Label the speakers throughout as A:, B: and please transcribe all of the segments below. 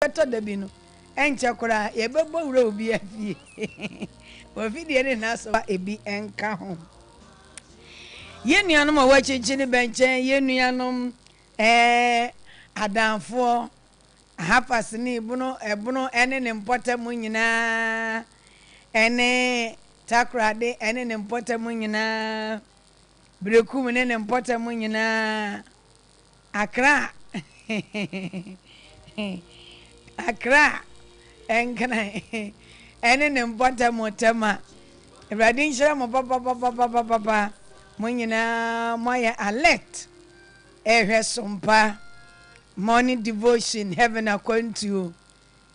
A: beto da bi no enche kora ye bebo wura obi afie ofidie ne na so ebi enka ho ye nuanom a wachichi ne benchen ye nuanom adanfo hafas ni ebono ene ne mpotamu nyina ene takrade ene ne mpotamu nyina brekum ne mpotamu nyina akra akra enkana ene ne mpotamu tema Radin shira mo papa mo nyina mo ya alert ehwe sompa morning devotion heaven akwantuo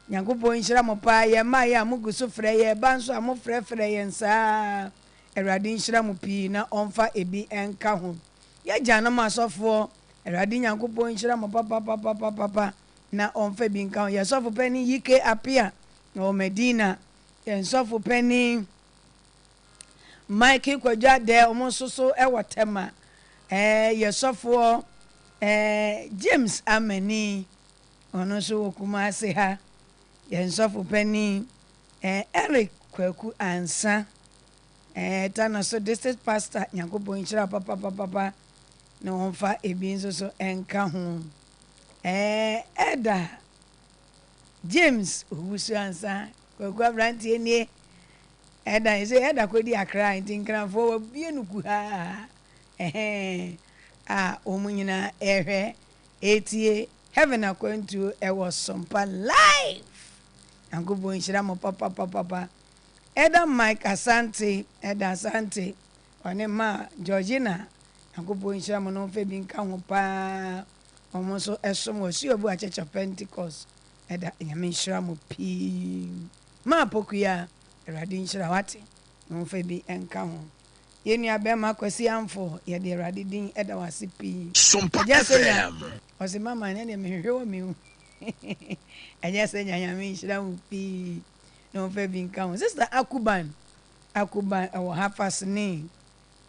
A: nyankopon shira mo pa ye ma ya muguso frɛ ye ba nso amo frɛ ye nsa Radin shira mo pi na onfa ebi enka ho ye jana ma sofo Radin nyankopon shira mo papa na onfa bi nka ho ye sofo pani yike apia o Medina ye sofo pani Mike kwadwa de omonsoso ewotema yesofo James Amani ono so kuma se ha yesofo pani Eric Kwaku Ansa tana so district pastor Nyankopon chira papa na onfa ebi nso enka ho Eda James Owusu Ansa Kwaku Abrantie nie Eda ise eda kodi akra ntinkran fo bienuku ha omunyina ehwe etie heaven akwantuo ewo Sompa live angobo nshira mo papa Eda Mike Asante Eda Asante one ma Georgina angobo nshira mo no fe bi nka ho pa omo so esom osi obu a church of Pentecost Eda nyame nshira mo pi ma pokuya Radin shira wate no fe bi enka ho yenu abema kwasi amfo ye de radidin eda wase pi
B: Sompa FM
A: osi mama ne de mehwe wo mi eje se nyanyame shira mu pi no fe bi enka ho sister Akuban awo hafas ni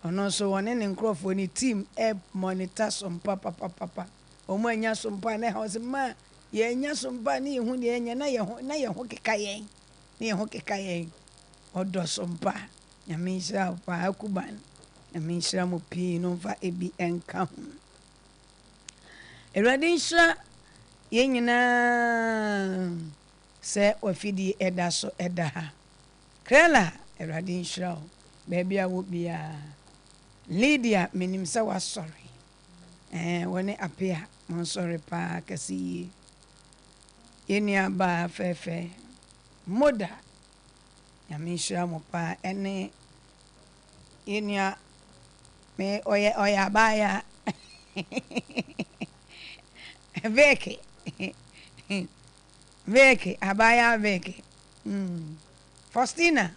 A: ono so woni ne nkrofo ni team monitor Sompa papa omo anya Sompa na house ma ye anya Sompa ni hu ni anya na ye ho kekayen ni ho kekayen odo Sompa nyame nshira pa Akuban nyame nshira mo pi no fa ebi enka ho Radin nshira ye nyina se ofidi eda so eda ha krela Radin nshira baby a wo bia Lydia menim se wa sorry woni apia mon sorry pa kasi ye ni aba fefe moda nyame nshira mo pa ene enia me oya baya veke abaya veke Faustina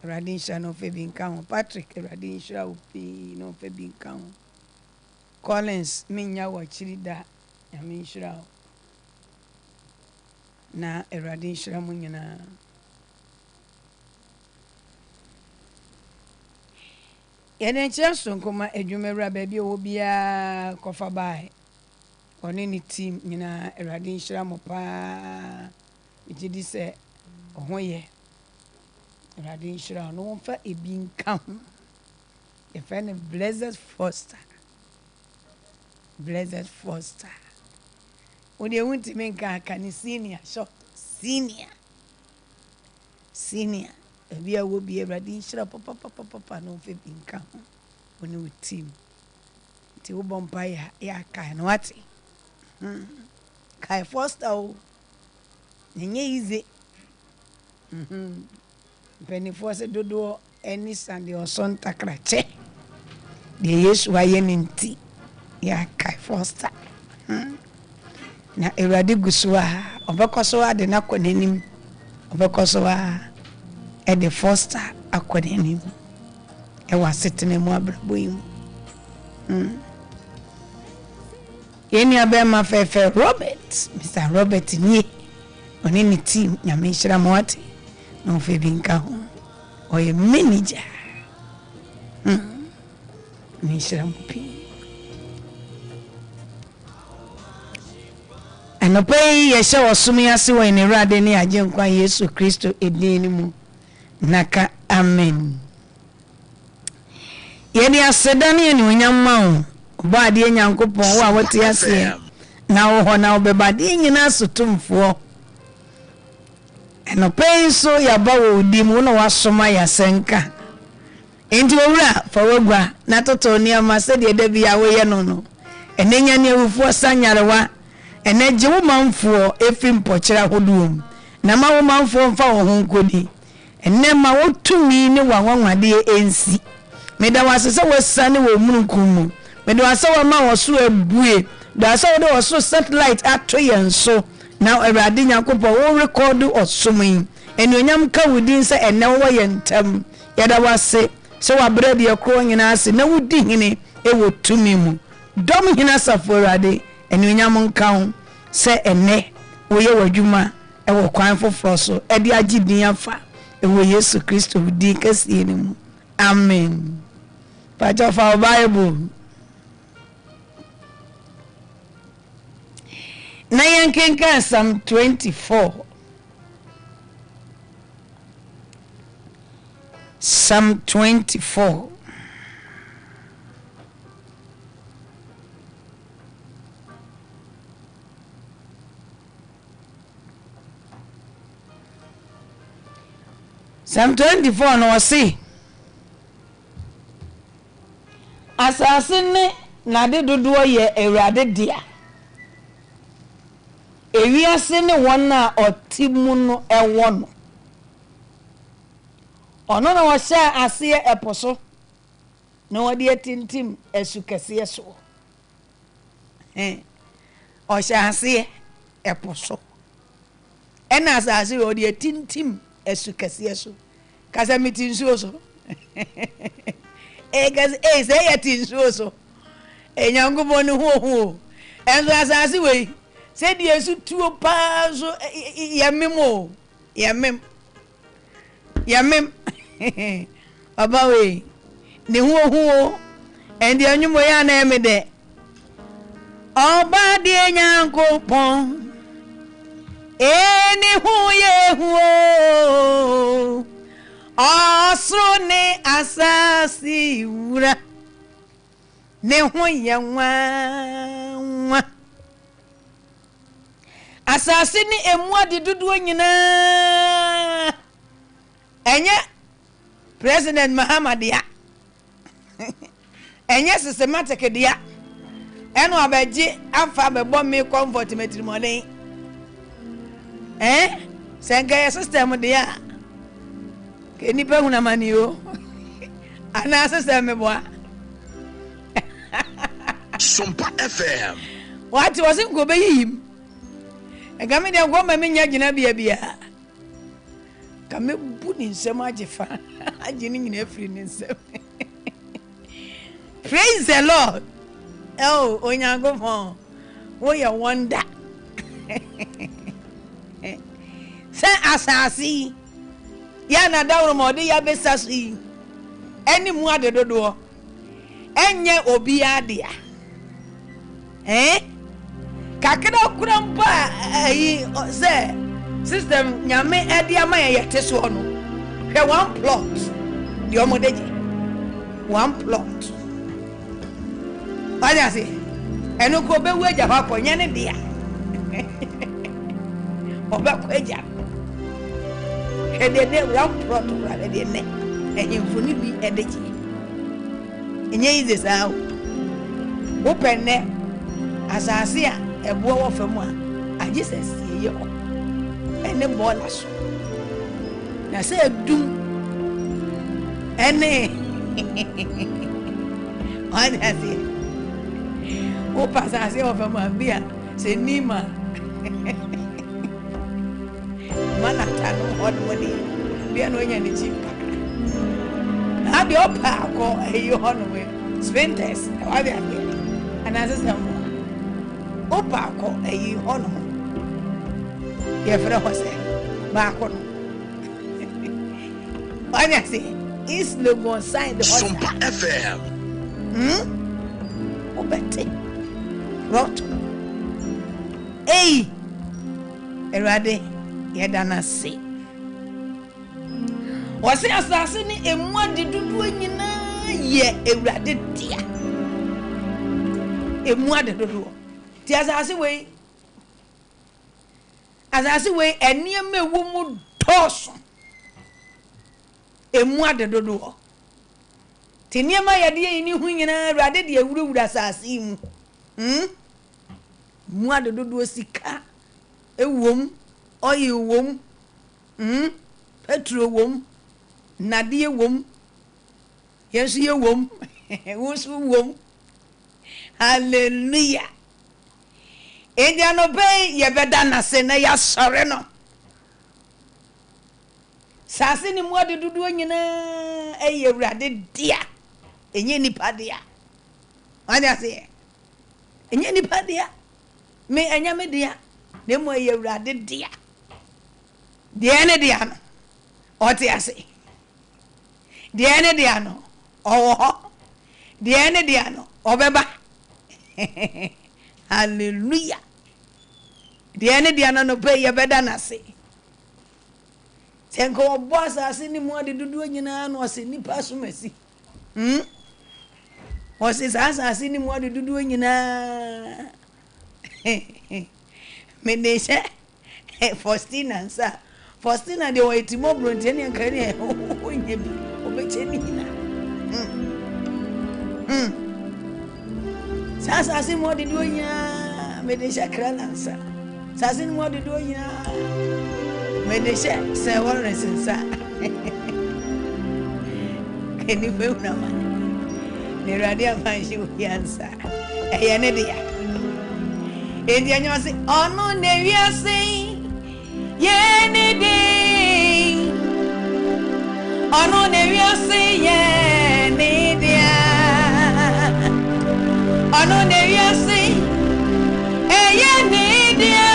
A: Radin shira no fe bin kan Patrick Radin shira opi no fe bin kan Collins minya wa chirida nyame nshira na Radin shira mo nyina yene ncheso nkoma adwumawura baabi owo bia kofa bai oni ni team nyina Radin shira mo pa ejidi se ohoye Radin shira no mfa ebi nka ho e fa ne Blessed Foster odi ewunti menka kan senior short senior bia wo bia Radin shira papa no fe binka oni wo team ti wo bompa ya kai no ati kai Foster o nyenye ize Penny Foster dodo eni sande oson takrache de Yesu aye ninti ya kai Foster na Radin gusua obekoso ade na konenim obekoso the Foster akwadenim was sitting mu abrabo yeni abema fefe Mr. Robert ni oni ni team nyame nshira mwati no fe binka ho oye manager ni nshira mpi no pay ye sha osumi ase wo ni rade ni aje nkwa Yesu Kristo edin mu naka amen. Ye ni asedane ni onyamma bo ade nyankopon wo a wote ase na wo ho na obebade nyina sotumfo no pay so ya ba wo di mu no wasoma ya senka enti owura fa wagwa na toto ni ama se de da bia wo ye no enenya ne awufo sanyarewa eneje wo manfo efi mpokira hoduom na ma wo manfo mfa wo honkodi enne ma wo tumi ne wanwanwade ensi meda wasese wo sane wo mununkum meda wase wo ma wo so abue da wase wo de wo so satellite atoyen so na awurade nyankopɔ wo record osumi enuonyam ka wudin se enne wo yentam yada wase se wa brede yakro nyina ase na wudi hene ewo tumi mu dom hina saforade enuonyam nka ho se enne wo ye wadwuma ewo kwan foforo so ede agidin afa ewo Yesu Kristo di kase ni mu amen. Part of our Bible na yankenka Psalm 24. Psalm 24. Psalm 24 no see. Asase ne na de dodo ye Awurade dia. Ewiase ne won a otimu no ewo no. Ono na wo sha ase eposo. Na wo de tintim esukese so. O sha ase eposo. Ena asase wo de tintim esukese so. Kasa mitinsuo so. Say yet in so. A young woman who and as way said yes to 2 pounds yamimo yamim abawe the who and the animal name de oba de nyanko pon any who ye who asrone asasi wura ne ho yanwa asasi ni emu adedudu nyina enye President Muhammad ya enye systematic dia eno abaji afa bebo me comfort matrimony senga system dia Keni pe huna mani yo. Ana system boa.
B: Sompa FM.
A: What was it go be him? E ga me de go ma me nya gina bia. Ka me bu ni nsem ajefa. Aje ni nyina afiri ni nsem. Praise the Lord. Oh, onyango fon. Wo ye wonder. Say asasi. Ya na dawro mode ya besasi eni mu adedodo enye obi adia kakra kurampa se system nyame edia ma ye teso no hwe one plot di omodeji one plot aja se eno ko be weja fa ko nyane dia oba ko eja edede one plot ra de ne ehimfuni bi edeji enye ize saa wo penne asase a ebo wo fam a ajesus ye o ene bola so na se dum ene ani asi o pasase wo fam a bia se nima mana tano hot money bia no nya ni chimpa na bi opa ko eyo hono we spenters wa bia bia anase samo opa ko eyo hono ye fra hose ba ko no anya se is logo sign the
B: Sompa FM
A: obete rot ei Erade yedana se wose asase ni emu adedudu nyina ye Ewurade dia emu adedudu ti asase we eniema ewu mu toso emu adedudu ti niema yede yini hu nyina Ewurade dia ewurawura asase mu mu adedudu sika ewom oyi wom petro wom nadie wom yesu ye wom wusu wom hallelujah edia no be ye beda na se na ya sore no sase ni mu adedudu nyina eye Ewurade dia enye nipa dia wani ase enye nipa dia me enya me dia ne mo eye Ewurade dia dia ne dia no oti ase dia ne dia no owo dia ne dia no obeba hallelujah dia ne dia no pe ye beda na se senko boss asini mu adedudu nyina no ase nipa somasi wose sasa asini mu adedudu nyina menesha Faustina de waitimo bronte ne nkane onye bi obecheni na sasa asini mu adedudu nyina menesha kralansa sasa asini mu adedudu nyina menesha se wore sinsa keni fe una man ne radia fanshi uyansa eyane dia Edia nyase ono ne wiase ye ne de ono ne wiase ye ne dia ono ne wiase ye ne dia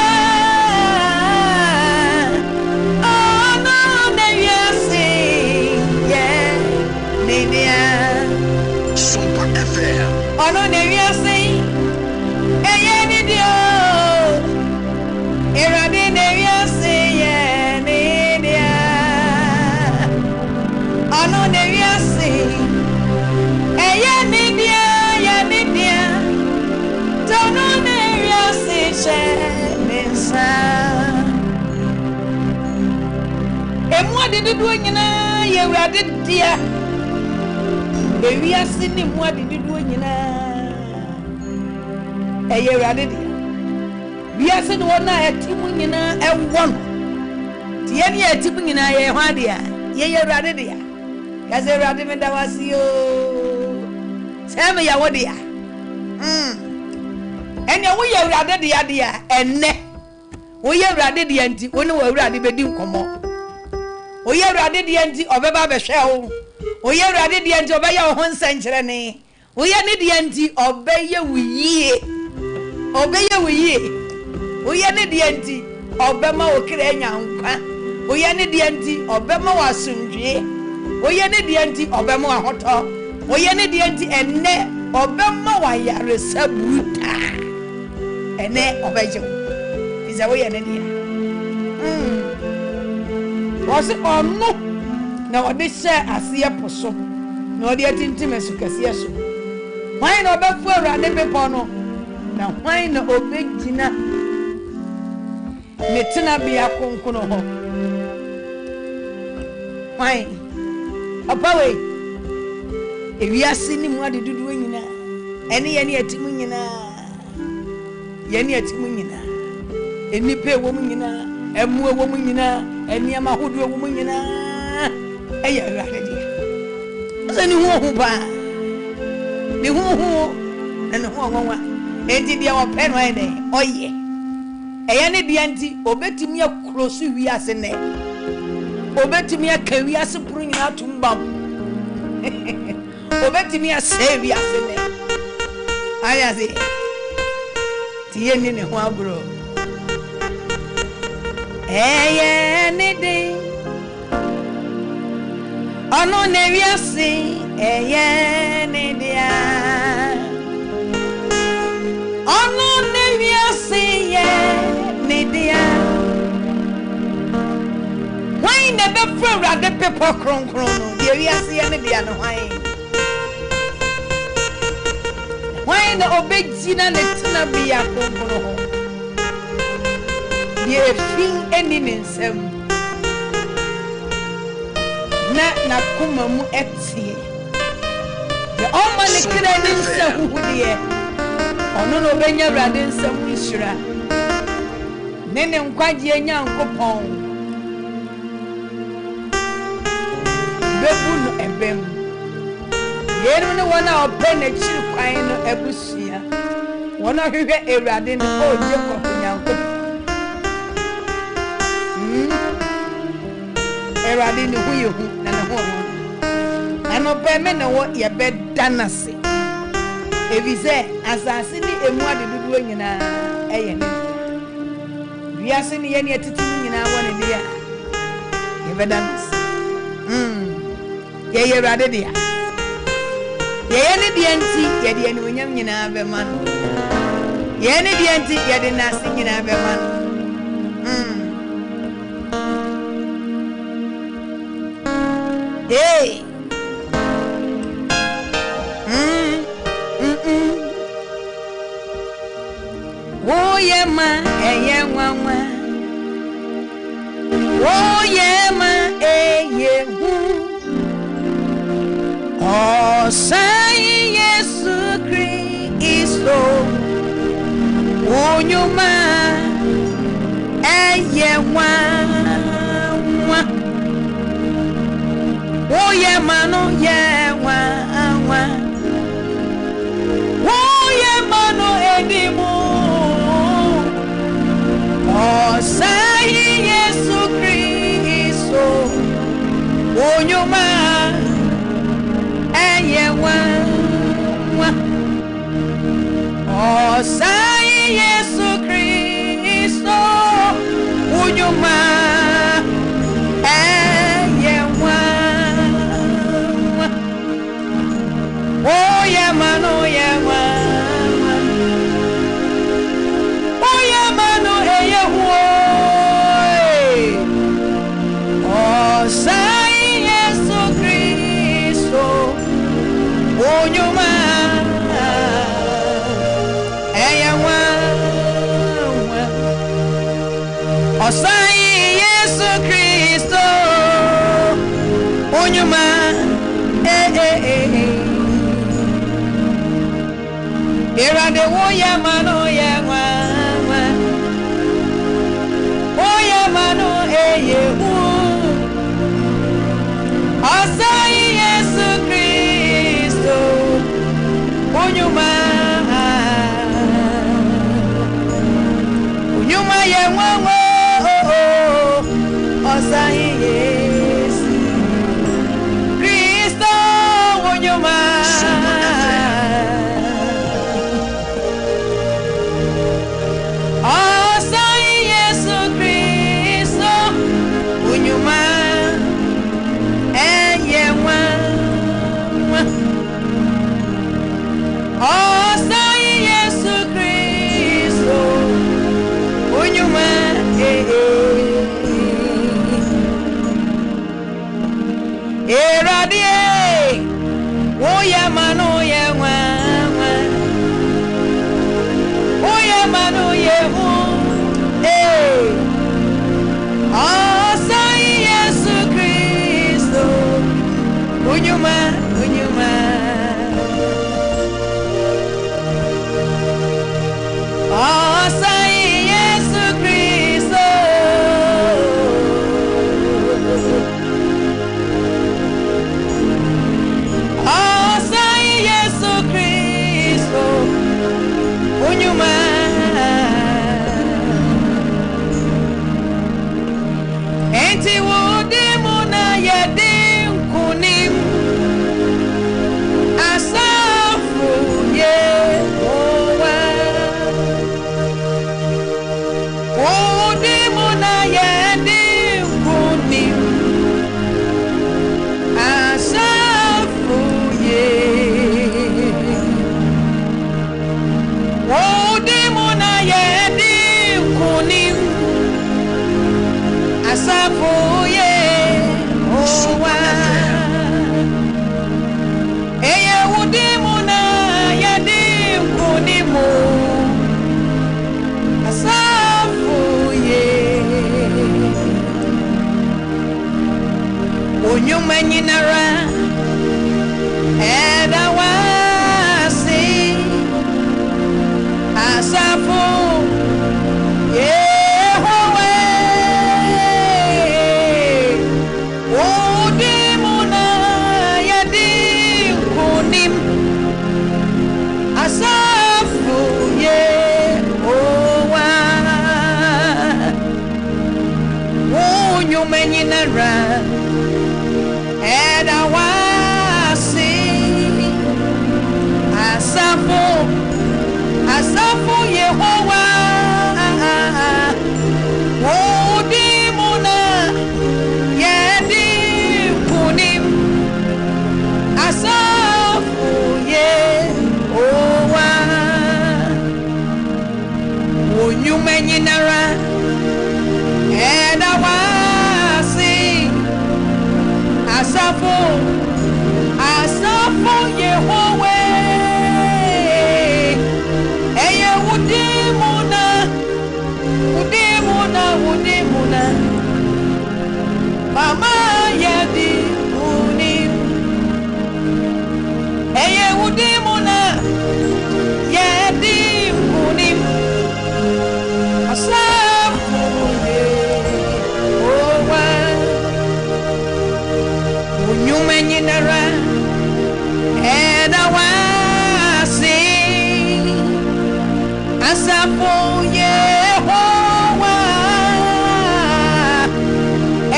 A: ono ne wiase ye ne dia
B: Sompa FM.
A: ono ne wiase ye ne dia Erade ne wiase ye ne dia ono ne wiase ye ne dia tono ne wiase she mensa emu adedudu nyina ye Ewurade dia wiase ni mu adedudu nyina ye Ewurade dia wiase no na etimu nyina ewon tie ne etimu nyina ye hwa dia ye Ewurade dia kaze Ewurade me da wasi o sema ya wo dia ene wo ye Ewurade dia enne wo ye Ewurade dia nti wo ne wo Ewurade bedi nkomo wo ye Ewurade dia nti obeba be hwe wo ye Ewurade dia nti obeya wo nsankyere ne wo ye ne dia nti obeya wo yie Oye ne die nti obema okire nyankwa oye ne die nti obema wasundwe oye ne die nti obema ahoto oye ne die nti enne obema wayare sabuta ene obeje iza oye ne die wose onu na ode hye ase poso na ode atintime su kase so hwan na obefu Ewurade bepo no na hwan na obegina Metina bia konkono ho Why Papa we Ewiase ni mu adedudu nyina ene ye ne atimu nyina ye ne atimu nyina enipe wo mu nyina emu wo mu nyina eniama hodo wo mu nyina eya Ewurade dia so ni hu ba ni hu na ne hu nwanwa enti dia wo pe no ene oye eyane dia nti obetimi akrosu wiase ne obetimi akawiase puru nyina atumbam obetimi ase wiase ne ayaze tie ni ne ho abro eyane de ono ne wiase eyane dia ono ne wiase ye Nidia from the paper chrono, dear, yes, the other way. Why the obey Gina Netina be a chrono? Dear, fee ending in some. Na kuma mu etie the all man kira ni nsa huhudie ono no benya brade nsa mu ishira nene nkwaje enya nkopon bebu no ebem yenu ne wona ope na chiri kwan no ebusia wona hwehwe ewrade no oje kokunyanko ewrade ni huyehu na ne ho ano pe me na wo ye be danase ebize asase ni emu adedudu nyina eye ne wiase ni ye ne atiti nyina wona dia ye be danase ye ewrade dia ye ne dia nti ye de ne onyam nyina be man ye ne dia nti ye de nase nyina be man hey oh yeah ma eye nwanwa oh yeah ma eye hu oh sai Yesu Kristo onyuma eye nwanwa oh yeah ma no yeah nwanwa oh yeah ma no edimu oh sai Yesu Kristo onyuma eye nwanwa oh sai Yesu Kristo onyuma eye nwanwa oh yeah man oh yeah man oh yeah man oh eye hu oh sai Yesu Kristo onyuma eye nwanwa oh sai Yesu Kristo onyuma era de wo ya mano ya wa o ya mano eye hu asai Yesu Kristo onyuma ya wa asai Yesu Kristo onyuma oh sai Yesu Kristo onyuma eradie wo ya mano ye wa wo ya mano ye hu oh sai Yesu Kristo onyuma oh sai Yesu Kristo oh sai Yesu Kristo onyuma enti wodimu na yedim kunim asafu ye Unyumanyinara edawasi asafu Yehowe udimuna yadikunim asafu Yehowa unyumanyinara edawasi asafu Yehowa udimuna yedikunim asafu Yehowa unyumanyinara edawasi asafu Yehowe eye udimuna mama yadi unim eye udimuna yadi unim asafu Yehowa unyumanyinara edawasi asafu Yehowa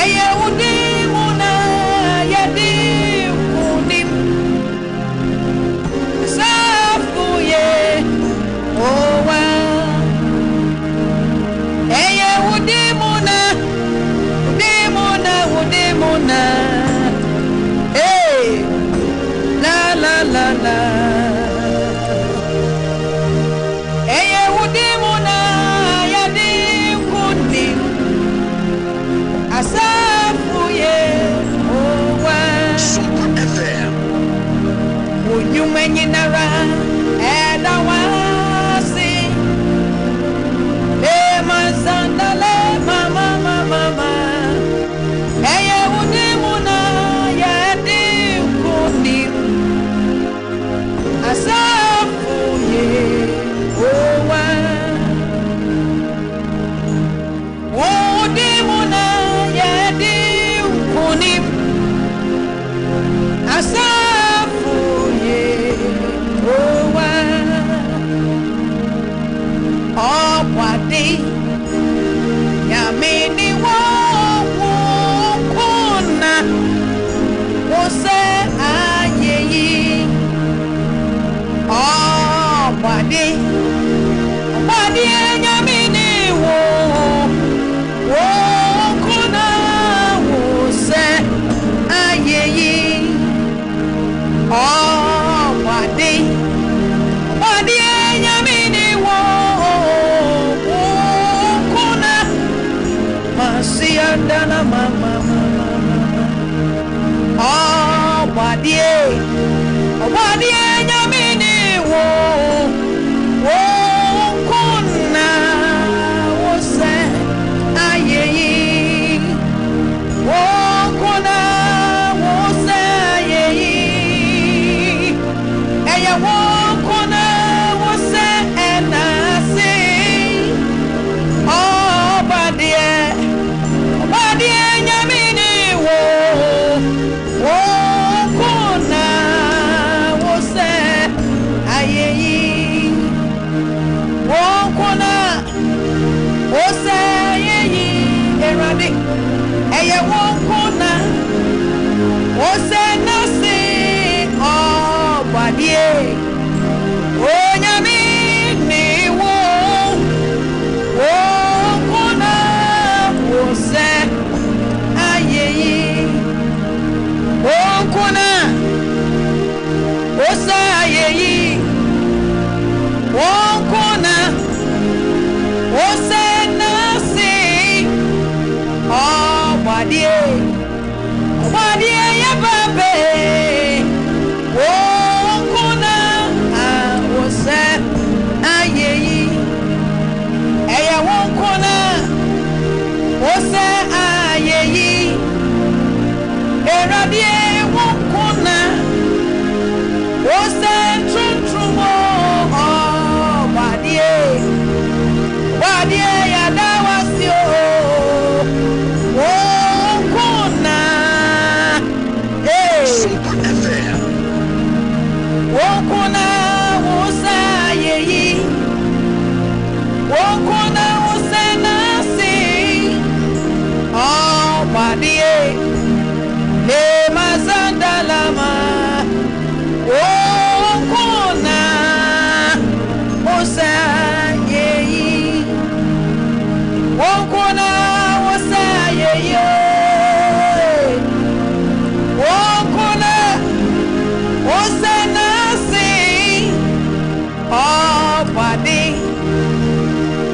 A: eye udimuna yadikunim asafu Yehowa eye udimuna la eye udimuna yadikunim asafu Yehowa
B: Sompa FM
A: unyumanyinara edawasi mazandale mama eye udimuna yadikunim asafu Yehowa udimuna yadikunim asafu Yehowa opwadi yamini wokuna wose ayeyi Badi enyamini wo kuna wo se ayeyi badi enyamini wo kuna masiandana mama badi enyamini wo kuna wo se ayeyi kuna wo se ayeyi eya kuna wo se enasi badi enyamini wo kuna wo se ayeyi kuna wo se ayeyi erade eye kuna wo se nasi badie onyamini wo kuna wo se ayeyi kuna wo se ayeyi kuna wo se nasi badie ya babe kuna wo se ayeyi eya kuna wo se ayeyi Radie wokuna o se truntrumo oh badie ya dawasio wokuna
B: Sompa FM.
A: Wokuna wosa yeyi wokuna wosa nasi oh badie le mazandalama wokuna wosa yeyi wokuna wosa yeyi wokuna wosa nasi oh body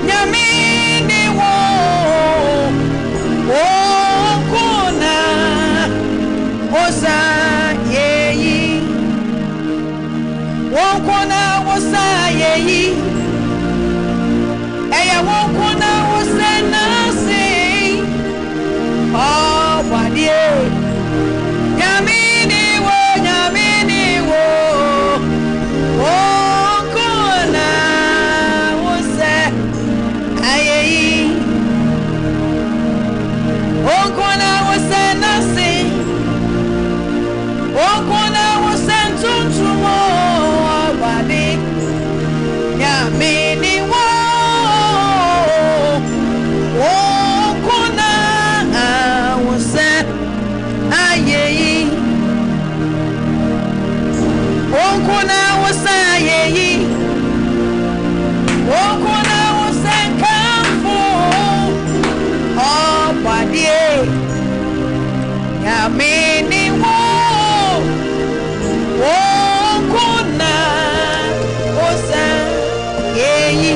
A: nyamini wokuna wosa yeyi wokuna wosa yeyi eya wokuna wosa nasi oh body nyamini wo wokuna wosa ayeyi wokuna wosa nasi wokuna wosa tuntumo abadi nyamini wokuna wosa ayeyi wokuna wosa ayeyi wokuna wosa kamfu obadie nyamini wokuna wosa ayeyi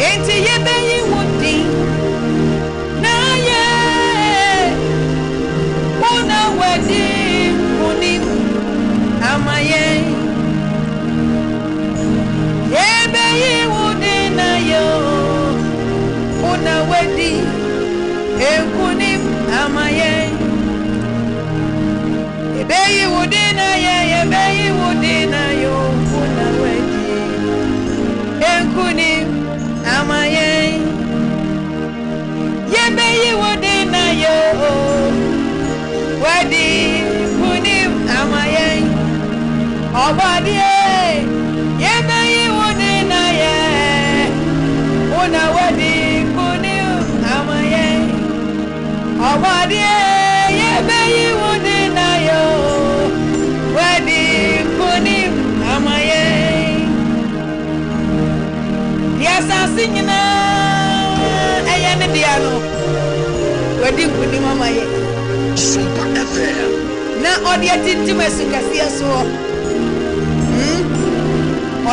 A: enti yebeyi wudi na ye una wedi kuni amaye yebeyi wudi na yo una wedi kuni amaye yebeyi wudi na ye yebeyi wudi na yo una wedi kuni amaye yebeyi wudi na yo wedi kuni amaye obadie yebeyi wudi na ye una wedi kuni amaye obadie yebeyi wudi na yo wedi kuni amaye yasasi nyina ayane diano wedi kuni amaye
B: Sompa FM.
A: na odi atintim esukasiye so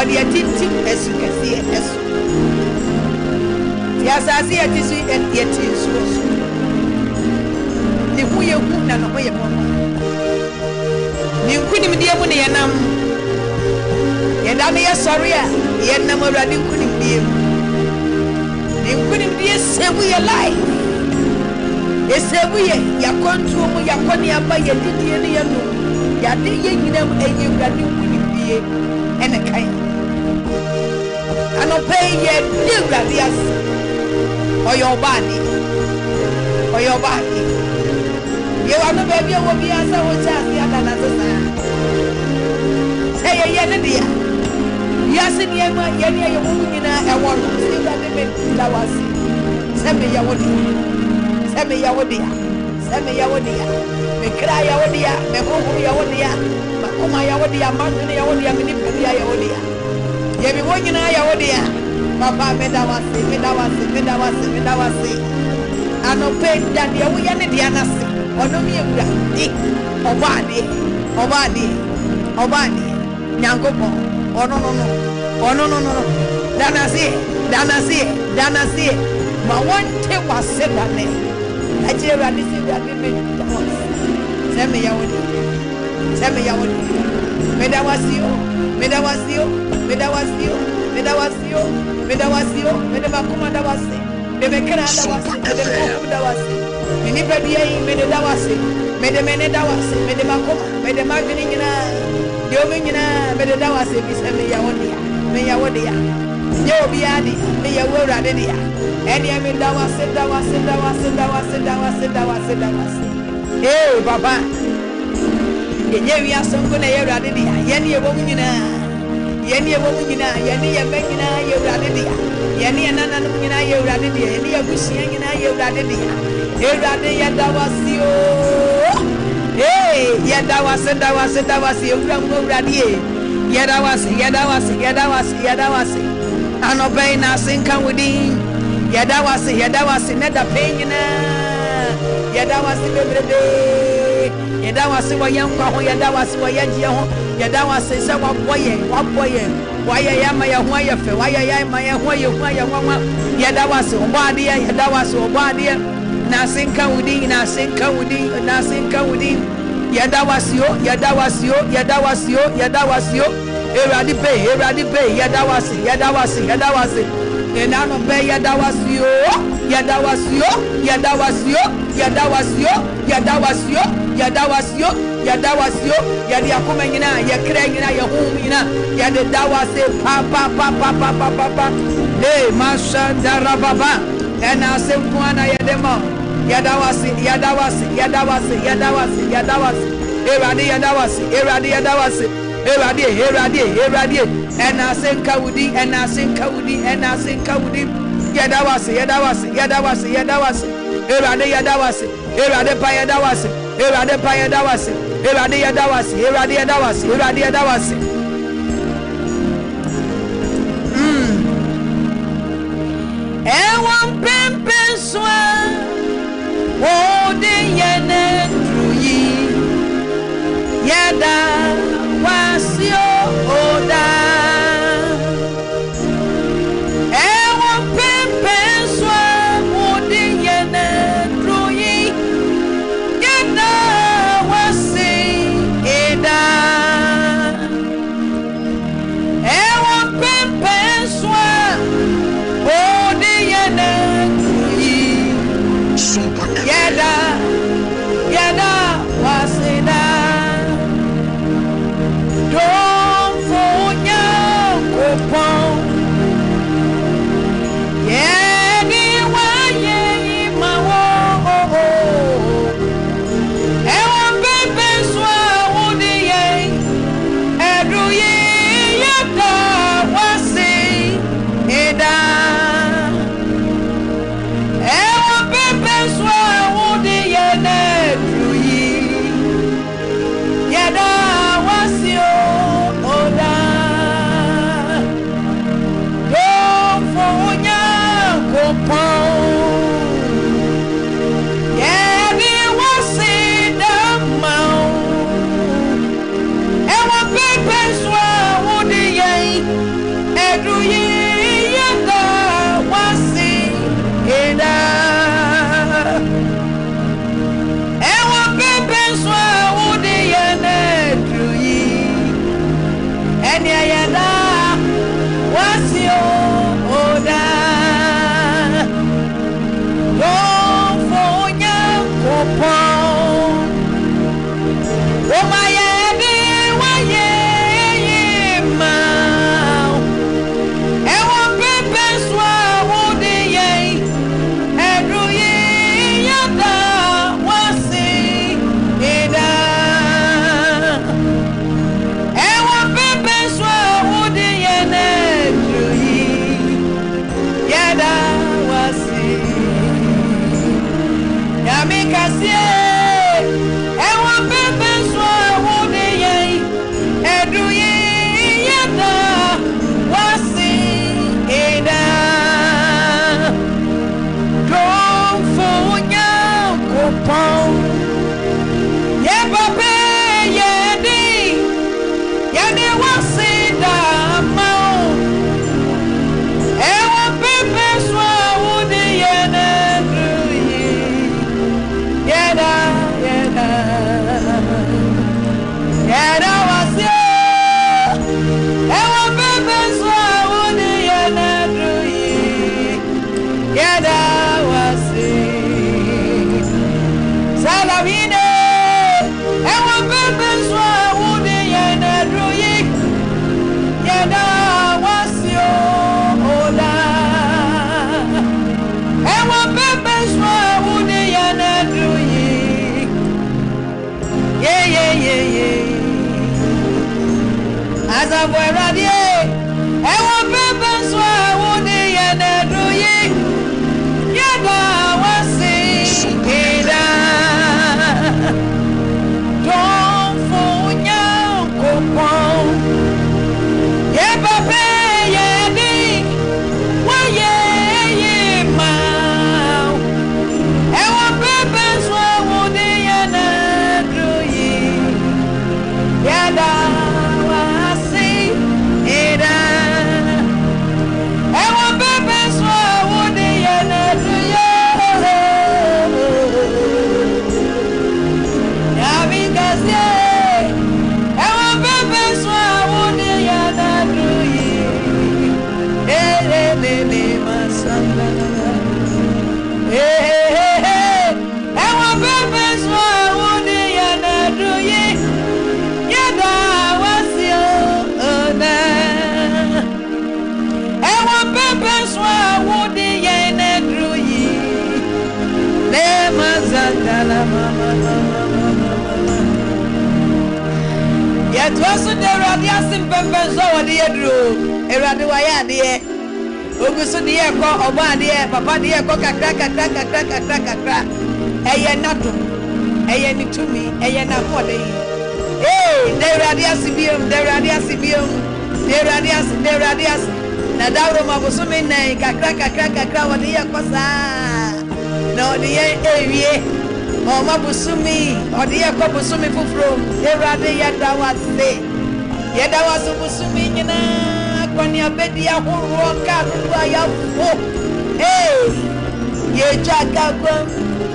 A: odi atintim esukasiye eso yasasi yatisu yatisu so ni huye hu na no ye mo ni nkunim die mu ne yanam yedame ye sori a yenam awrade nkunim die ni nkunim die sebu ye life esebu ye yakwantuo mu yakoni aba ye didie ne ye no yade ye nyinam enye awrade nkunim die ene kan anope ye di awrade as oyobani ye wano baby wo bi asa wo chance ya dana sasa say ye ne dia yasi ni ema ye ne ye wo nyina e wo no say that me da wasi say me ya wo dia me kra ya wo dia me hoho ya wo dia ma kuma ya wo dia ma ne ya wo dia me ni pe ya wo dia ye bi wo nyina ya wo dia papa me da wasi anope da dia wo ye ne dia na se ono mi ewura obade nyangopo ono danasi ma wonte wase dane ajire radisi da me seme ya woni medawasio medabakuma dawase mekana dawase mede mo dawase meni bebia yi mede dawase mede mene dawase mede makoma mede magni nyina de o nyina mede dawase bi se me ya wode ya ye obi ade me ya wurade de ya ene me dawase eh baba ye wi asongo na ye wurade de ya ye ne ye wo nyina yeni ye wo nyina yeni ye me nyina ye wurade de ya yeni nana no nyina ye wurade de ya yeni ye busia nyina ye wurade de ya e wurade ye dawasi o ye dawasi e wurade ye dawasi anobe na sinka within ye dawasi ne da pe nyina ye dawasi bebrebe ye dawasi wo yankwa ho ye dawasi wo yagye ho ye dawasi se waboye waye ya ma ye ho ye fe waye ya ma ye ho ye nwa ye dawasi obade ye dawasi obade na sinka wudi ye dawasi eradi pe ye dawasi enano be ye dawasi ya dia kuma nyina ya kra nyina ya hu nyina ya de dawase pa le masanda rababa ena se kuana ya demo ya dawasi eradi ena se kawudi ya dawasi eradi pa ya dawasi ewan pempenswa ode yene truyi yada wasio oda ewan pempenswa ode yene truyi yada wasi eda ewan pempenswa ode yene truyi
B: Sompa
A: yada wasida don't forget kupon yeni waye mawo ewa bebe swa wudi ye edu ye yada wasi eda ewa bebe swa wudi ye edu ye yada wasi oda don't forget kupon yeni wasida mau ewa bebe swa wudi ye edu ye yada wasi eda ewa bebe swa wudi ye edu ye eni yada wasi oda don't forget kupon Omayede waye ma ewa bebe swa wudi ye edu ye yada wasi eda ewa bebe swa wudi ye edu ye yada wasi yamikasie ewa bebe swa wudi ye edu ye yada wasi eda don't forget kupon ye babe ye di wasi da mau ewa bebe swa wudi ye edu ye yada Yet wasn't there radiasim peppers over the edro, a radawaya dear. Ogusu dear, Oba dear, Papa dear, coca crack, a yenatum, a yenitumi, a yenapode. Hey, de radiasibium, de radiasibium, de radias. Nadaro Mabusumi, crack, what dear Cosa. No, dear, oh, Mabusumi, or the Yakobusumi Fufro, Erade Yadawase, Yadawas Busumi, Konya Bedia, who walk out of hey, Ye Jaka,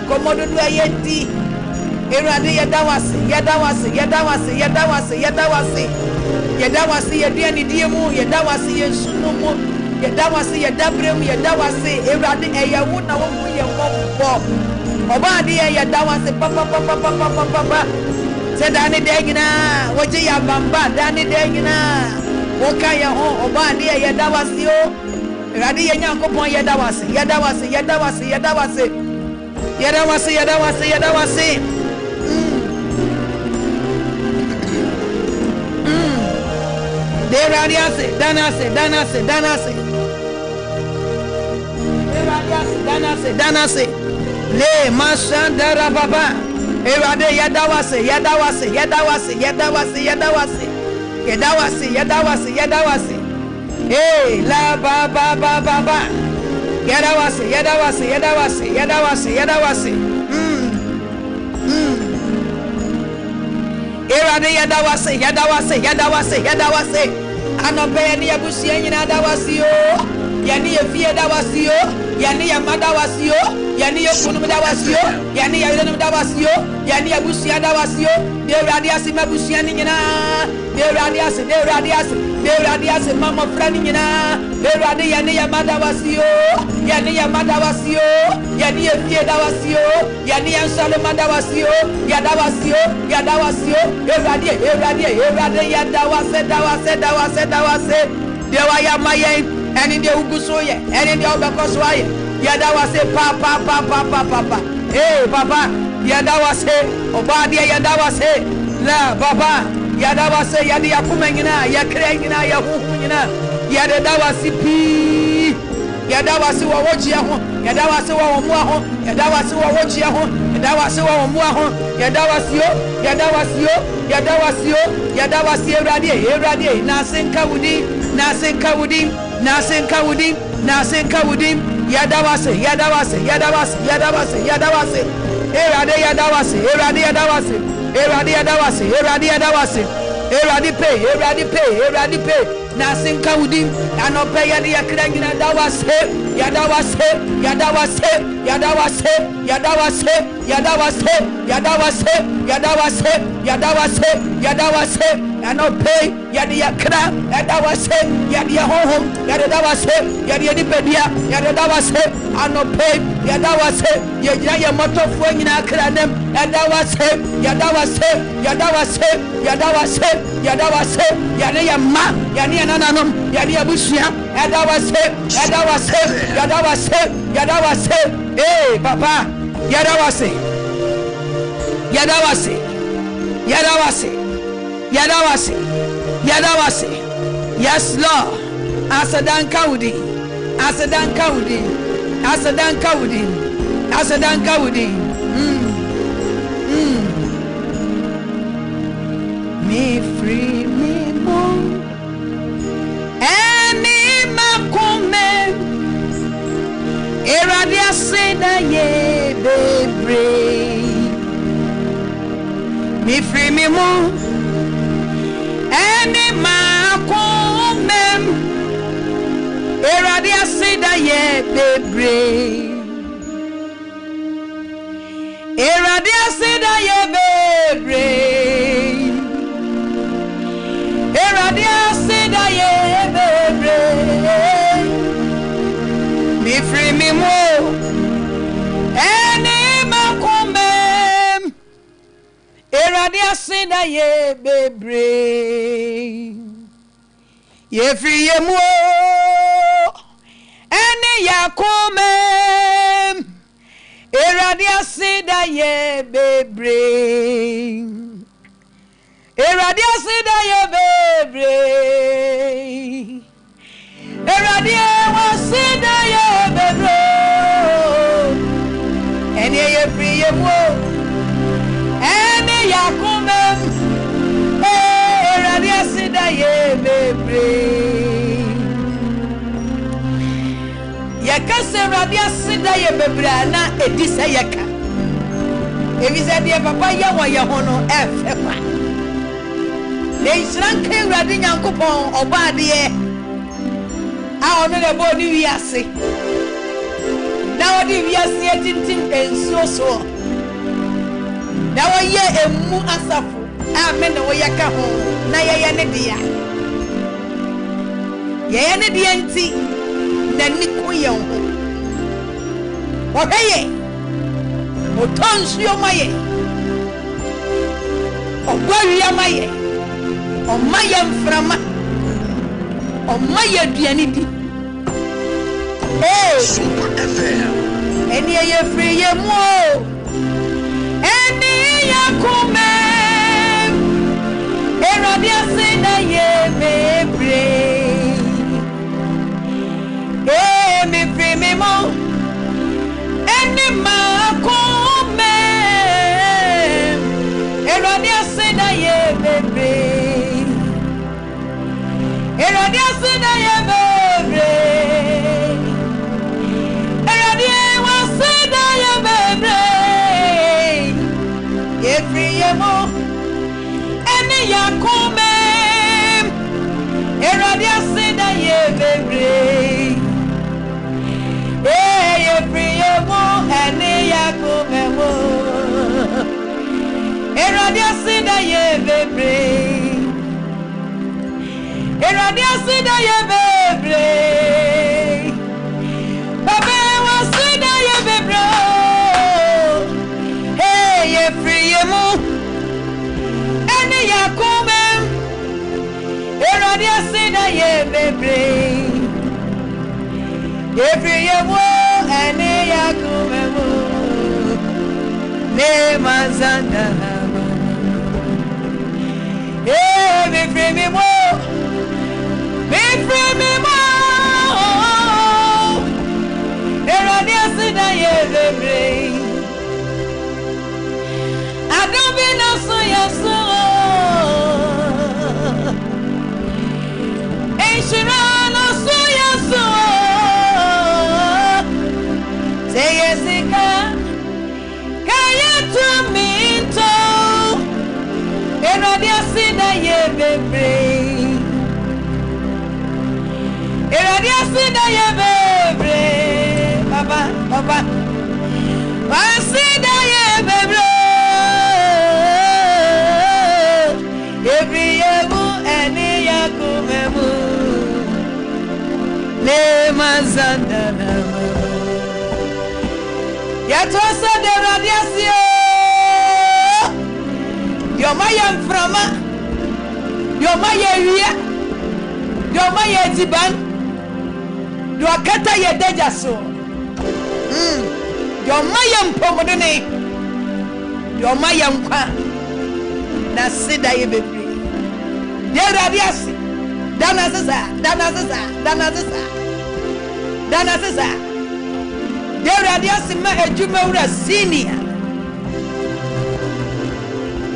A: Komodo Yeti, Erade Yadawase, Yadawasi, Yadiani Diamu, Yadawasi, Sunumu, Yadawasi, Yadabrem, Yadawasi, Erade Ayawuna, walk. Oba dia ya dawase papa se dani degina woje ya bamba dani degina woka ya ho oba dia ya dawase o radi ya nyankopon ya dawase de radiase danase le mashandara baba erade yadawase eh la baba yadawase erade yadawase anobe ni abusia nyina dawase o yani efie dawase o yani amada wase o yani yekunu dawasio yani yayenu dawasio yani abusia dawasio de radiasi mabusia ni nyina de radiasi mama frani nyina de radi yani yamada wasio yani efie dawasio yani ansale madawasio yadawasio eradi yadawase de waya mayen eni de ugusoye eni de obekosoye Yadawase papa. Hey papa, Yadawase, Obadia Yadawase, la papa, Yadawase, Yadia Kumangina, Yakrangina, Yahuina, Yadawasi P. Yadawasi Wawachiaho, Yadawasi Wamuaho, Yadawasi Wawachiaho, Yadawasi Wamuaho, Yadawasi Radi, Nasen Kawudim, Yadawase, Eradi pay, Nasen Kawudim, Anope Yadia Krangina Dawase, Anope Yadia Kra, Yadawase, Yadia Home, Yadawase, Yadia Dipedia, Yadawase, Anope, Yadawase, Yadia Moto Fuina Kranem, Yadawase, Yadia Ma, Yadia Nananum, Yadia Bushia, Yadawase, hey papa, Yadawase, yes Lord, Asadan Kawudi, me free me more, any makume, eradia seda ye bebre, me free me more, any makume, eradia seda ye bebre. Eradia seda ye bebre, Eradia seda ye bebre, me free me mo, ene makumbe, Eradia seda ye bebre, ye free ye mo, ene yakume. Eradia sida ye bebre. Eradia sida ye bebre. Eradia wasida ye bebre. Eni ye free ye wo. Eni yakumem. Eradia sida ye bebre. Yaka se Eradia sida ye bebre na edisa yaka. Ebiza de papa ya wa ye hono efefa. Le Israel ke Eradi Nyankopon oba de e. A ono le bo ni wiase. Na odi wiase tintin ensuo so. Na wo ye emu asafo. Amen na wo yaka ho. Na ye ne dia. Ye ne dia nti na ni ko ye ho. Wo heye. O tonsuo maye. O gwaria maye. O maye mframa. O maye duani di.
B: Sompa FM.
A: Eni ye free ye mo. Eni ya kume. Eradi asina ye mebre. Me free me mo. Eni ma kume. Eradi asina ye mebre. Eradi asina ye mebre. Eradi wasina ye mebre. Ye free ye mo. Eni ya kume. Eradi asina ye mebre. Ye free ye mo. Eni ya kume mo. Eradi asina ye mebre. Eradi asina ye bebre. Baba wasina ye bebre. Hey, ye free ye mo. Eni ya kume. Eradi asina ye bebre. Ye free ye mo. Eni ya kume mo. Ne mazanda. Hey, me free me mo. Me free me mo. Eradi asina ye bebre. I don't be no so yaso. Enshirano so yaso. Say yesika. Kaya to me to. Eradi asina ye bebre. Eradi asina ye bebre. Baba. Asina ye bebre. Every yemu eni yakumemu. Le mazanda nama. Yatosa de radiasio. Yomaya mframa. Yomaya wia. Yomaya tiban. Yokata ye dejaso. Yomaya mpomodene. Yomaya mkwa. Na sida ye bebre. Ye radiasi. Dana sisa. Ye radiasi ma ejume ura senior.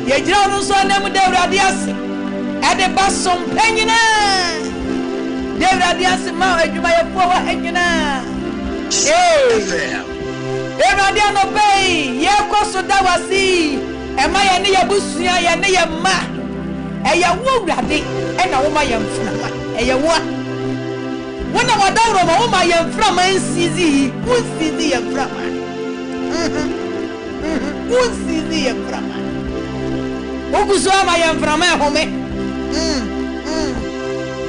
A: Ye jira no so na mu de radiasi. Ede basom penyina. Ye radiasi ma ejuma ye fo wa enyina. Ye radiano pay ye kwaso dawasi. E ma ye ne ye busua ye ne ye ma. E ye wo urade e na wo ma ye mframa. E ye wo. Wona wadawro ma wo ma ye mframa nsizi. Unsizi ye mframa. Unsizi ye mframa. Oguzwa ma ye mframa e home.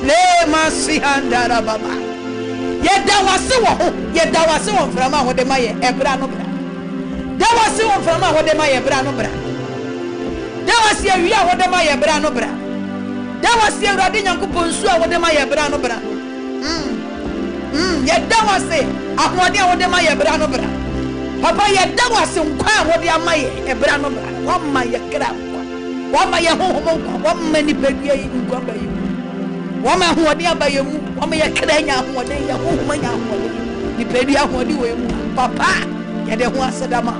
A: Le masi handara baba. Ye dawase wo ho. Ye dawase wo mframa ho de ma ye ebra no bra. Dawase wo mframa ho de ma ye ebra no bra. Dawase awia ho de ma ye ebra no bra. Dawase Eradi Nyankopon su a ho de ma ye ebra no bra. Ye dawase ahode ho de ma ye ebra no bra. Papa ye da was nkwa wo de amaye ebra no bra wo ma ye kra nkwa wo ma ye honhom nkwa wo ma ni pedua yi nkwa ba yi wo ma ho de abaye mu wo ma ye kra nya ho de ye honhom nya ho de ni pedua ho de wo mu papa ye de ho asedama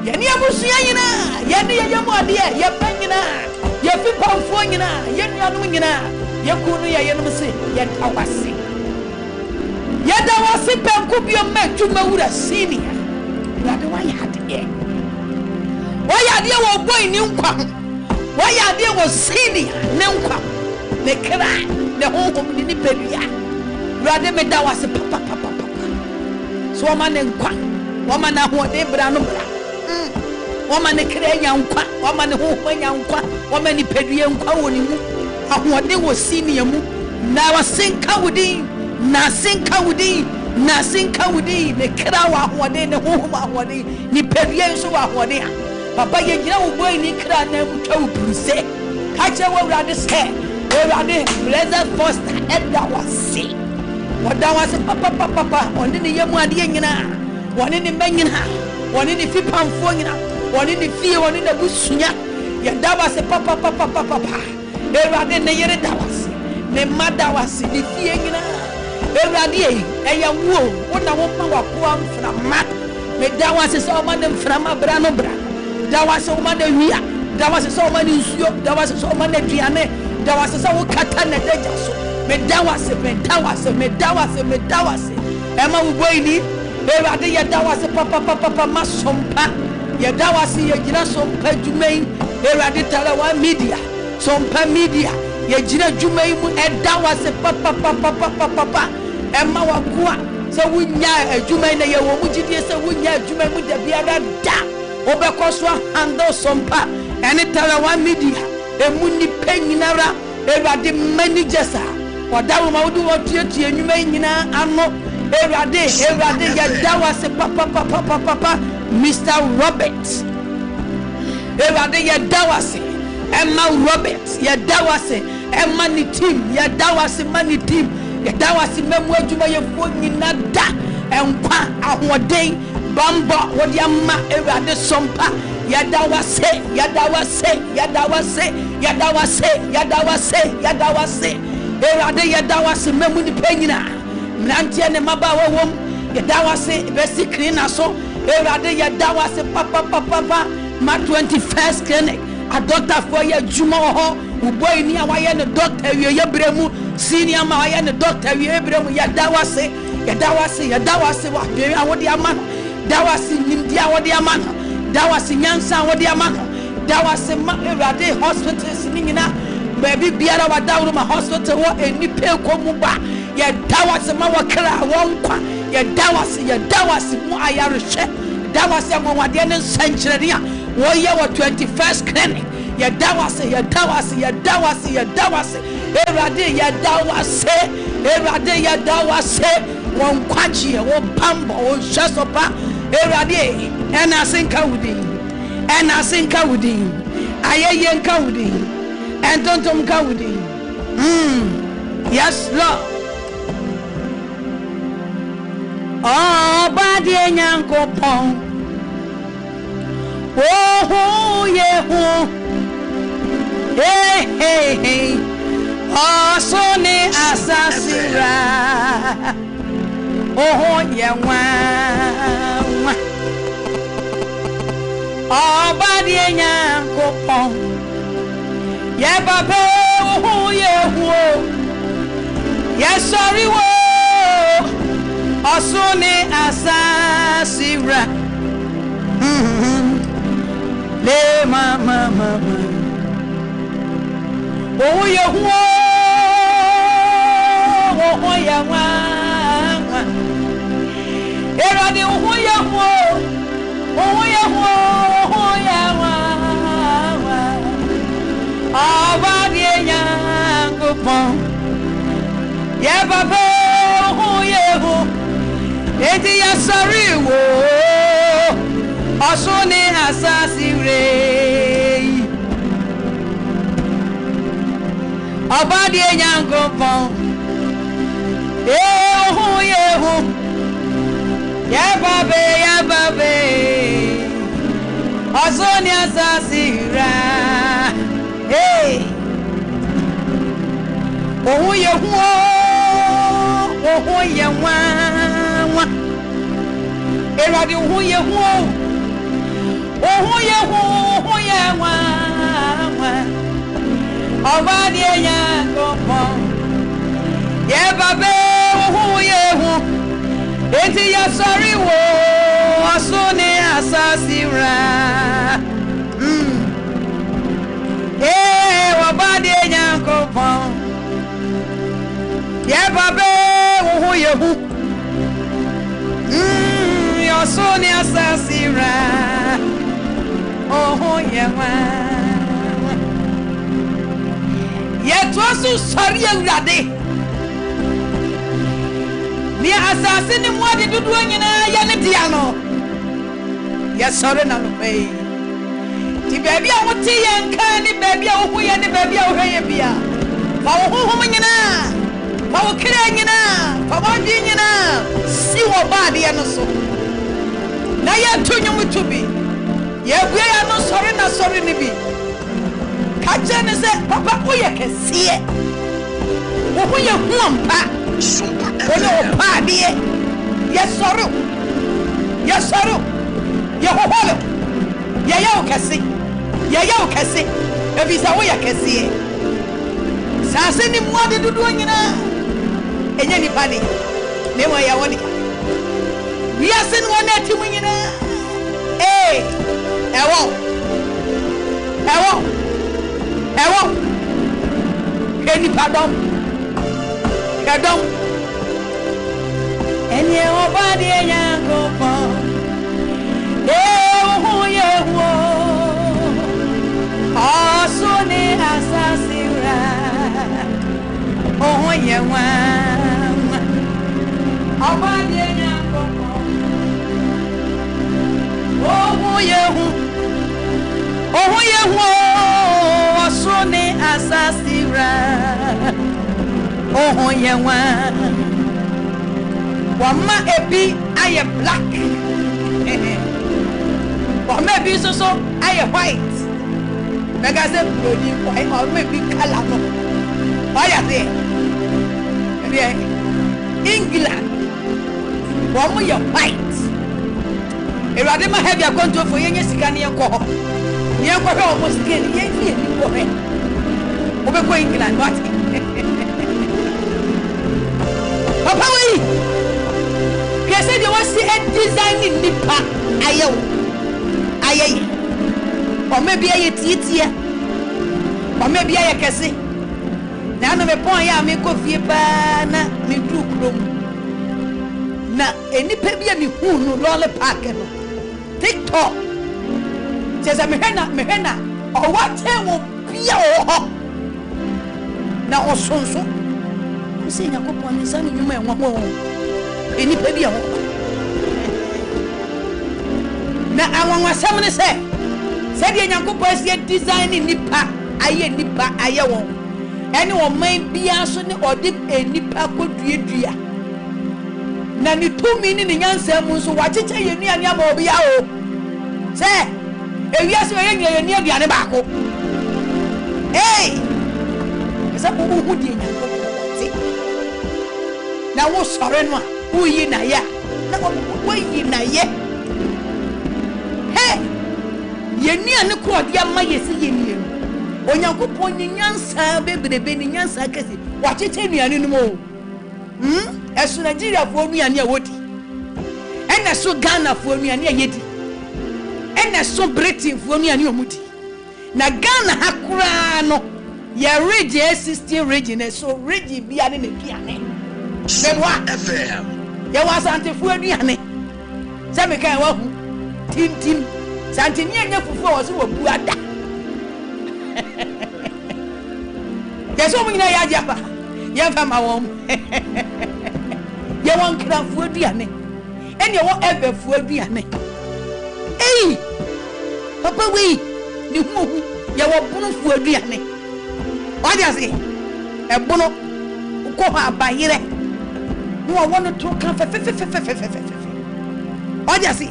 A: ye ni abusua nyina ye ni ye mu ade ye pa nyina ye fi pamfo nyina ye nuanum nyina ye kunu ye no se ye tawase ye da wase penku bio ma twuma wura senior Rade wa yade. Wa yade wo boy ni nkwa. Wa yade wo senior ne nkwa. Ne kra ne honhom ni pedua. Rade me da wase papa. So wa man nkwa. Wa man na ho de bra no bra. Wa man ne kra nya nkwa. Wa man ne honhom nya nkwa. Wa man ni pedua nkwa wo ni mu. Ahode wo senior mu. Na wa senka wodi. Na senka wodi. Na sinka wudi ne kra wa ahode ne honhom ahode ni pedue so wa ahode papa ye gina wo boy ni kra na mutwa wo bruse ka che wo urade se urade blessed first edda wasi wada wasi papa oni ne yemu ade nyina woni ne manyina woni ne fipamfo nyina woni ne fie woni ne busunya ye da wasi papa urade ne yere da wasi ne mada wasi ne fie nyina Eradi eya wo wona wo ma wakoa mframa me da wase so ma ne mframa bra no bra da wase wo ma ne hia da wase so ma ne nsuo da wase so ma ne duane da wase so wo kata na daja so me da wase e ma wo boy ni eradi ya da wase papa ma sompa ya da wase ya gina sompa dwumai eradi tara wa media sompa media ya gina dwumai mu e da wase papa Emma wakua se wunya adwuma na ye wo mugidie se wunya adwuma mu da biara da obekoswa handle sompa ene tara wa media emu ni penyinara ewade managers a wadawo ma wodi wo tietie enwuma nyina ano ewade ya dawa se papa Mr. Robert ewade ya dawa se Emma Robert ya dawa se Emma ni team ya dawa se mani team da wasi memu adwuma ye fo nyina da enkwa ahoden bamba wodi amma ewade sompa ya da wase ewade ya da wase memu ni penyina mrantie ne maba wom ya da wase besi cleaner so ewade ya da wase papa ma 21st clinic a doctor for ya juma ho uboy ni awaye ne doctor wie ye bremu senior ma awaye ne doctor wie bremu ya dawase wa be awodi ama dawase nimdi awodi ama dawase nyansa awodi ama dawase ma erade hospitals ni nyina baby biara wa dawru ma hospital wo enipe komu ba ya dawase ma wakra wonkwa ya dawase mu ayareshe dawase amwade ne sanchirenia wo ye wo 21st clinic ya dawase erade ya dawase won kwachi wo pambo wo shasopa erade ena sinka wudi ayeye nka wudi entontom ka wudi yes Lord badi enyankopon oh yehu hey asone asasira oh yewa badi enyankopon ye babe oh yehu ye sorry wo asone asasira le mama oh yehu oh yewa erade oh yehu abadi enyankopon ye babe oh yehu eti ya sorry wo asone asasire abadi enyankopon oh yehu ya babe Asonia Sasira hey oh ye wa erade oh ye wa Obadi ya kopo ye babe oh ye eti ya sorry wo asone asasira obadi ya kopo ye babe oh ye ya asone asasira oh ye wa Yetwasu sori awurade ni asase ni muade dudu nyina ya ne dia no ya sori na no pay ti baabi a wote ye nka ni baabi a wo ye ni baabi a wo hwe ye bia fa wo honhom nyina fa wo kire nyina fa wo di nyina si wo baade ye no so na ye tunwum tubi ye bua ya no sori na sori ni bi Kajane se papa oye kesiye wo ye huampa
B: Sompa
A: ole
B: FM.
A: opa die ye soru ye hoholo ye yawo kesi ebisa wo ye kesiye sase ni muade dudu nyina enye ni pani ne mo ya woni wiase ni wona ti mu nyina ewo eni pardon eni obadi enyango po hu yehu asone asasira hu yewa obadi enyango po hu yehu asone asasira yewa wama ebi aye black wama ebi so aye white mega say brody wama ebi color no oya there England wama ye white erade ma heavy Akwantuo for yenye sika ne yenko ho yenko hwe o skin yenfi ni ko he obeko England what Papa we kese de wasi a design nipa ayewo ayeye o mebi aye tietie o mebi aye kese na no me pon ya me kofie pa na me du krom na enipa bia me hu no lole park no TikTok cheza mehena o wate wo bia o ho na osonso se Yakobon ni sanu nyuma enwo enipa bia ho na anwanwasam ne se de Yakobon se design nipa aye won ene wo man bia so ne ode enipa koduedua na ni tumi ni nyansa mu so wacheche yenuane ama obi ya o se ewiase we yenu aduane baako esa ko hu die Yakobon na wo sore no a wo yi na ya na wo yi na ye yenuane ko ode ama yesi yenu Onyankopon ni nyansa bebrebe ni nyansa kesi wacheche nuane no mo esu Nigeria fo nuane a wodi ena so Ghana fo nuane a yedi ena so Britain fo nuane omudi na Ghana hakura no ya region 16 region so region bia ne duane
B: Sompa FM.
A: ya wasante fo aduane se me kan wa hu tim sante ni anya fufu wo se wo bu ada yeso mun na ya japa ya fa ma won ya won kra fu aduane ene wo ebe fu aduane papa we ni hu ya wo bunu fu aduane oja se e bunu ko ha bayire no won to kan fe Oja si.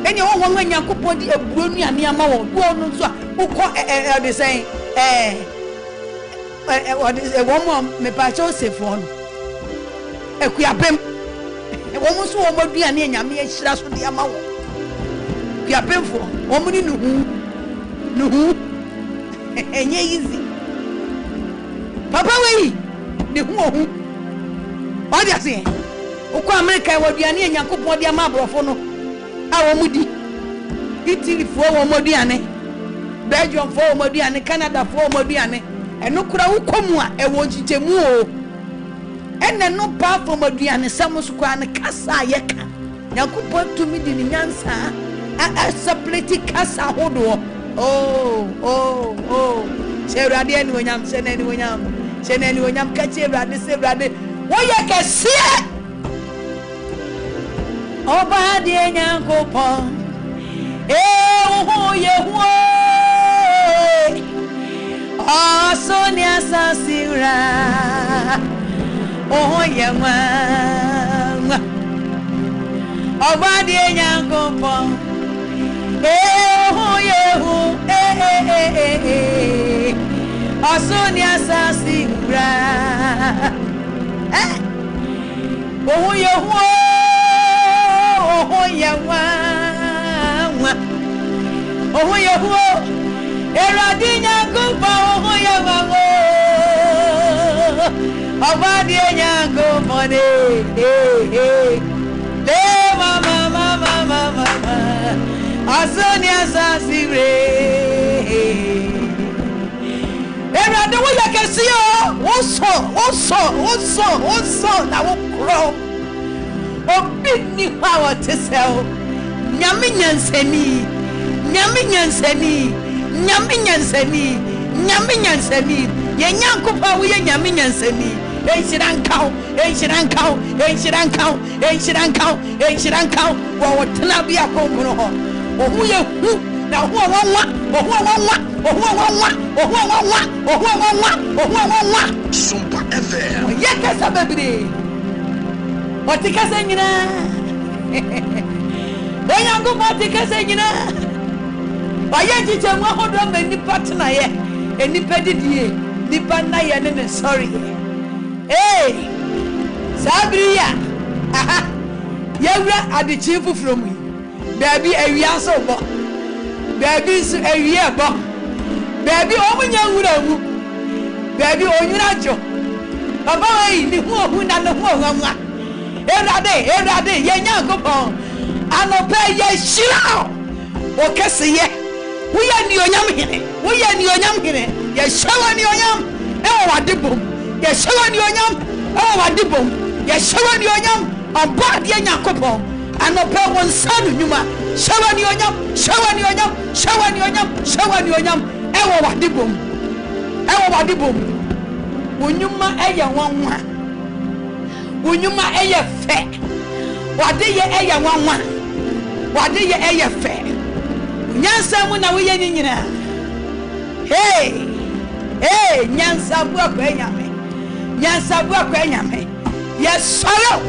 A: Enya wo won Nyankopon di aburo nuane ama wo. Wo no so a ukọ de sen wo mo me pa cho sefo no. Ekuapem. Wo mo so wo moduane nyame ehira so de ama wo. Kuapemfo, wo mo ni nuhu. Enye easy. Papa we ni hu. Oja si. Ukọ America wo duane Nyankopon de ama abrofo no. Awo mudi Italy fo wo moduane Belgium fo wo moduane Canada fo wo moduane eno kura ukomu a ewo jijemu o ene no pa fo moduane samusu kwa ne kasa yeka Yakupon tumi di ni nyansa a separate kasa hodo Cherade eni wonyam seneni wonyam ka cherade sebrade wo yekese Oba di Nyankopon Yehu Asoni asasira Yema Oba di Nyankopon Yehu Asoni asasira Yehu Yehu Eradi Nyankopon Yehu Obadi Nyankopon le mama Asoni asasire Eradi wo yakesi o so na wo kro Obi ni hawa tesel Nyame nyansani ye Nyankopa wo ye nyame nyansani enhirankau wo tena bia konkono ho ohu ye hu na ho wa
B: Sompa FM
A: ye kasa bebiri otikasa nyina Nyankopon tikasa nyina Oye jiche mwa hodo me nipa tena ye enipa didie nipa na ye ne sorry Sabriya aha yewra adichifu from me baby awia so bo baby so awia bo baby omunya wura wu baby onyura jo baba yi ni hu na no hu nwa Erade ye Nyankopon anope ye shira o kese ye wo ye ni onyam hene ye shawa ni onyam e wo wadebom ye shawa ni onyam e wo wadebom ye shawa ni onyam oba de Nyankopon anope won sanu nyuma shawa ni onyam e wo wadebom wonyuma eye wonwa Unyuma eye fe wade ye eye wanwa wade ye eye fe nyansa mu na wo ye nyina nyansa bu akwa nyame yesoro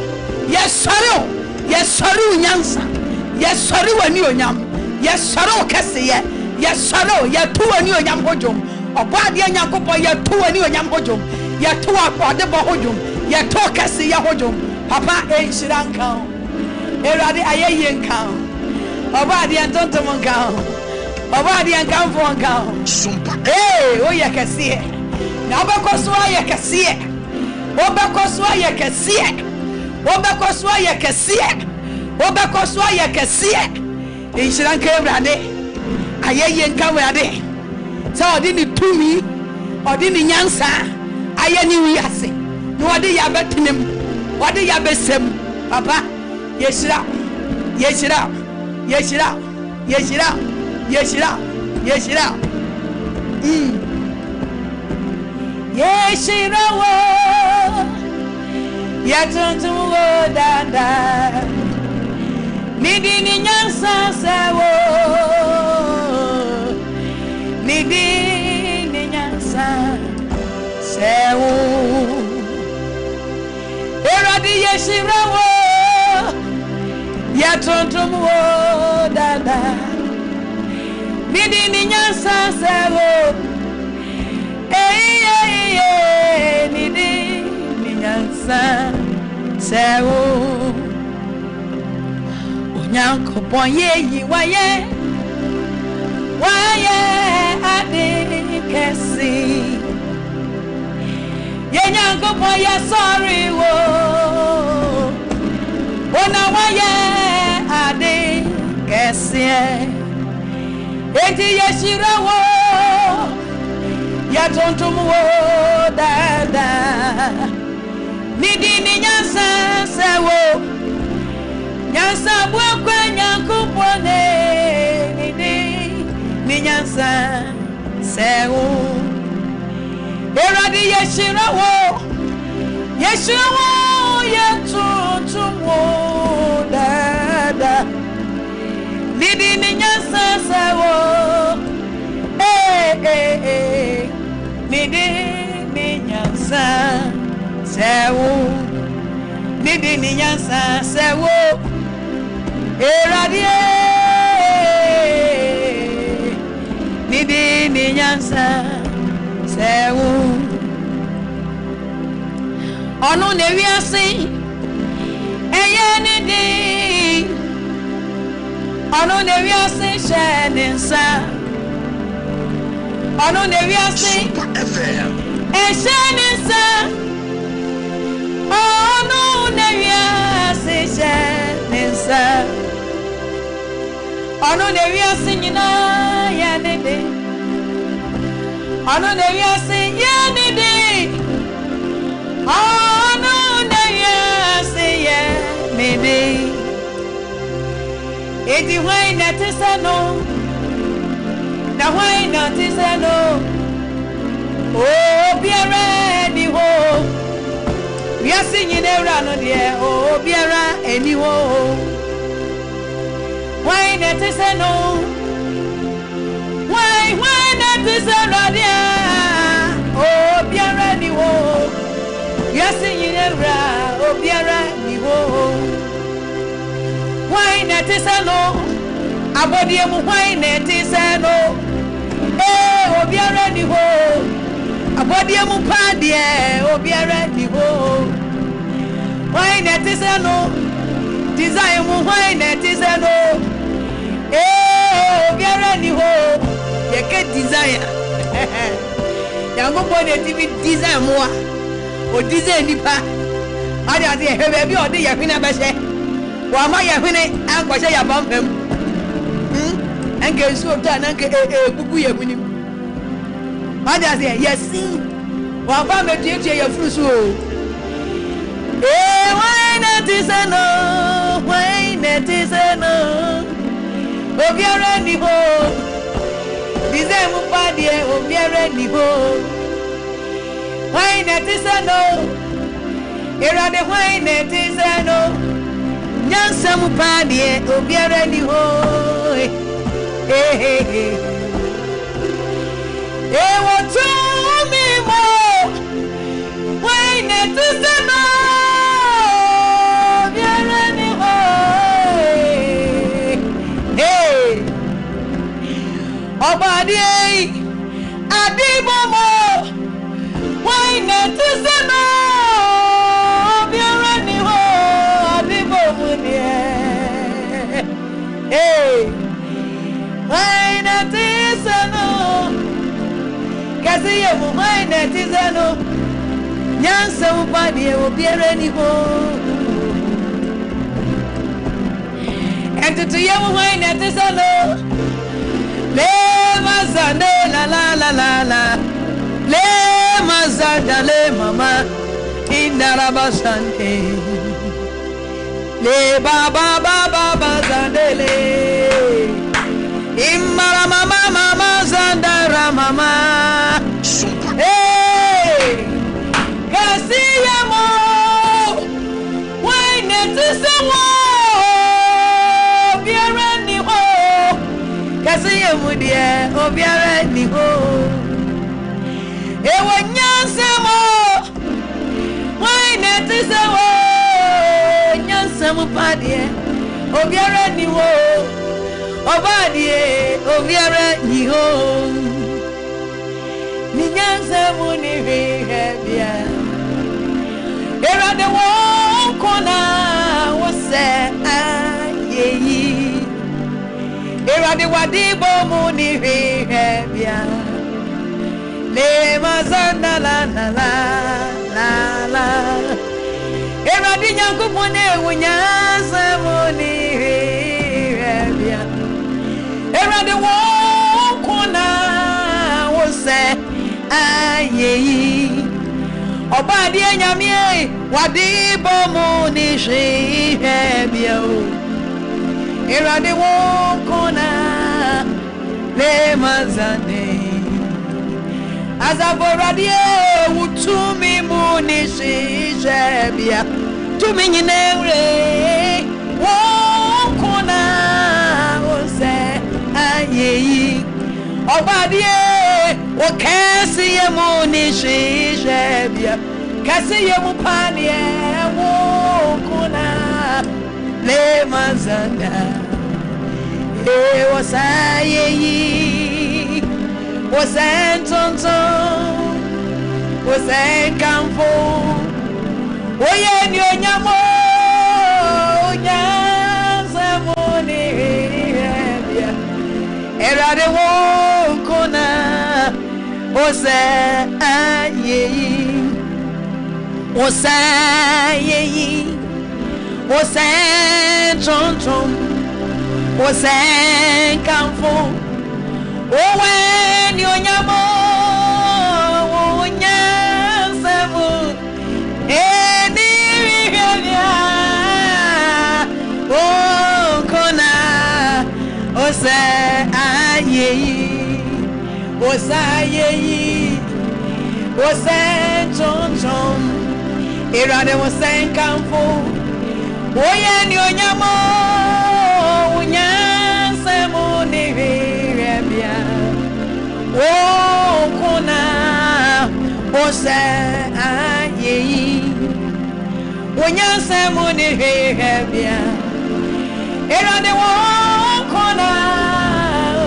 A: nyansa yesoro wani onyam yesoro kese yesoro yetu wani onyam hojom obade Nyankopon yetu wani onyam hojom yetu akode bo hojom ye talk ya hojom papa enshirankao erade ayeyenkao obadi antontomonkao obadi ankamfonkao
B: Sompa
A: o yakase na obekoswa yakase enshirankao erade ayeyenkao erade sa odini tumi odini nyansa ayeni wiase no de ya betenem wade ya besem papa yeshira wo ya tonto wo dada nidi ni nyansa sawo nidi ni nyansa sawo Eradi yeshira wo tontom wo dada nidi ni nyansa sewo nidi ni nyansa sewo onyankopon yeyi waye ade kesi yenyankopon ye sorry wo ona waye ade kesi eti yeshira wo ya tontom wo dada nidi ni nyansa sewo nyansa bwekwe nyankopone nidi ni nyansa sewo eradi yeshira wo ye tontom wo dada nidi ni nyansa sewo nidi ni nyansa sewo nidi ni nyansa sewo eradi nidi ni nyansa sewo onu ne wiase eye nidi onu ne wiase shenensa onu ne wiase
B: Sompa FM
A: shenensa onu ne wiase shenensa onu ne wiase nyina ya nidi onu ne wiase ya nidi onu ne wiase ya nidi edi why not say no na why not say no oh biara ni ho we are singing era no there oh biara eni ho why not say no why not say no there oh biara ni ho we are singing era oh biara ni ho why not say no abodie mu why not say no obiara ni ho abodie mu padie obiara ni ho why not say no design mu why not say no obiara ni ho ye ke design yango bode TV design mo o design ni pa ade hebe bi ode ye hwena be hye wa ma ye hwene ankwaje ya bampem anke so ta nanke bubu ye hwini ade yesi wa ba me tie ye furu so why not say no obiara ni ho bize mu padie obiara ni ho why not say no erade why not say no nyansa mu padie obiara ni ho what to me more why not say no obiara ni ho obadie adibomo why not say no obiara ni ho adibomo why not say no kasi ye mu why not say no nyansa mu padie obiara ni ho ento to ye mu why not say no le mazande la le mazanda le mama indarabasante le baba zandele imara mama zandara mama kasi yamo why not say wo biara ni ho kasi yemu die obiara ni ho ewo nyansemo why not say wo nyansemo padie obiara ni wo obadie obiara ni ho ni nyansa mu ni hebia era de wo kona wo se ayeyi era de wadibo mu ni hebia le mazana la la la la era di nyankopone wunyansa mu ni hebia era de wo kona wo se ayeyi obadi enyamie wadibo mu ni hebia era de wo kona le mazane azaboradie utumi mu ni hebia tumi nyinere wo kona wo se ayeyi obadie o kasi ye mu ni hebia kasi ye mu panie wo kona le mazanda e wo sa ayeyi wo sentonton wo senkamfo oye ni onyamo onyansa mu ni hebia erade wo kona ose ayeyi ose tonton ose kamfo owe ni onyamo onyansa mu eni hebia o kona ose ayeyi ose tonton irade ose kamfo oye ni onyamo unyanse mu ni hebia o kona ose ayeyi unyanse mu ni hebia irade wo kona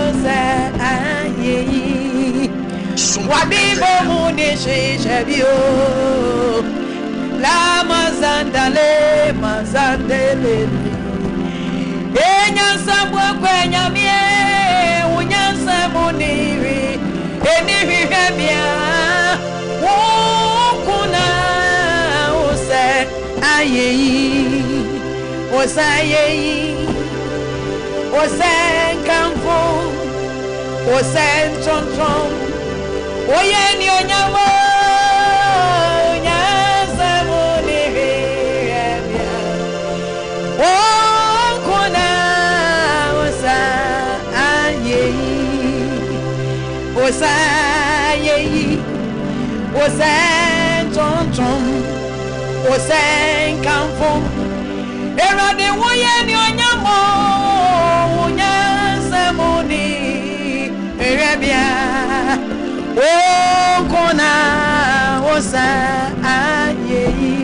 A: ose ayeyi wadibo mu ni hebio la mazandale enyansa bwenya mie unyansa muniri enihi hebia wo kuna ose ayeyi ose kamfo ose tonton oye ni onyamo osayeyi osentonton osenkamfo erade woye ni onyamo unyansamuni erebia okona osayeyi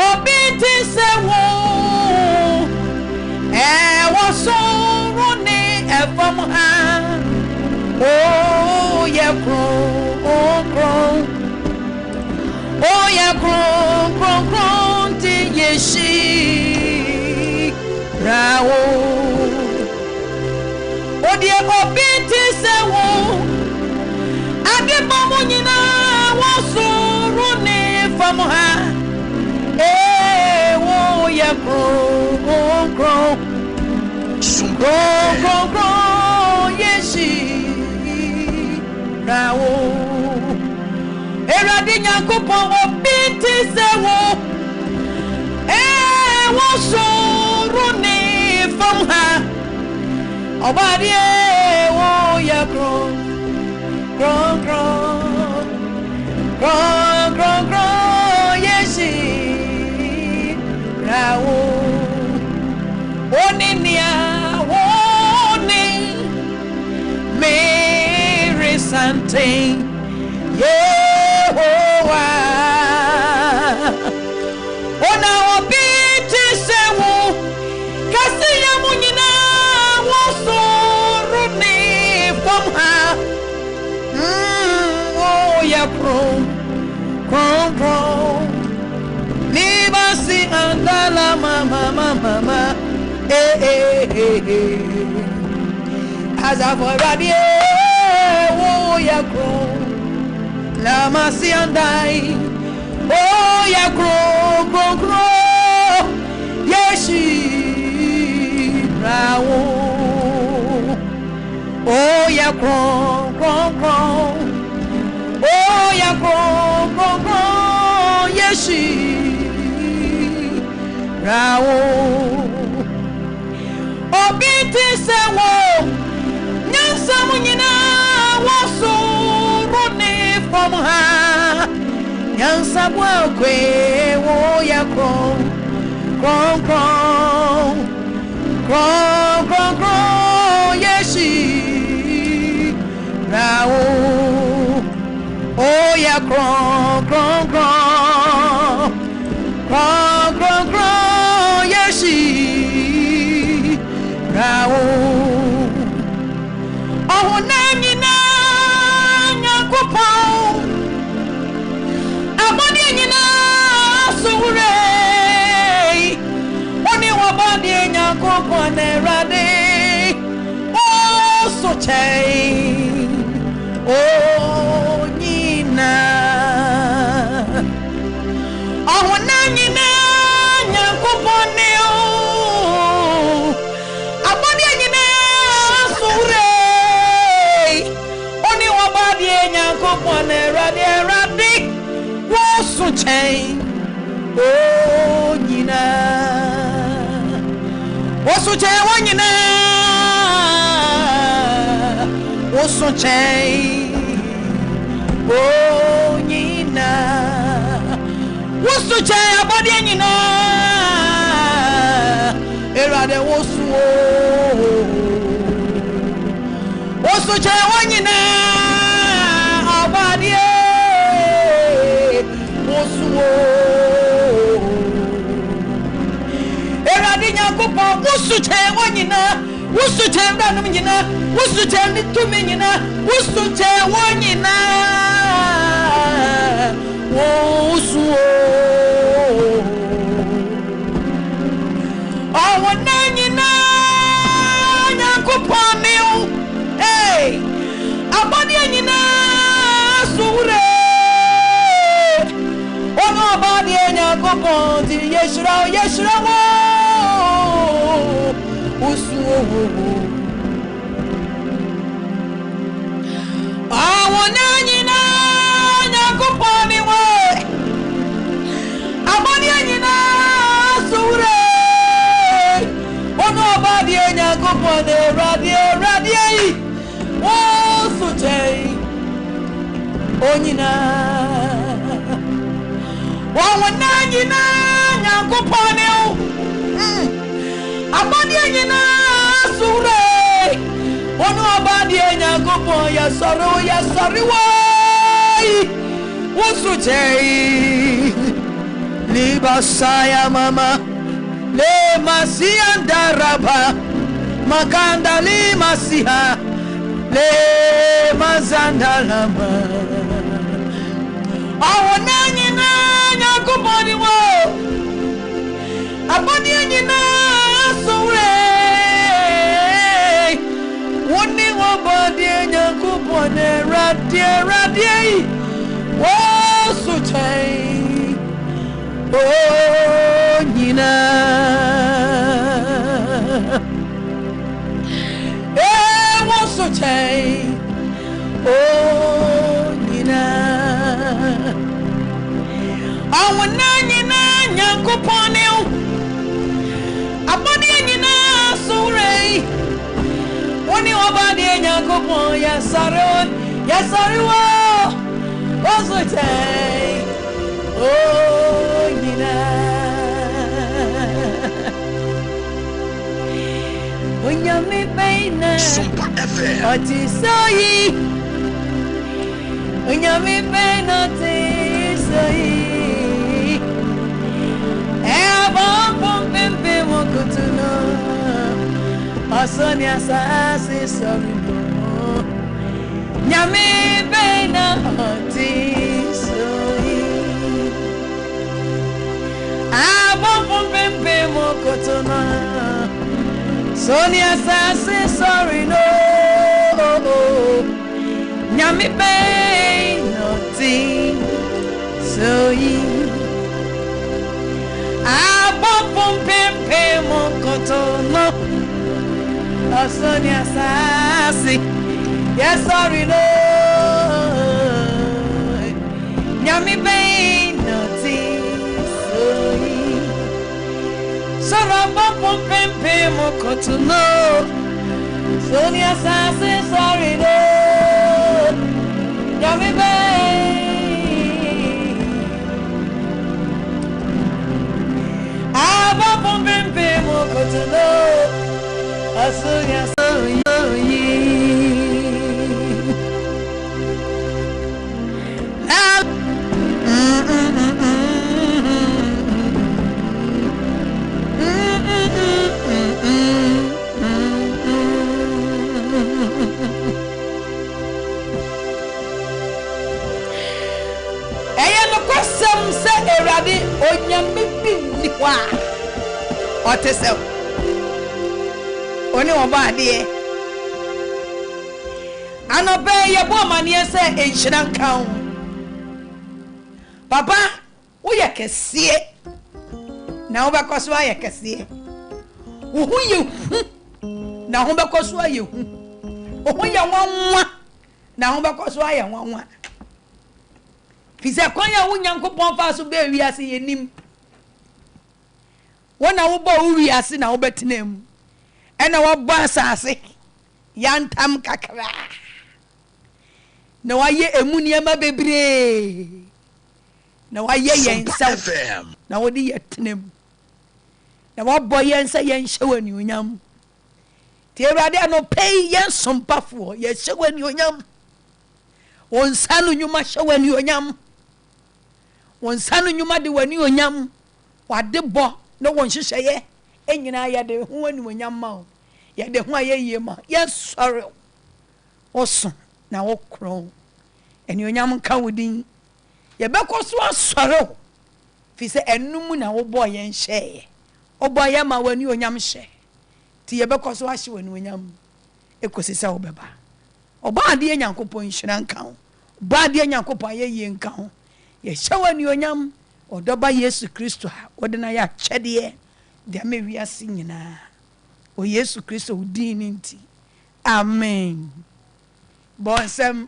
A: obiti sewo wasoro efam ha oh ya kron ti yeshi rawo odie obiti sewo adebomo nyina wasoro ne efam ha wo ya kron Go, yeshi rawo eradi nyankopon obiti sewo wo soro ni fam ha obadi wo ya kron yeshi rawo oninia Mary something Yehovah. Oh now obiti sewo as a for radio, oh, ya grow, la masi and die, oh, ya grow, yeshi, oh, ya grow, oh, ya grow, yeshi. Obiti sewo nyansa munyina waso rone from ha nyansa bwa kwe wo ya kron yeshi rawo oh ya kron yeshi rawo oh nanyina nyakopo abodi nyina sure oni wabodi nyakopo na rade oh so chei oh nyina oh nanyina nyakopo ne Radi, was so chain. Oh, Nina, was so chain, was so chain. Oh, Nina, was so chain, about Nina. Erade was so chain, Nina. Eradinya kupo usute wanyina usute ranum nyina usute nitumi nyina usute wanyina usu awana nyina nyakupo niu hey abadi nyina sure ono abadi nyakupo ti yeshra usu awana nyina nyakupo ni we abadi nyina sure ono abadi nyakupo de radio usu chei onyina wawana nyina nyakupo ni abadi nyina sure ono abadi nyakupo ya sorry wai usu chei libasaya mama le masia ndaraba makanda li masiha le mazandalama awana nyina nyakupo ni wo abadi nyina sure woni wo body nyakupo ne radie wo sutai oh nyina wo sutai oh nyina awana nyina nyakupo ne abadi nyina sure woni obadi nyakupo ya sariwo oso tai oh nyina unyami baina
B: Sompa FM
A: oti soyi unyami baina ti soyi mokutuno asoni asasi sorino nyame bena oti soyi abon pempe mokutuno Sonia say sorry no. Nyami pay nothing. So you Abopum pempe mo kotono. Sonia say yes sorry no. Nyami pay nothing. So you Abopum pempe mo kotono. Sonia say sorry no. Nyami pay Abopum pempe mo kotono. Sonia say Eradi onyame bi wa otese oni oba de anobe ye bo mane se enhira kan papa wo ye kese na wo bekoso aye kese wo hu ye hu na wo bekoso aye hu wo hu ye nwanwa na wo bekoso aye nwanwa Fise kwanya wo Nyankopon fa so be wiase yenim wona wo bo wiase na wo betenam ena wo bo asase yantam kakra na waye emuniema bebre na waye yensa na wo di yetenam na wo bo yensa yenhwani onyam ti Ewurade no pay yen sompafo ye hwani onyam onsanu nyuma hwani onyam wonsanu nyuma de wani onyam wade bo no wonhyehyeye enyina ya de ho wani onyam ma ya de ho ayeye ma ya sorry oso na wo kro eni onyam ka wodin ye bekoso asore fi se enum na wo bo ye nhye obo ya ma wani onyam hye ti ye bekoso ahye wani onyam ekosisa wo beba oba ade Nyankopon nhira nka ho ba ade Nyankopon ayeye nka ho ye shawani onyam odoba Yesu Kristo ha wodena ya chede de me wiase nyina o Yesu Kristo udin nti amen bonsem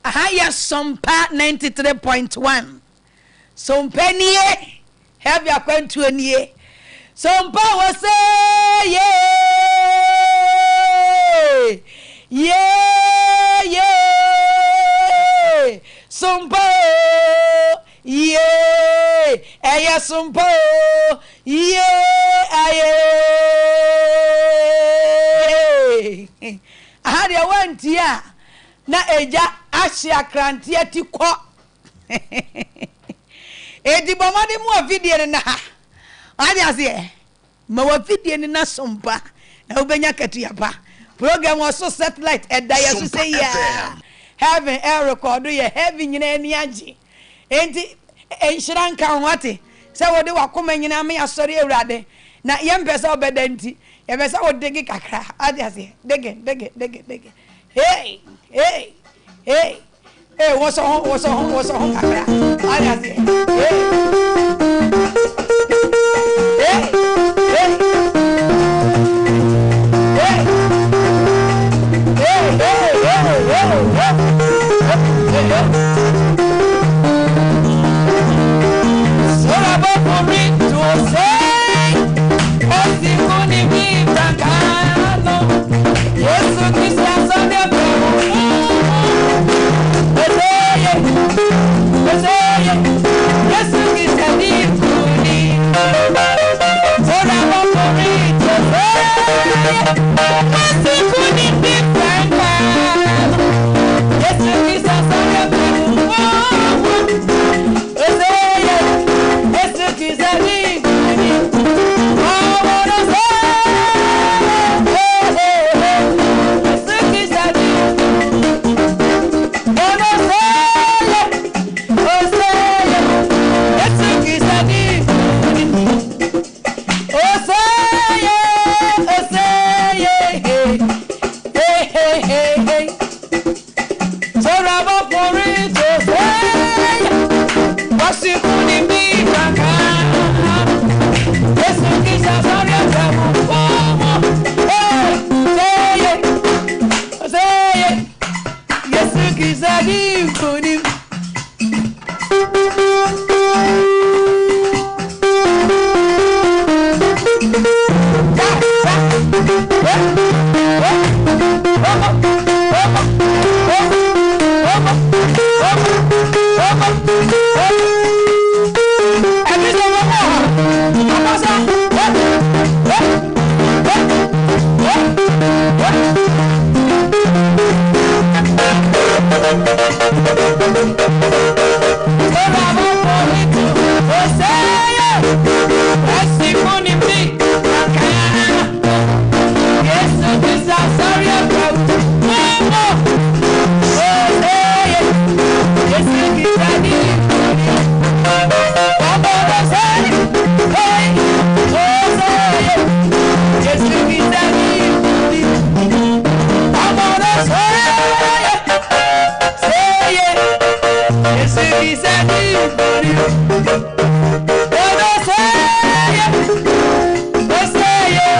A: aha ya Sompa 93.1 Sompa niye have ya Akwantuo niye Sompa wo say yeah Sompa yeah aya Sompa yeah aye ahari awantia na eja ahia krantia ti ko edi bomade mu afidie na ahari ase ma wa fidie na Sompa na obenya katiapa program was so satellite eda yesu say ya heaven air record ye heaven nyina ani agi enti enhira nka hoate se wode wakoma nyina me asori Ewurade na yempesa obeda nti yebesa wodege kakra ade ase dege hey what's on kakra ade ase Yes,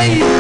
B: Sompa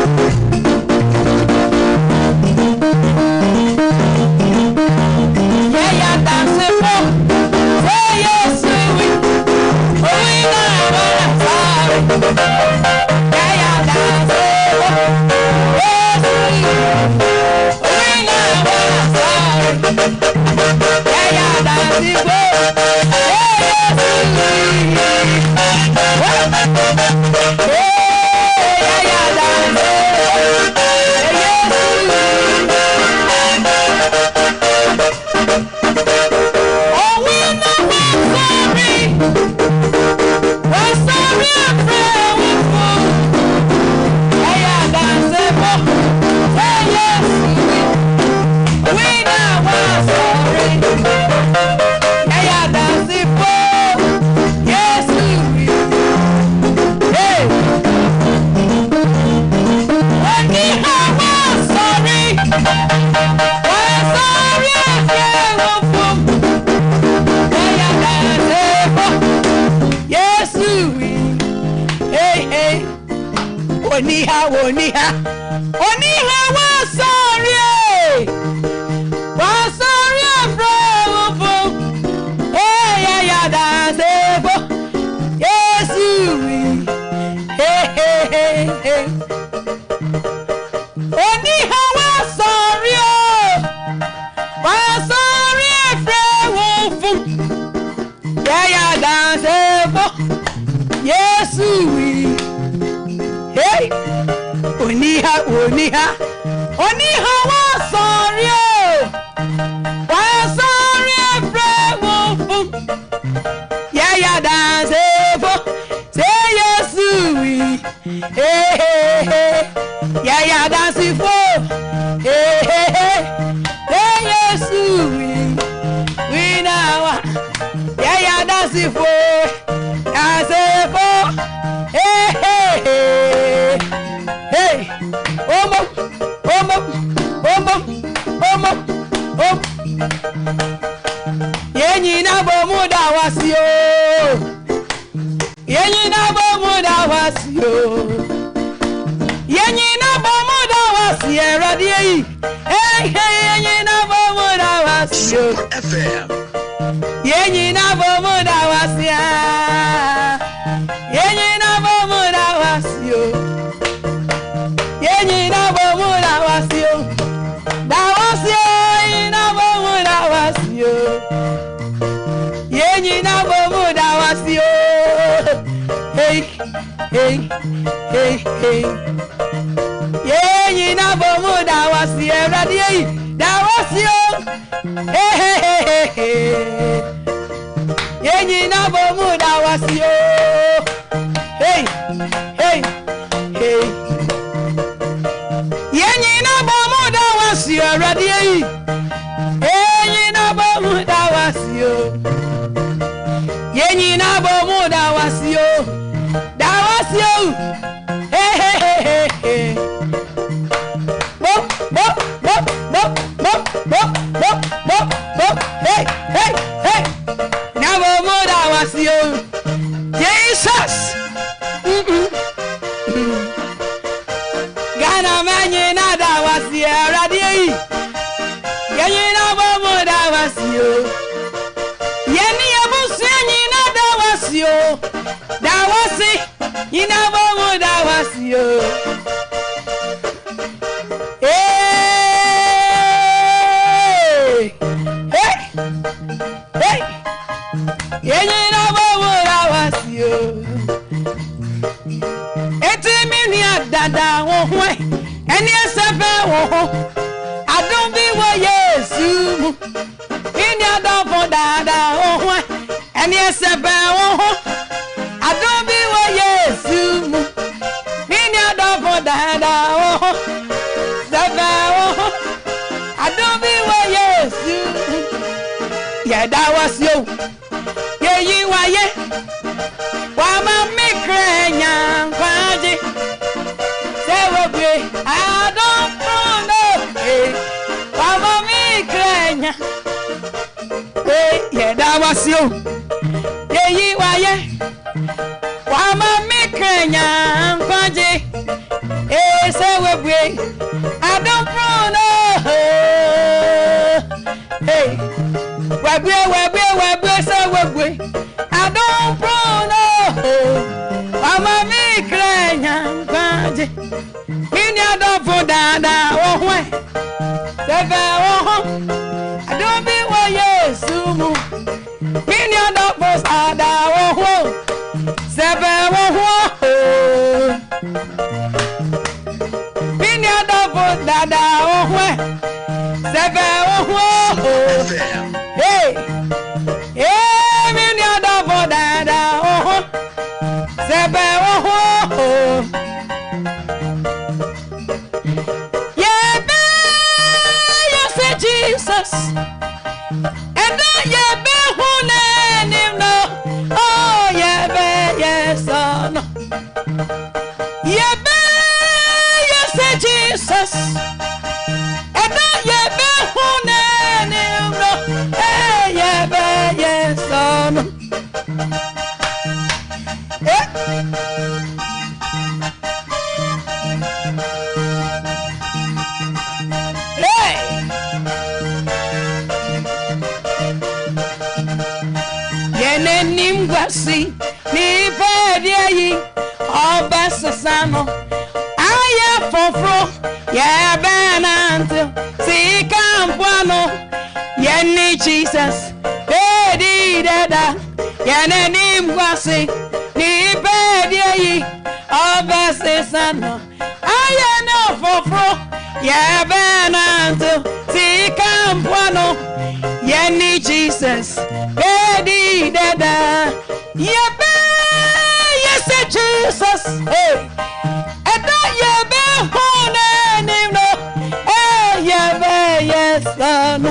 B: FM.
A: Yenyi na bomuda wasia. Yenyi na bomuda wasio. Yenyi na bomuda wasio. Da wasio yenyi na bomuda wasio. Yenyi na bomuda wasio. Hey, hey, hey, hey. Yenyi na bomuda wasio. Ready? Da wasio. Hey, hey, hey, hey. Yenyi na bomuda wasio. Hey, hey, hey. Yenyi na bomuda wasio. Ready? Yenyi na bomuda wasio. Yenyi na bomuda wasio. Da wasio. Hey, hey, hey, hey. Bop, bop, bop, bop, bop, bop, bop, bop, bop. Hey, hey, hey. Na bomuda wasio. Jesus. Gana manyi na da wasio. Ready? Yenyi na bomuda wasio. Yeni abusu yenyi na da wasio. Da wasi. Yina bomuda wasio. Hey, hey, hey. Yenyi na bomuda wasio. Eti mini adada wohwe. Eni esefe woho. Adon bi wo Yesu. Ini adofo dada wohwe. Eni esefe woho. Adon bi wo Yesu. Ini adofo dada woho. Sefe woho. Adon bi wo Yesu. Ye da wasio. Ye yi waye. Wa ma mikrenya kwaji. Say we be I don't know. Wa ma mikrenya. Ye da wasio. Ye yi waye. Wa ma mikrenya kwaji. say we I don't know. Hey, we say we I don't know. I'm a me crying, Baji. Minya don't for dada, oh, why? I don't be what yes, Sumu. Minya don't for dada, oh, Seven, oh, Minya don't for dada, oh, why? Seven, oh, hey, hey, Minya don't for dada, oh, Seven, oh, Jesus, and I be who name no. Oh, yes, son. Yes, Jesus, and I be who name no. Hey, yes, son. Nimwasi ni pediyi obesasano aya fofro ye benanto si kampano ye ni Jesus pedi dada ye nimwasi ni pediyi obesasano aya no fofro ye benanto si kampano ye ni Jesus pedi dada yebe yes Jesus hey eda yebe hone nimno hey yebe yes son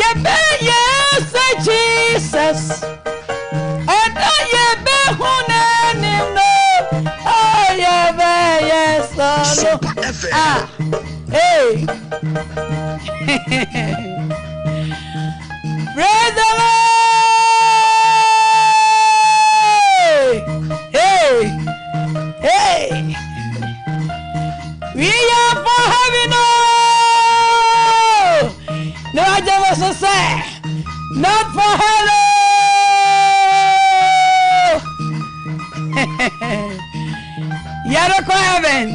A: yebe yes Jesus eda yebe hone nimno oh yebe yes son ah hey praise the Lord. Hey, we are for heaven. No, I just say, not for hello. Yaroko heaven.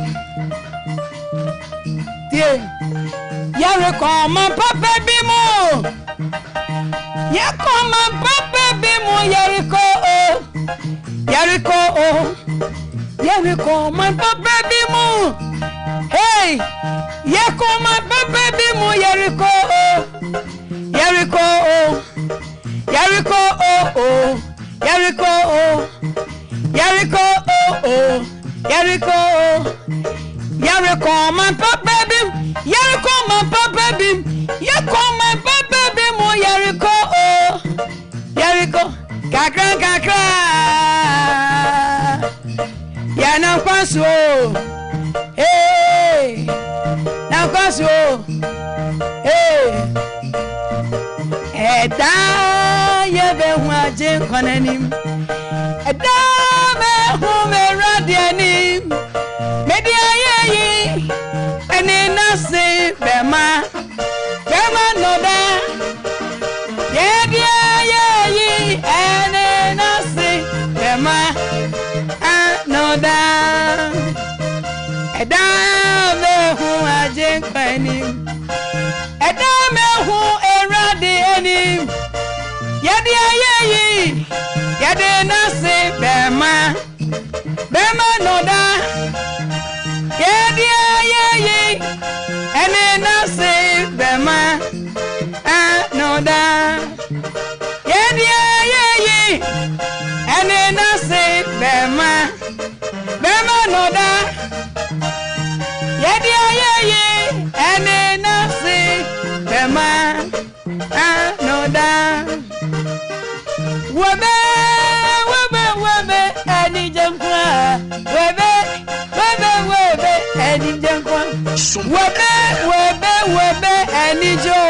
A: Yaroko, my papa bimo. Yaroko, my papa bimo. Yariko, my baby moo. Hey, Yako, my baby moo. Yariko, my baby. Yariko, my baby. Yako, my baby moo. Yariko, kakra. Ya na kwaso hey na kwaso hey eda ye be hu aje konanim eda be hu me radianim media yeyi ene na se bema no da ye dia yeyi ene na se bema no da eda me hu aje kwani eda me hu erade ani yede ayeyi yede na se bema no da yede ayeyi ene na se bema no da yede ayeyi ene na se bema no da yedi ayeyi ene na se bema no da webe eni jenkwa webe eni jenkwa webe eni jo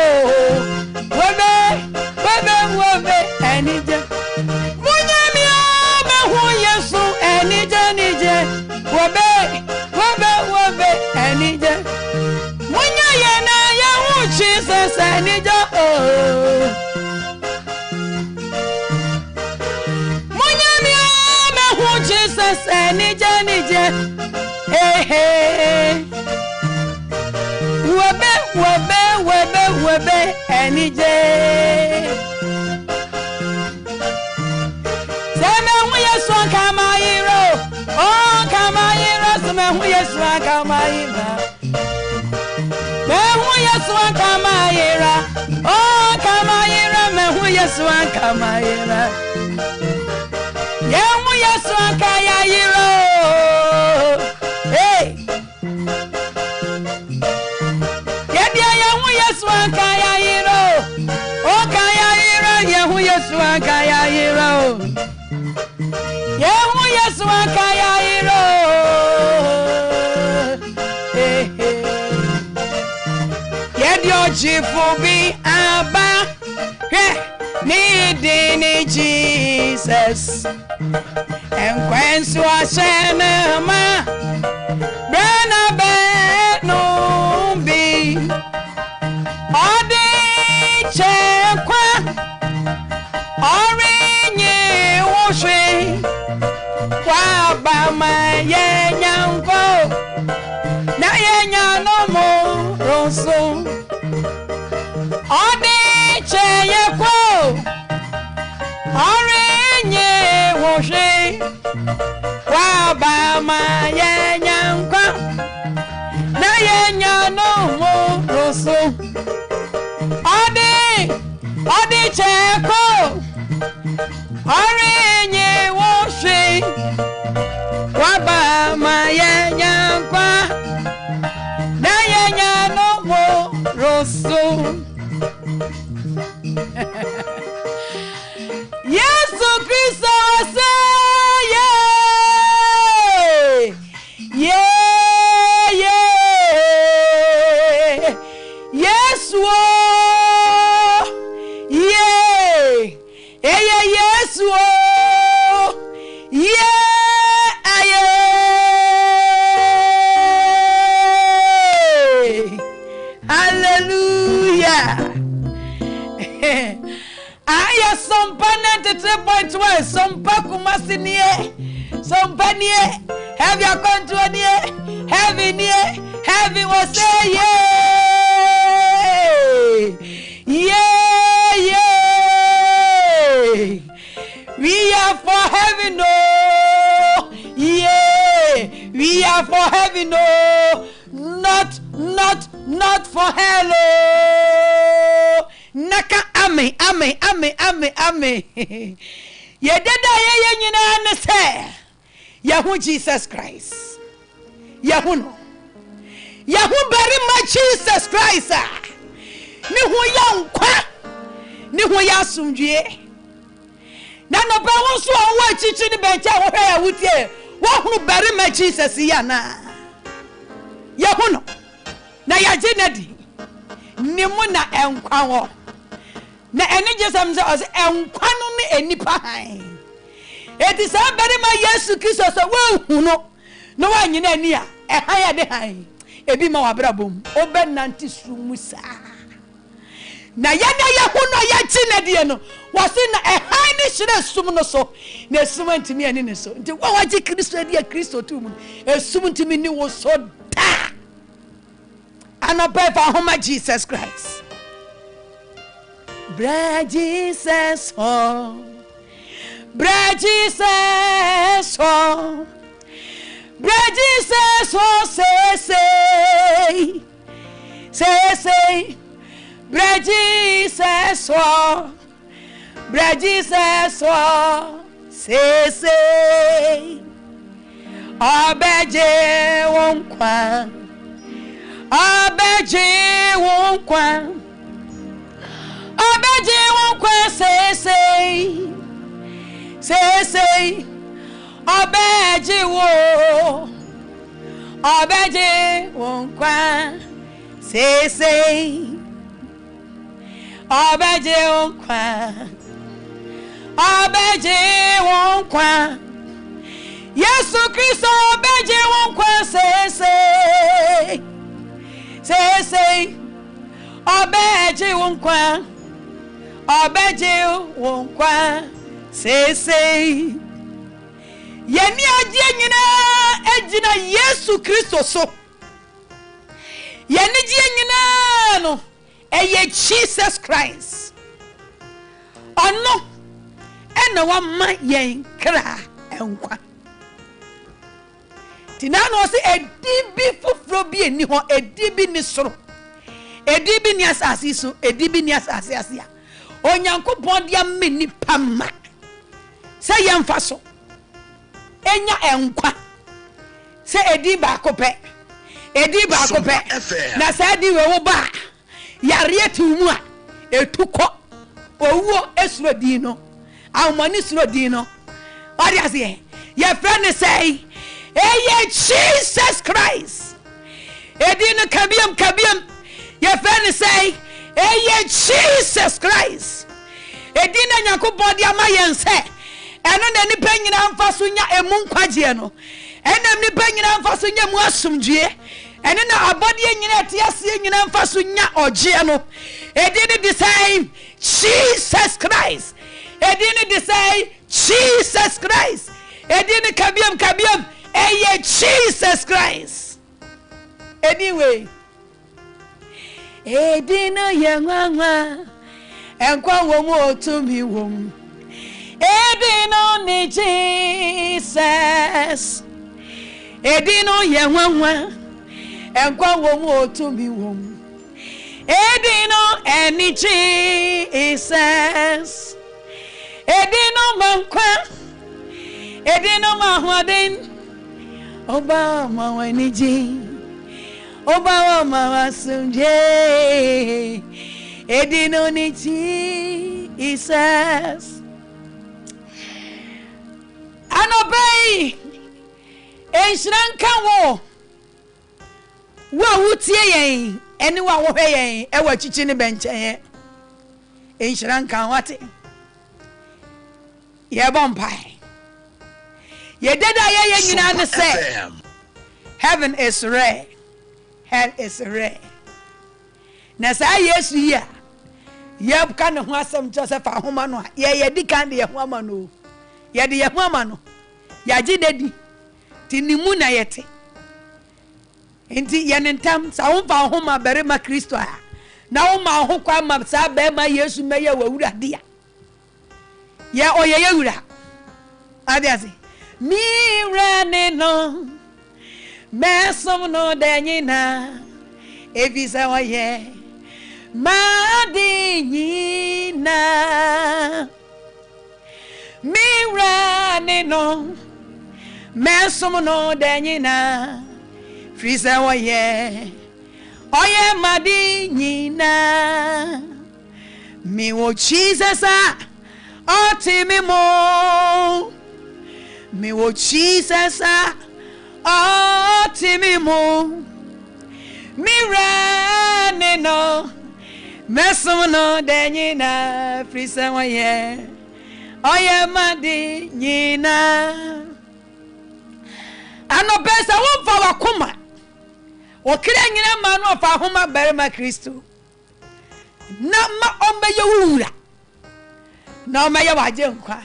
A: webe eni je munyami aba hu yesu eni je webe be enije Seme hu Yesu akamayiro oh kamayiro seme hu Yesu akamayira Me hu Yesu akamayira oh kamayira me hu Yesu akamayira Ye hu Yesu akayayiro hey Yesu akayayiro o kayayiro yehu Yesu akayayiro yehu Yesu akayayiro yedi ojifu bi aba ni Jesus enkwensu ashene ma brana be no bi Odi chekwa orinye woshwe kwa bama yenyanko na yenyano mo roso Odi chekwa orinye woshwe kwa bama yenyanko na yenyano mo roso Odi cheko Orinye woshi Waba mayenyankwa Na yenyano mo rosu Yesu Kristo wase Yesu Yesu Hallelujah Aya Sompa 93.1 Sompa kumasi niye Sompa niye Heavy Akwantuo niye Heavy was say We are for heaven, no. Yeah, we are for heaven, no. Not for hell. Naka ame. Ye deda ye nyina ne se. Yahu Jesus Christ. Yahu no. Yahu bari ma Jesus Christ. Ni hu yankwa. Ni hu yasumdue. Na no ba won so wo achichi ni bencha wo hwe ya wutie wo hunu bari ma Jesus ya na ya hunu na ya jenadi ni mu na enkwa wo na eni jesam se o se enkwa no ne enipa han eti sa bari ma Yesu Kristo so wo hunu no wa nyina ani a han ya de han ebi ma wa brabom obenanti sumusa na yana ya huno ya chinedie no wase na ehan ni hire sum no so na esum ntimi ani ne so nti wo waji Kristo dia Kristo tum esum ntimi ni wo so da anapa homa Jesus Christ bra Jesus oh say Bra Jesus oh say Abeje wonkwa say Abeje wonkwa say Abeje wonkwa Yesu Kristo abeje wonkwa say abeje wonkwa say yeni agye nyina agina Yesu Kristo so yeni gye nyina no eye Jesus Christ ono ena wa ma yen kra enkwa tinano se edibi foforo bi eni ho edibi ni soro edibi ni asase so edibi ni asase asia onyankopon dia meni pama se yemfa so enya enkwa se ediba akope na se di we wo ba yare atumu a etuko owuo esuro di no awmani suro di no odi ase ye friend say eye Jesus Christ edin kabiam ye friend say eye Jesus Christ edin nyankopon dia ma yense eno na nipa nyina mfa so nya emu nkwaje no enam nipa nyina mfa so nya mu asomdue ene na abode nyina tiase nyina mfa so nya oje no edin the same Jesus Christ edin the same Jesus Christ edin kabiam eye Jesus Christ anyway edin yenwanwa enkwa wo mu otumi wo mu edin ni Jesus edin yenwanwa enkwa wo mu otumi wo mu edin eni Jesus edin mankwa edin mahwadin oba ma waniji oba ma wasunje edin ni Jesus anobei enshranka wo wutie yen eni wa wo hwe yen e wa chichi ne benchen enshranka wate ye bompai ye dada ye nyina ne say heaven is rare hell is rare na sa yesu ya ye ka ne ho asem Joseph ahoma no ye di kan de ye ho ama no ye de ye ho ama no ya ji dedi tinimu na yete enti ye nentam sa wo fa ahoma bere ma Kristo a na wo ma ho kwa ma sa be ma Yesu meye wawura dia ye oyeye wura adiase mirane no mesom no denyina evisa oye madinyina mirane no mesom no denyina frisa oye madinyina mi wo Jesus a otimi mo mi wo Jesus a otimi mo mirane no mesom no denyina frisa oye madinyina ano pesa wo fa wakoma wo kire nyina ma no fa homa bere ma Kristo na ma ombe yewura na omeye waje nkwa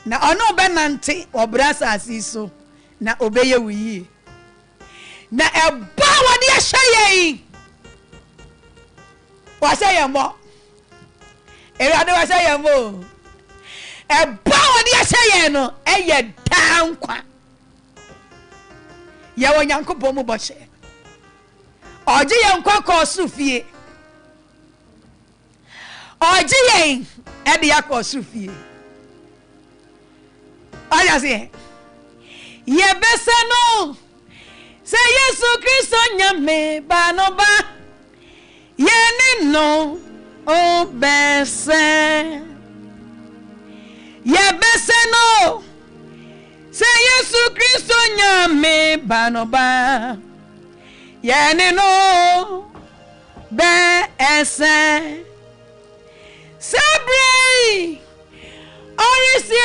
A: na ono be nante obrasa asiso na obeye wiyi na eba wode ahye waseye mo erade waseye mo eba wode ahye no eye dankwa ye wonyankopon mu boshe oje ye nkwa ko sufie oje ye e de yakọ sufie aya se ye beseno se Yesu Kristo nyame ba no ba ye ni no o bese ye beseno se Yesu Kristo nyame ba no ba ye ni no be ese Sabre Orisi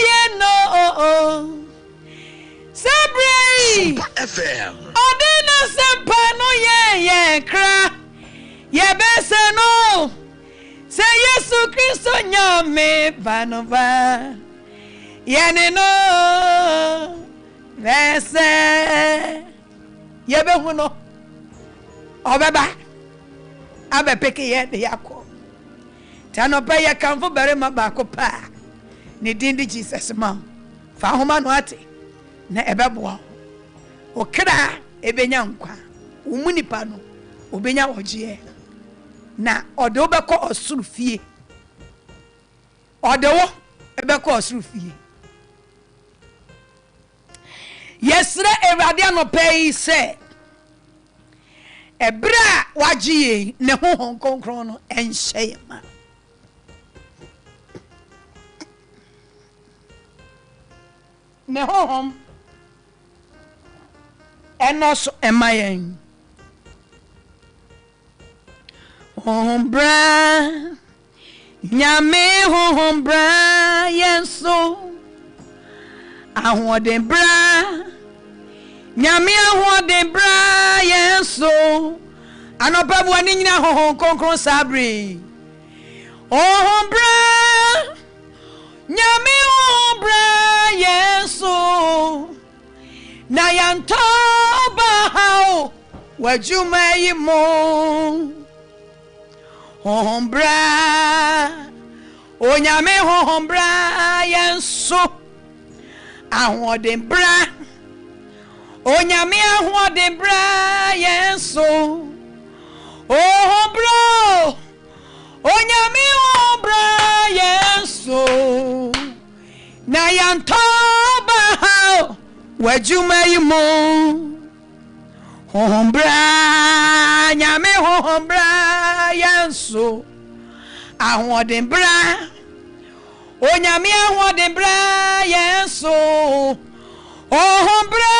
A: ye no Sabre
B: Sompa FM
A: Odina Sompa no ye kra ye bese no se Yesu Kristo nyame banova ye ne no bese ye be hu no obeba abe peke ye de yakọ tano pa ye kanfo bere ma ba ko pa ne din di Jesus ma fa homa no ate na ebeboa okra ebenya nkwa umunipa no obenya oje na odo beko osuru fie odo ebeko osuru fie yesre ewade anopai se ebra wagie ne honhon konkron no enhye ma ne honhom enos emayen hombra nyame hombra yenso ahoden bra nyame ahoden bra yenso anopa bo ani nyina honhon konkron sabre hombra nyame hombra yenso na yantoba hao wajuma yimo hombra onyame hombra yenso ahoden bra onyame ahoden bra yenso hombra onyame hombra yenso na yantoba hao wajuma yimo hombra nyame hombra yenso ahoden bra onyame ahoden bra yenso hombra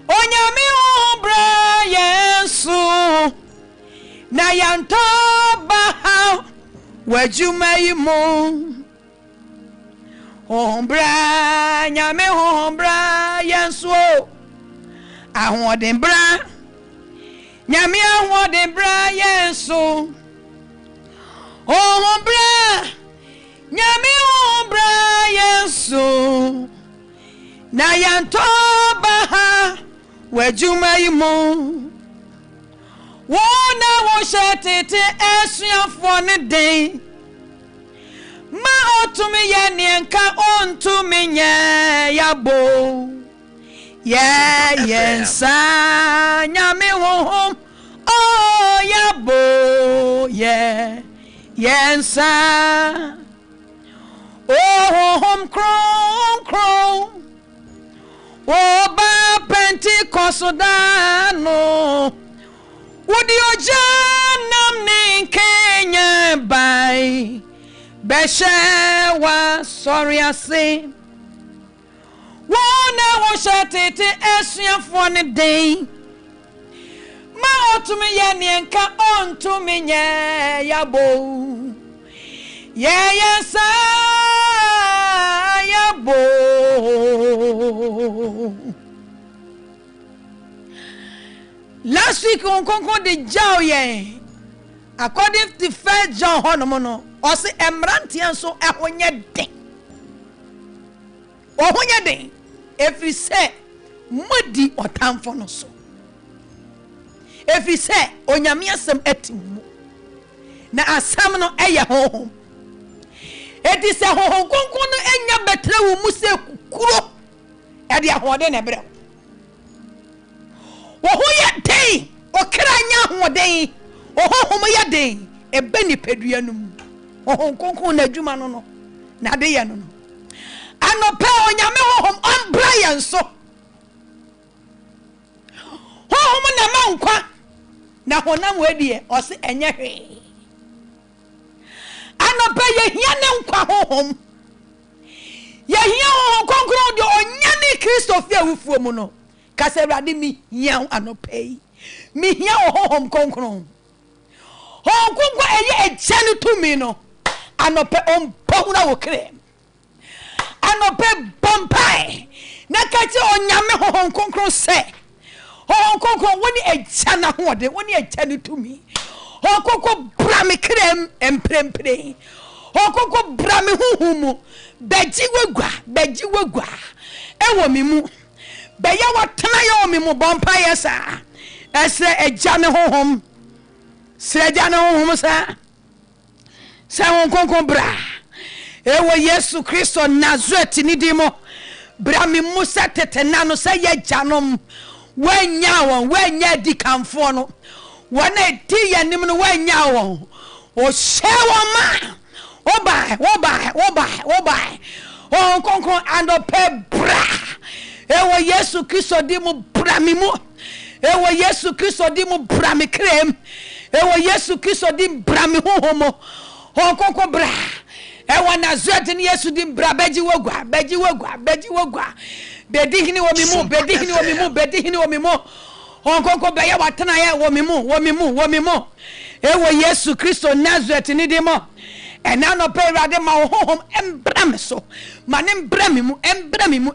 A: onyame hombra yenso na yantoba hao wajuma yimo hombra nyame hombra yenso ahoden bra nyame ahoden bra yenso hombra nyame hombra yenso na yantoba ha wajuma yimo wona wo shatete esuafo ne den ma otumi ye nenka ontumi nye yabo yensa nyame honhom oh yabo yensa oh honhom kron oh ba Pentecost dano wodi ojanam ne Kenya bai beshewa sorry ase wona wo shatete esuafo ne den ma otumi ye nenka ontumi nye yabo yensa yabo last week on konko de jaw ye according to 1 John honomono o se emrantian so ehonye den every say modi otamfo no so every say onyame asem atimu na asam no eye honhom edi se honhom konkon no enya betre wo mu se kukuro edi ahode na ebre wo hoye den okra nya ahoden honhom ye den ebe ni pedua no mu honhom konkon na adwuma no na de ye no anope onyame honhom ombra yenso honhom na mankwa na honam wedie o se enye hwe anope ye hia ne nkwa honhom ye hia honhom konkron de onyane Kristo fi awufuo mu no kase Awurade mi hia anope mi hia honhom konkron honhom eye ejanu tumi no anope ompawura wo krem anope bompai na kache onyame honhom konkron se honhom konkron woni ejana hode woni ejanu tumi okoko brame krem emprempre okoko brame huhumu beji wegwa ewo mimu beya watana yo mimu bompa yesa ese eja ne honhom sreja no honhom sa won konkon bra ewo Yesu Kristo Nazareth ni dimo bra mi musa tetena no sa ye janom wanya dikamfo no wana ti yanim no wanya won o shewo ma oba o konkon anope bra ewo Yesu Kristo dimo bra mi mu ewo Yesu Kristo dimo bra mi krem ewo Yesu Kristo dim bra mi honhomo o konkon bra ewa Nazareth ni Yesu dim bra beji wogwa bedi hini wo mi mu onkonko be ya watena ya wo mi mu ewo Yesu Kristo Nazareth ni demo ena no pe rade ma honhom embra me so ma ne embra mi mu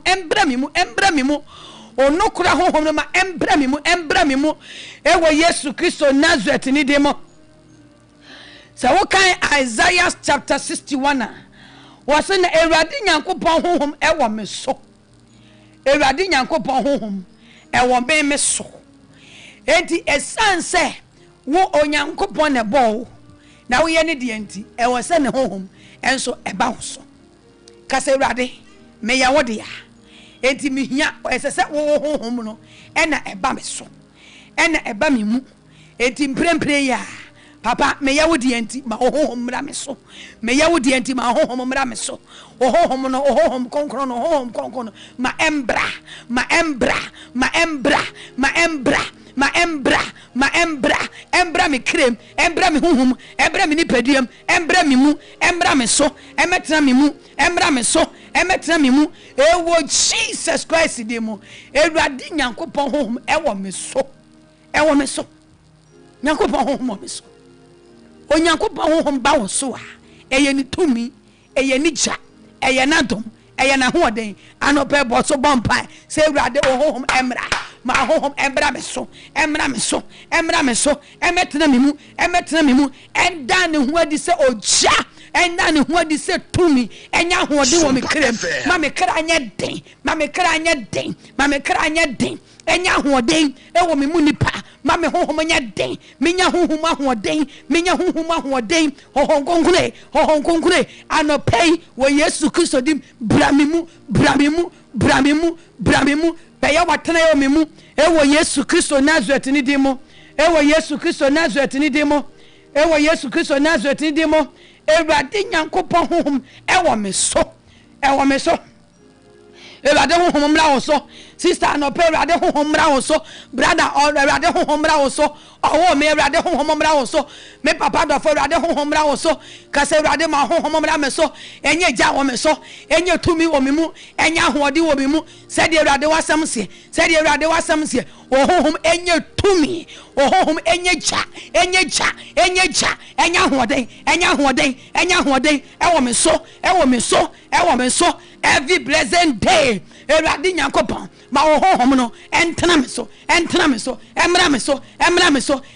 A: onokura honhom no ma embra mi mu ewo Yesu Kristo Nazareth ni demo. So what kind Isaiah chapter 61 was in Eradi Nyankopon honhom ewo me so. Eradi Nyankopon honhom ewo me so. Enti esan se wo onyankopon ne bo na wo ye ne de enti ewo se ne honhom enso eba wo so. Kase Eradi me ya wo de ya. Enti me hia esese wo honhom no ena eba me so. Ena eba me mu. Enti mprempre ya Papa, me ya wodi enti ma honhom mra me so. Me ya wodi enti ma honhom mra me so. Honhom no honhom konkro no ma embra me krem, embra me honhom, embra me nipadiem, embra me mu, embra me so, emetra me mu, embra me so, emetra me mu. Ewo Jesus Christ di mu. Ewurade Nyankopon honhom ewo me so. Nyankopon honhom me so. Onyankopon honhom ba wo so a eye ni tumi eye ni ja eye na dom eye na hoden anope bo so bompa se Ewurade honhom emra ma honhom emra me so emetena me mu enda ne ho adi se oja enda ne ho adi se tumi enya hoden wo me krem ma me kra anya den enya hoden e wo me mu nipa ma me honhom nya den menya honhom ahoden honkonkure anopei wo Yesu Kristo dim bra me mu be ya watena yo me mu e wo Yesu Kristo Nazareth ni dimo Yesu Kristo Nazareth ni dimo Ewurade Nyankopon honhom e wo me so Ewurade honhom mra wo so sister no pe Ewurade honhom mra wo so brother Ewurade honhom mra wo so owo me Ewurade honhom mra wo so me papa do for Ewurade honhom mra wo so ka se Ewurade ma honhom mra me so enye ja wo me so enye tumi wo me mu enye ahode wo me mu se de Ewurade wasam se honhom enye tumi honhom enye ja enye ahoden e wo me so every present day Ewurade Nyankopon ma honhom no entena me so emra me so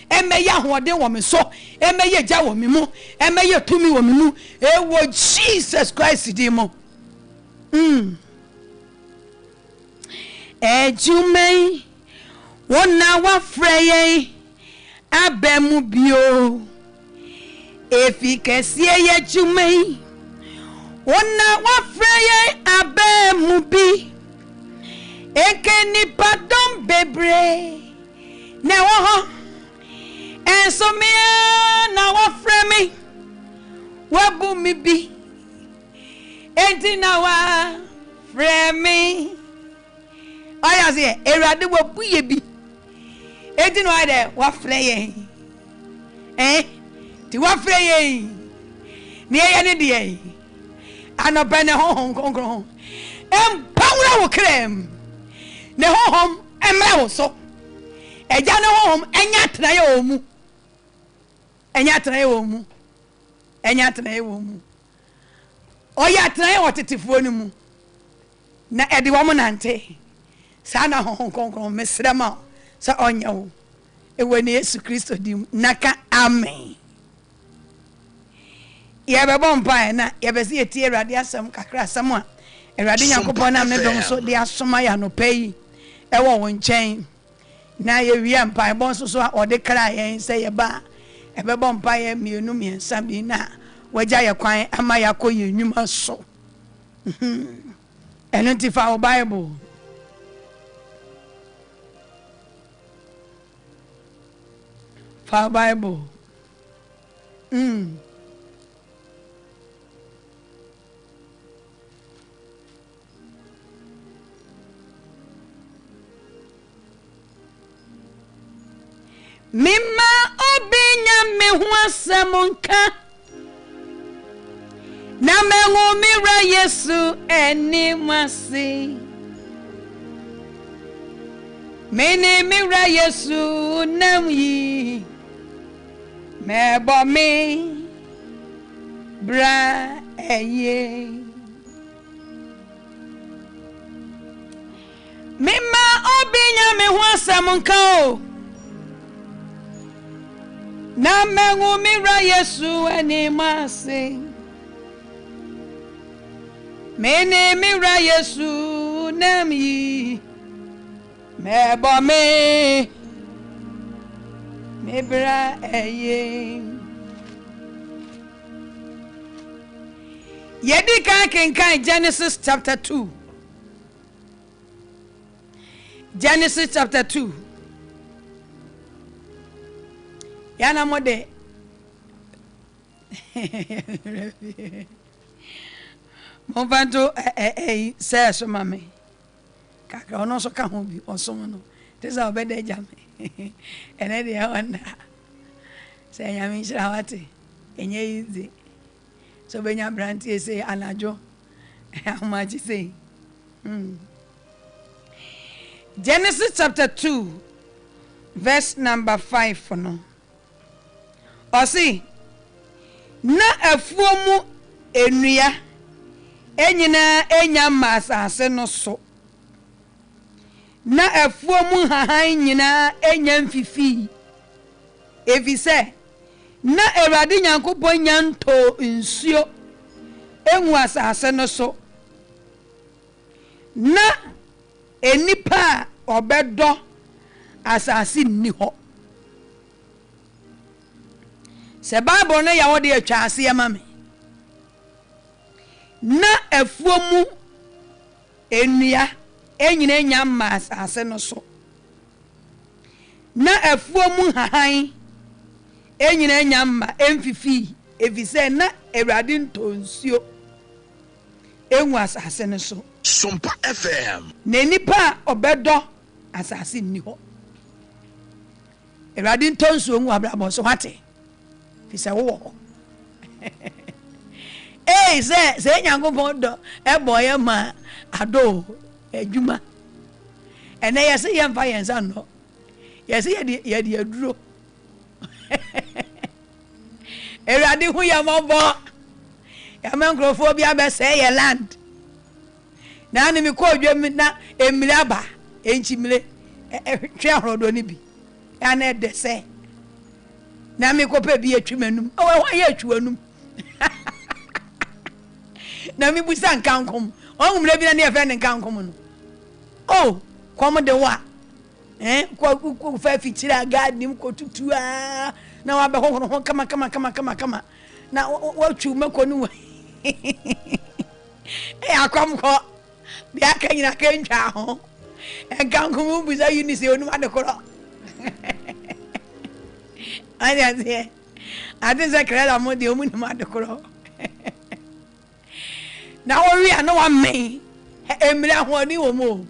A: emeya ahoden wo me so emeya ja wo me mu emeya tumi wo me mu ewo Jesus Christ di mo ejumei wona wa freye abemu bio efikesi ye jumei wona wa freye abemu bi ekeni pardon bebre na wo enso me na wo freme wabu mi bi enti na wa freme aya se Ewurade wabu ye bi enti no ade wa freye ti wa freye ni ye ne de anope ne honhom konkron empawra wo krem ne honhom emra wo so eja ne honhom enya traye wo mu oya traye wotetifo ni mu na ede wo nante sa na honhom konkron mesrema sa onya wo ewe ne Yesu Kristo di naka amen ye be bompa na ye be se etie Ewurade asem kakra asem a Ewurade Nyankopon nam ne dom so de asoma ya no pei ewo won chen na ye wi ampa bon so a ode kra yen se ye ba ebebo mpa ye mienu miensa bi na waja ye kwan ama yakoye nnwuma so eno ti fa Bible fa Bible Mima obinya me ho asemunka na mengu mira Yesu eni masi mene mira Yesu namyi mebo me bra eye Mima obinya me ho asemunka o na mengu mira Yesu eni masi mene mira Yesu namyi mebo me bra eye yedi kan Genesis chapter 2 Genesis chapter 2 yana mode mo vanto say so mame kaka ono so ka ho bi oso no tesa obede jame ene de wanda say nyame shira wate enye easy so benya branti say anajo amaji say Genesis chapter 2 verse number 5 no osi na afuomu enua enyina enya masase no so na afuomu hahan nyina enya mfifi evise na Awurade Nyankopon nyanto nsuo enwu asase no so na enipa obedo asase ni ho se Bible no ya wode atwa ase ya mame na afuomu enua enyina enya asase no so na afuomu hahan enyina enya emfifi evise na Awurade ntonsuo enwu asase no so
B: Sompa FM
A: na nipa obedo asase ni ho Awurade ntonsuo enwu abrabo so hate fisa wo se Nyankopon do eboye ma ado adwuma ene yese yemfa yensa no yese ye aduro Awurade hu ya mobo ya mankrofo bia be se ye land na ni mi ko odwam na emire aba enchimire twe ahorodo ni bi ya na de se na mi ko pe bi atwimanum o wa ye atwanum na mi busa nkankom ohumre bi na ne efe nkankom no oh kom de wa ko fa fitira garden ko tutua na wa be ho kama na wa twu mako no akom ko bi aka nyina ka ntwa ho nkankom busa unisi onum adekoro ade ze kreda mo de omu ni ma adekoro na ori ana wa men emire ho ni wo mo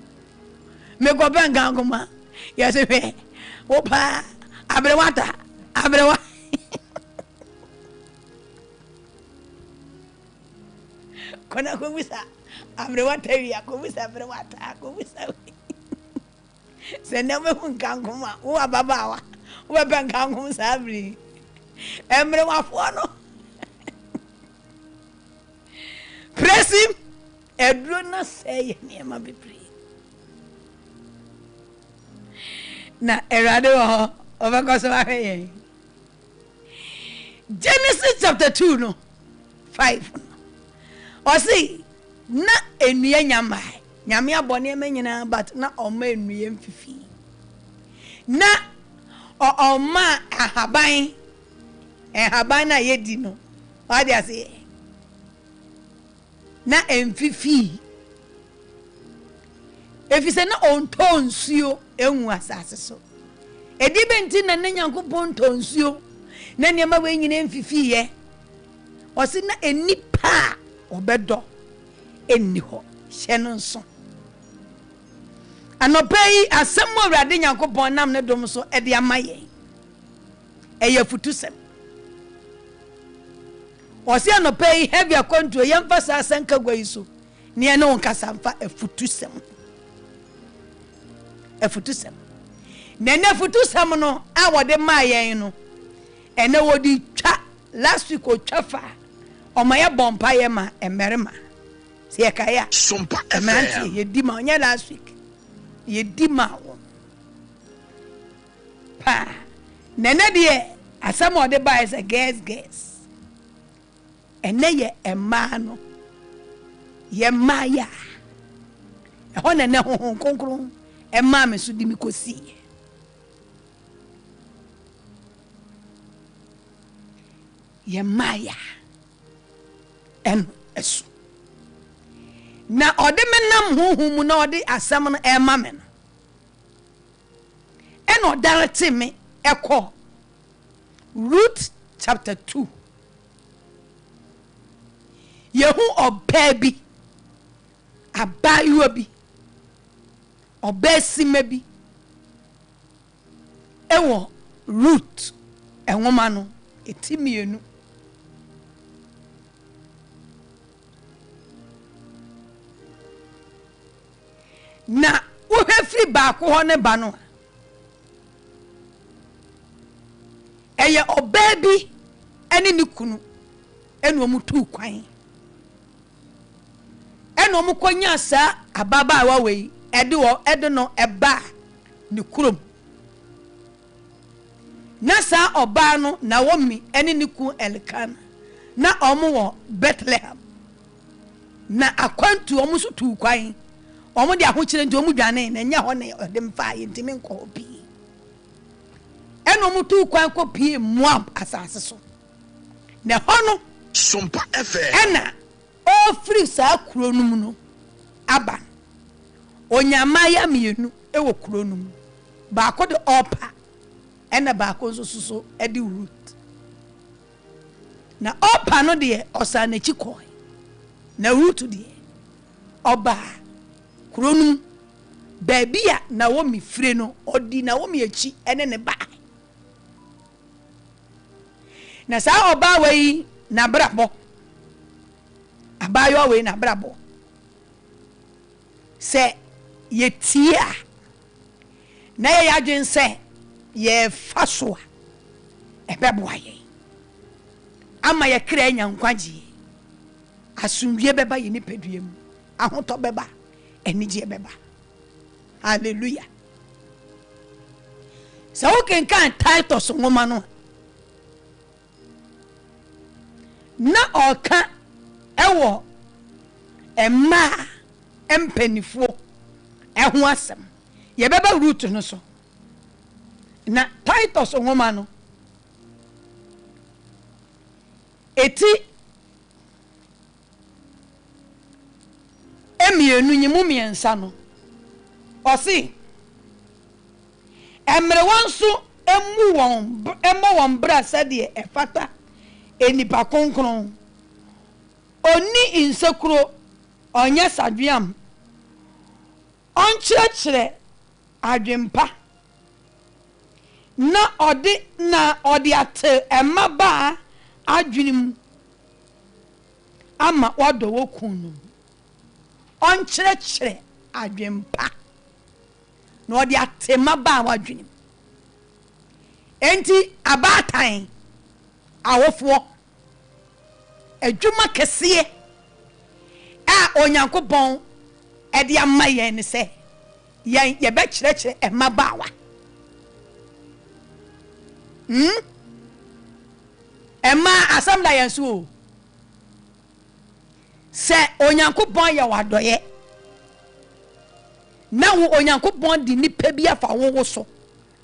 A: me go benga ngoma yese be opa abrewata abrewa kona ko bisa abrewata ria ko bisa abrewata ko bisa se na me hun ngoma wo ababawa wo benga ngoma sabri emre wa fo no praise him edro na say niema bebre na erado overcome so ahe Genesis chapter 2 no 5 o see na enua nyame abone menyina but na oma enua mfifi na oma ahaban haban na yedi no what they say na emfifi efise na ontonsuo enwu asase so edi benti na nyankopon tonsuo na niam we nyina emfifi ye osi na enipa obedo enni ho hye no nso anopai asem awurade nyankopon nam ne dom so ede amaye eye futusem osi anopai heavy Akwantuo yemfa sa asanka gwayiso ne ene wonkasa mfa afutusem nene futusem no a wode mayen no ene wodi twa last week o twafa omaye bompa ye ma emerema se yakaya
B: Sompa FM
A: ye di ma onya last week ye di ma wo pa nene de asam ode ba is a guess ene ye ema no ye maya e ho nene ho konkron ema me so di mi kosi ye maya en eso na ode menam huhumu na ode asam no ema me no en odarete me ekọ Ruth chapter 2 yehu oba bi abayo bi obesime bi ewo Ruth enwoma no etimienu na wohefri ba ko ho ne ba no eye oba bi ene ne kunu ene omutu kwan ene omukonya sa ababa wa wei ede no eba ne kurom na sa oba no na womi ene ne ku Elkana na omo wo Bethlehem na Akwantuo omo so tu kwan omo de ahokyere nti omo dwane na nya ho ne de mfa ye ntimi nko bi ene omo tu kwan ko pie Moab asase so na hono
B: Sompa FM
A: ena o free sa kuro num no aba onyama ya mienu ewo kuro num ba ko de opa ena ba ko so edi Ruth na opa no de osa na chikoi na Ruth de oba kuro num babia na wo mi fire no odi na wo mi echi ene ne ba na sa oba wei na brabo abayo we na brabo se yetia na ye adwen se ye fasoa ebeboa ye ama ye kra nyankwagie asundwe beba ye ni peduem ahoto beba enije beba hallelujah so ken kan Titus ngoma no na oka ewo emma empenifo eho asem ye beba Ruth no so na Titus ngoma no eti emienu nyimu miensa no osi emre wonso emu won bra sade efata enipa konkron oni insekuro onye sadwiam onchirechire adwempa na odi ate emaba adwenim ama wado wokunu onchirechire adwempa na odi ate emaba wadwenim enti abatan awofo adwuma kese a onyankopon ede amaye ne se ye be kirechire emabawa ema asamda yansu se onyankopon ye wadoye na wo onyankopon di nipa bi afa wo so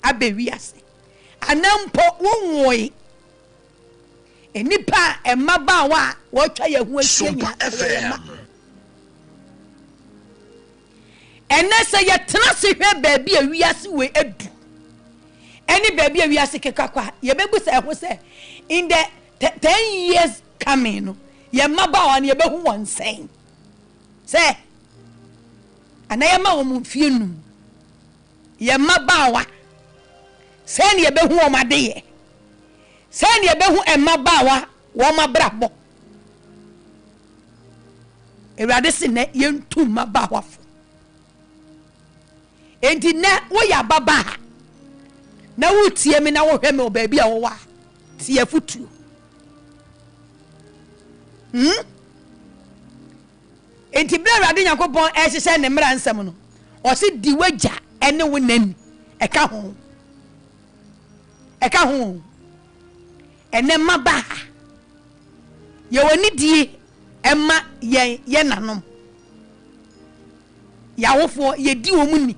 A: abewi ase anampo wo nwoi enipa emabawa wo twa ye hu
B: Sompa FM.
A: ene se ye tena se hwe baabi a wiase we edu eni baabi a wiase kekakwa ye bebu se ho se in the 10 years coming no ye mabawa ne ye behu won sen se ana ye ma wo mfie nu ye mabawa se ne ye behu o made ye se ne ye behu emabawa wo mabrabo ewade se ne ye ntu mabawa fo enti na wo ya baba na wo tie me na wo hwe me o baabi a wo wa tie futu enti bra ewade yakobon e hye ne mra nsam no o se di wagya ene wo nani eka ho ene maba ye woni die emma ye nanom ya wofo ye di wo mu ni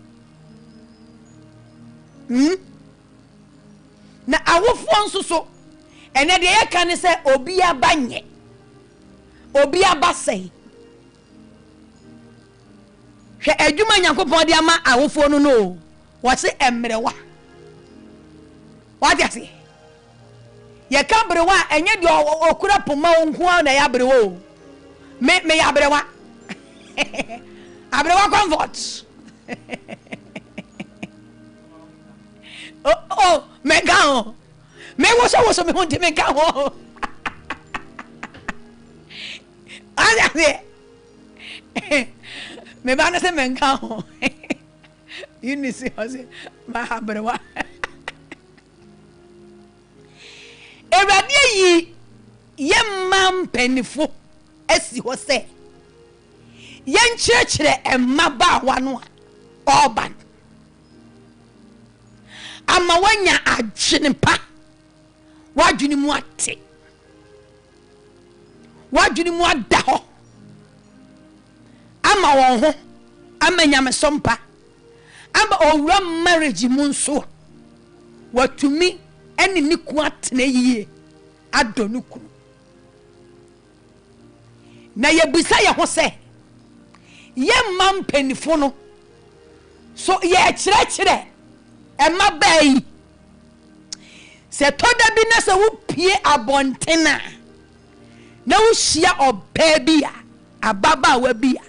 A: na awofo nso so ene de ye kan se obi abanye obi abasei hwe adwuma Nyankopon de ama awofo no no wo se emrewa wadi ase ye kan brewa enye de okura poma onhu na ya brewa me ya brewa abrewa comfort oh me ga me wo so me hunti me ga ho ase me ba na se me ga ho yini si o se ma abrewa ewade yi yemma mpanifo asi ho se yenkyekere emmaba wano oban ama wanya adwene pa wadwene mu ate wadwene mu ada ho ama won ho ama nyame sompa ama owura marriage mu nso watumi eni ni ku atena yie adonu ku na yebisa ye ho se ye mampanifo no so ye kyerɛkyerɛ ema bai se toda bi na se wo pie abontena na wo hia oba bi a ababa wa bi a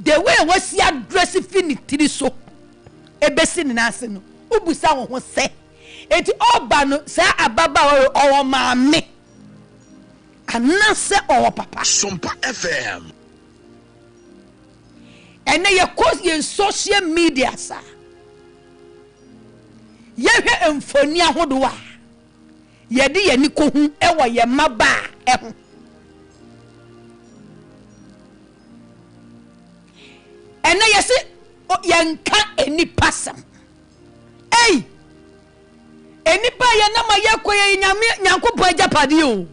A: the way was ya dress finitiri so ebesi ni nase no ubusa wo ho se eti oba no se ababa o maame anase o papa
B: Sompa FM.
A: ene ye cause ye social media sa ye hwe emfoni ahodo a ye de ye ni kohu ewo ye maba eho ene ye se ye nka eni pasam ei eni pa ye na ma ye koye Nyankopon ajapade o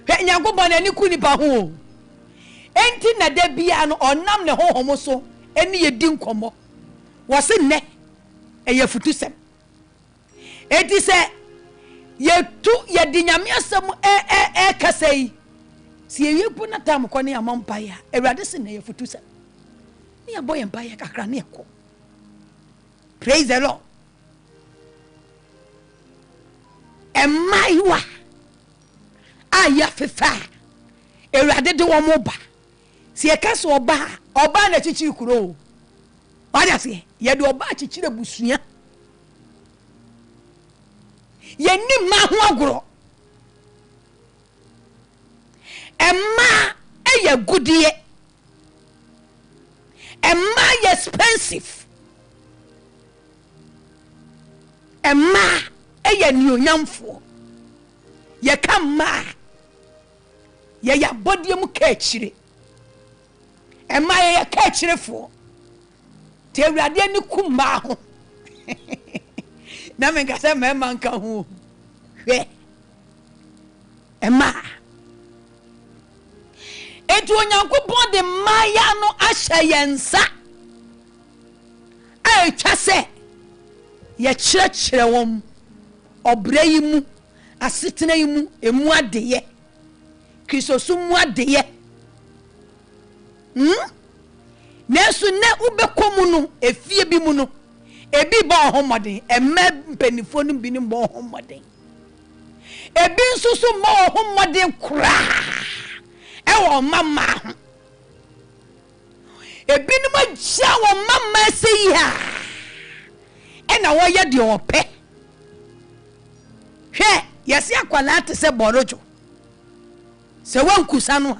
A: hwe Nyankopon ani ku nipa ho enti na da bia no onam ne hohom so eni ye di nkomo wo se ne eye futusem enti se ye tu ye di nyame asem kasei si ye pu na tam ko ne amampa ya ewrade se ne ye futusem ni aboye mpa ya kakra ne ko praise the Lord emaiwa aya fefa ewrade de wo mo ba si e ka so oba na chichi kuro wadi ase ye de oba chichi busua ye ni ma ho agoro emma eye gudie emma ye expensive emma eye ni onyamfo ye kama ye ya bodiem ka chire emma ye ka chirefo te awrade ni kuma ho na me gasa me manka ho hwe emma etu Onyankopon de maya no ahya yensa a twa se ye kyerɛkyerɛ wom obra yi mu asetena yimu emu adeye kristosu mu adeye nesu ne ubekomu no efie bi mu no ebi ba homoden emme mpanifo no bi no ba homoden ebi nsusu ma homoden kura ewo mama ho ebi no ma gya wo mama sei ha ena wo ye de ope hwe yesi akwala te se borojo se wankusa no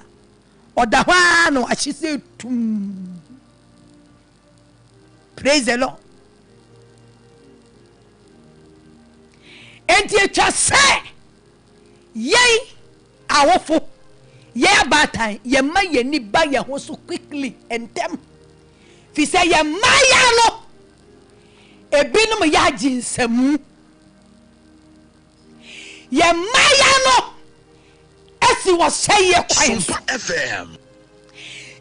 A: oda hwa no ahyese tum. Praise the Lord. Enti etwa se yei awofo ye abatan ye ma ye ni ba ye ho so quickly entem fi se ye maya no ebinum ya jinsamu ye maya no esi wo seye kwan
B: Sompa FM.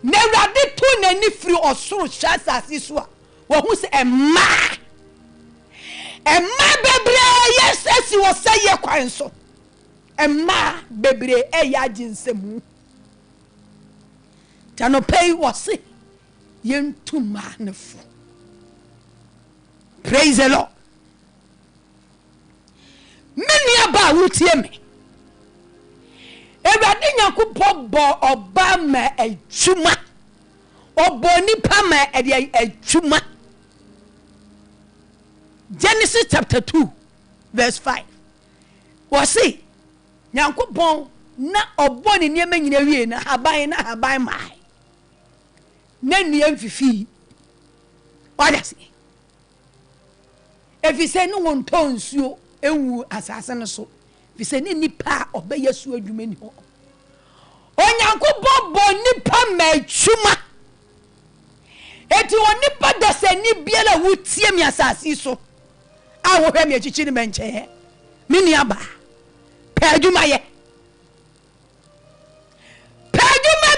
A: na wrade to na ni firi osoro hyasase so a wo hu se emma bebre yes esi wo seye kwan so emma bebre ya jinsamu tano pay wo se yentuma nefo. Praise the Lord. Many about wutie me Ewurade Nyankopɔn bɔ ɔba ma adwuma ɔbɔ nipa ma adwuma. Genesis chapter 2 verse 5 wɔse Nyankopɔn na ɔbɔ ne nneɛma nyina wie na haban mai na nnua mfifi ɔdase efise no wonto nsuo ewu asase no so fise ni nipa obeye su adwuma ni ho Onyankopɔn bɔ nipa ma adwuma eti onipa dasani biela wutie mi asase so a wo hwɛ mi achichi ni menche mi ni aba pɛ adwuma ye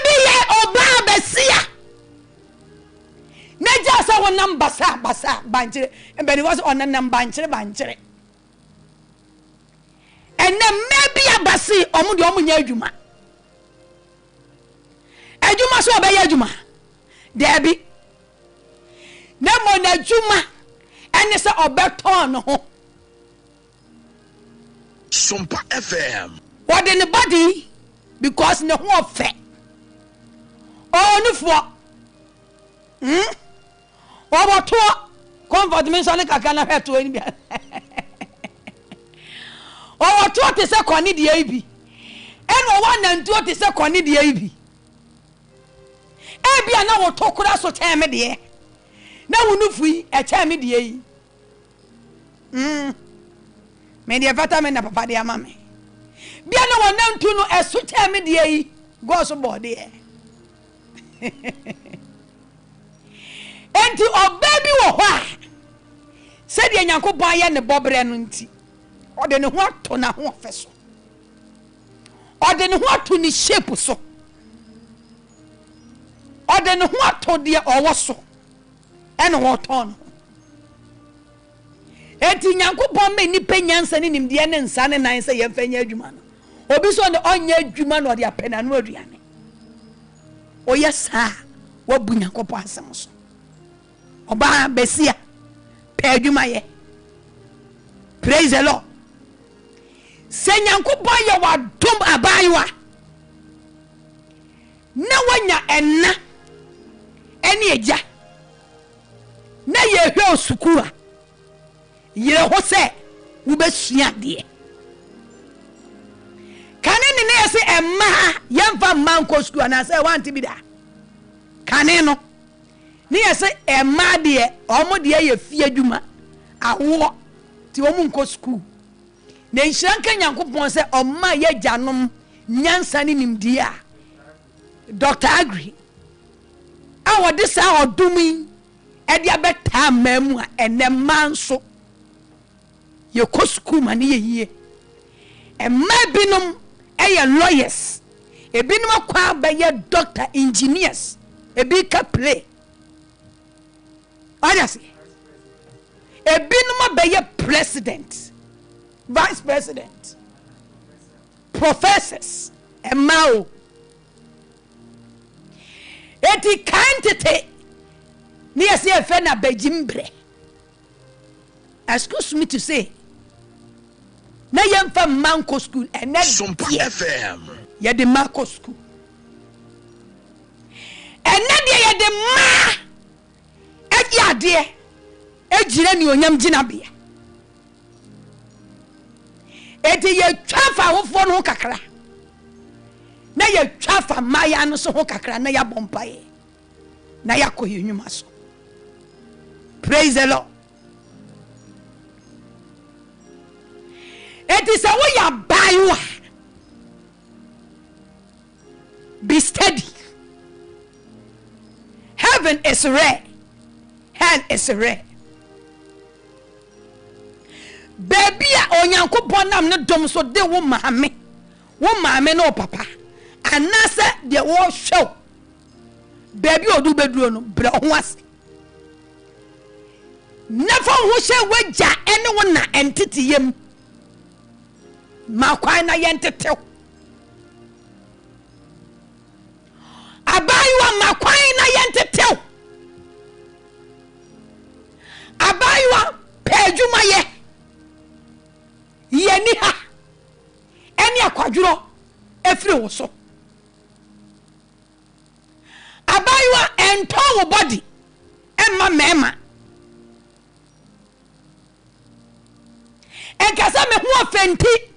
A: bi ye oba besia neja sa wonam basa banchire embeni was onanam banchire ene maybe abasi omu de omu nya adwuma so obeye adwuma debi na mo na adwuma ene se obeton no ho.
B: Sompa FM.
A: What in the body because no ho fe oh no for to comfort me so ne kaka na heto ni bia o to te se koni de ibi en o wa nantuo te se koni de ibi e bia na wo to kura so teme de na wonu fui e teme de yi me de fata me na papa de ama me bia na wo nantu no e so teme de yi go so body enti obabi wo ho a se de Nyankopɔn aye ne bobre no nti ode ne ho ato na ho ofeso ode ne ho ato ni shape so ode ne ho ato de owo so ene wo ton enti Nyankopɔn me ni penyansa ni nimde ne nsa ne nan se yemfanya adwuma no obi so ne onya adwuma no ode apena no aduane o yesa wabu Nyankopɔn asem so oba besia pe adwuma ye. Praise the Lord. Se Nyankopɔn ye wadom abayiwa na wanya enna ene eja na ye hwe osukura yire ho se wo besua de kane ne ne se emma yemfa manko sukura na se wanti bi da kane no ni yese emma de omo de ye fie adwuma awo ti omu nko school na nhyiranka Nyankopɔn se omma ye gyanom nyansa ni nimdi a Dr. Agri awo de sa odumi e de abeta mamu a enemma nso ye ko school ma ne ye emma binom ye lawyers ebinom akwa ba ye doctor engineers ebi ka play Adasi. Ebinuma be ye president, vice president. professors emao eti kantete ni ese efe na bajimbre. Excuse me to say na yemfa manko school and
B: Sompa FM
A: ye de manko school and na de ye de ma ade ejire ni onyam ginabia eti ye twafa hofo no kakra na ye twafa maya no so ho kakra na ya bompae na ya koyunwuma so. Praise the Lord. It is a way you buy. Be steady. Heaven is rare. Hell is rare. Baby, onyanko bonam no dom so de wo maame no papa. Anasa de wo show. Baby odu beduro no bra ho ase. Never ho she waja ene wo na entity yem. Makwan na yentetew. Abaywa makwan na yentetew. Abaywa pejuma ye. Yeni ha. Eni akwaduro efiri wo so. Abaywa ento wo body. Emma mema. Enkasa me ho afenti.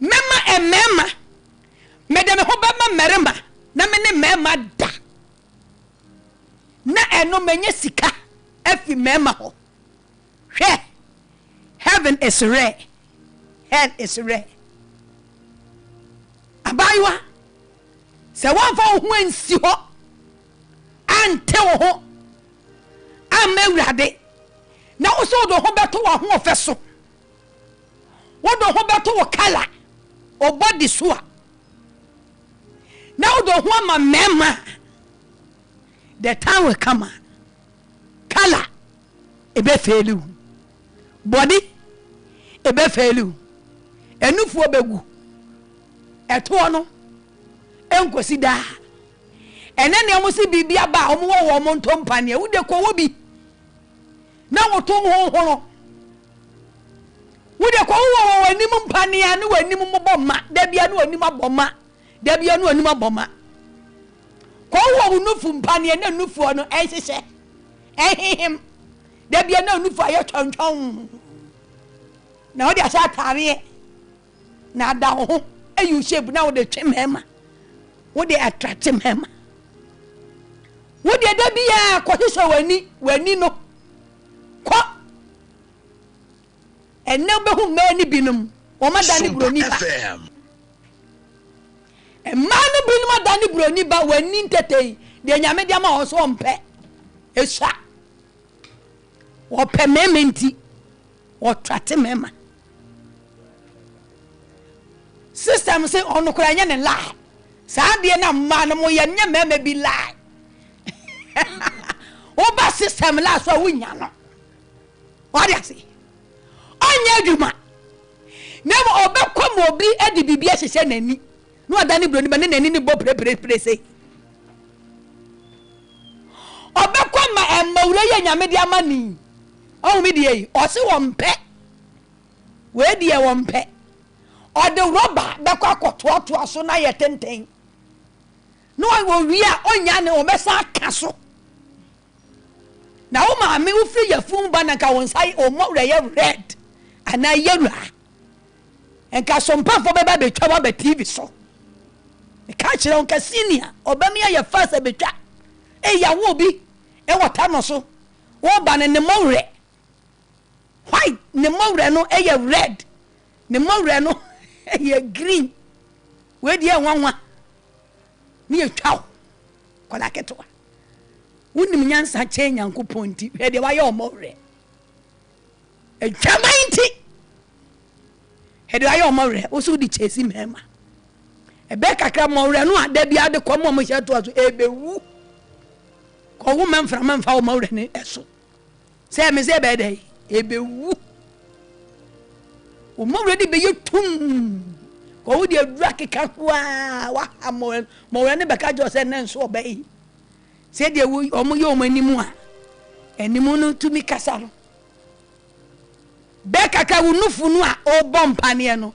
A: Mema medeme ho bema merema na me ne mema da na eno menye sika afi mema ho hwe. Heaven is rare, hell is rare. Abaywa se wan fa ho ansi ho ante ho amewrade na wo so do ho beto wo ho ofeso wo do ho beto wo kala o body soa now the woman mema the time will come color ebe felu body ebe felu enufu obegu eto no enkosi da ene ne mo si bibia ba omo wo mo ntompane wo de ko wo bi na wo to ho ho wo de ko wo wani mu mpane ya ne wani mu boma da bia ne wani maboma da bia ne wani maboma ko wo nufu mpane na nufu no ehihye ehihim da bia na nufu ayo twantwan na wo de asa tare na da ho ayu shape na wo de twemema wo de attract mema wo de da bia ko hihye wani no ko enne behu mani binum o madani broni ba manu binum madani broni ba wani ntetei de nyame dia ma o so mpe esha o pe mementi o trate mema system say onu kura nya ne lie sa de na ma no mo ye nya mema bi lie o ba system la so wunya no what do you say anya adwuma nemo obekom obi edi bibia hyehyɛ nani no adani broni ba ne nani ne bo pre sei obekom ma emawure ye nyame dia mani o mi die o se wo mpe we die wo mpe o de roba bekwa akoto aso na ye tenten no wo wi a onya ne o besa aka so na wo ma me wo firi yafun ba na ka won sai o mo ye red ana yellow enka sompa fo beba betwa ba TV so e ka kire on ka senior obami ya fast betwa e ya wo bi e wota no so wo ba ne mowre white ne mowre no e ya red ne mowre no e ya green we die nwanwa ni e twa kola keto wonim nyansa che Nyankopon ti e de wa ye o mowre e twamainti hedo ayo mawre oso di chesi mema ebe kakra mawre no ada bia de komo mo hye to aso ebewu ko wo memfa o mawre ne eso se me se be dey ebewu o mo ready be tum ko wo de adura keka wa mo ne be ka jo se ne nso obai se de wo omo ye omanimu a enimu no tumi kasa no be kaka wo nufu no a o bompane no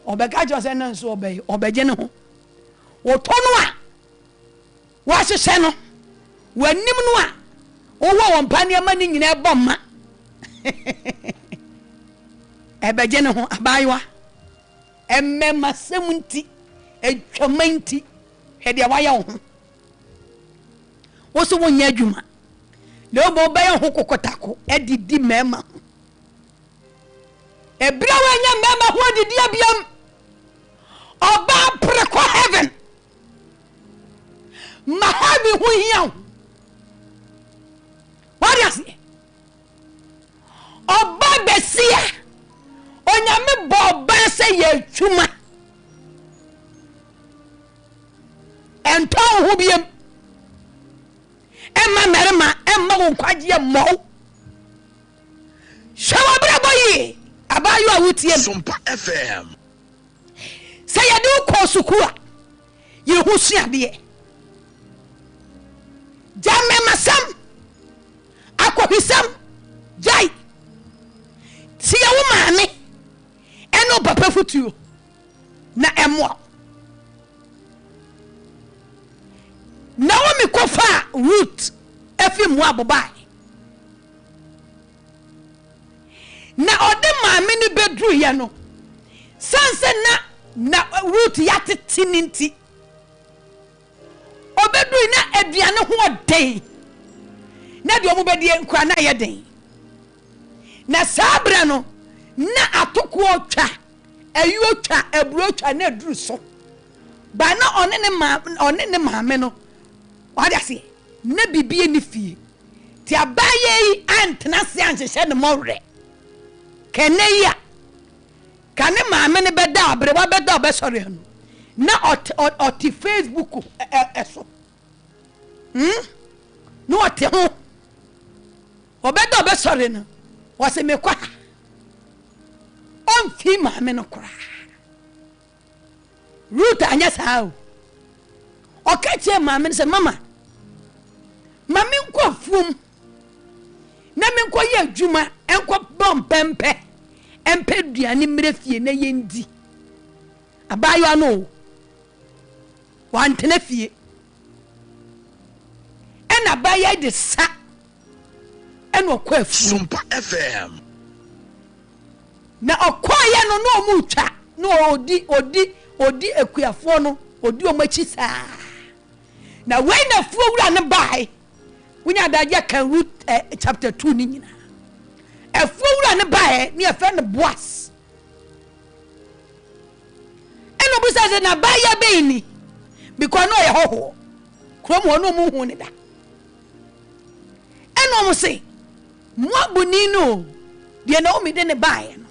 A: obeka jo se ne nso obai obeje ne ho wo to no a wa hye no wanim no a o wo wompane ma ni nyina bomma ebeje ne ho abaywa emmema semunti etwamanti hede waya ho wo so wonya adwuma le obo baye ho kokotako edidi mema ebra wanya mema ho didi abiam oba preko heaven mahabi ho hian wariasi oba besia onyame boba se ye twuma enton ho biem emma merema emma won kwaje mo shawa brabo yi abayo awutie
B: Sompa FM
A: se ye du ko sukua ye hu suade jamme masam akohisam jai tia wo maame eno papa futuo na emo na wo mi kofa root efi mu abobai na ode maame ni bedru ye no sanse na root yatete ninti obedu na aduane ho den na de omo bedie nkwa na ye den na sabra no na atoko otwa ayu otwa aburo otwa na duru so ba na one ne maame no wade ase na bibie ni fie ti abaye antena se anhyehyɛ ne mɔre keneya kane maame ne beda abre wa beda obesore no na oti Facebook eso no oti ho obeda obesore no wase mekwa on fi maame no kora root anya sao okache maame se mama nko fum na me nko ye adwuma enko bom pempe empe duane mrefie na yendi abayo ano wantene fie ena baya de sa eno kwa afu
B: Sompa FM
A: na okoye no mu twa no odi ekuafo no odi omachi saa na when na fu wura ne bai wunya daje kan root chapter 2 ni nyina afu wura ne bai ne afa ne boas eno busa se na bai ya beini because no ye hoho krom ho no mu hu ne da eno mo se mo abuni no de na o mi de ne bai no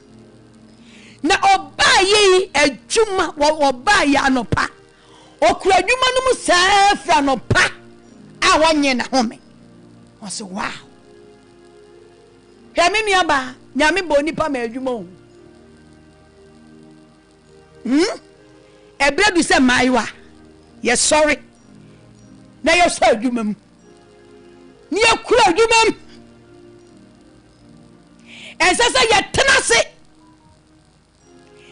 A: na obaye adwuma obaye anopa okura adwuma no mu safra anopa a wonye na home o se wow ya me nuaba nyame bo nipa ma adwuma o ebredu se maiwa ye sorry na ye so adwuma mu ni akura adwuma mu ensesa ye tenase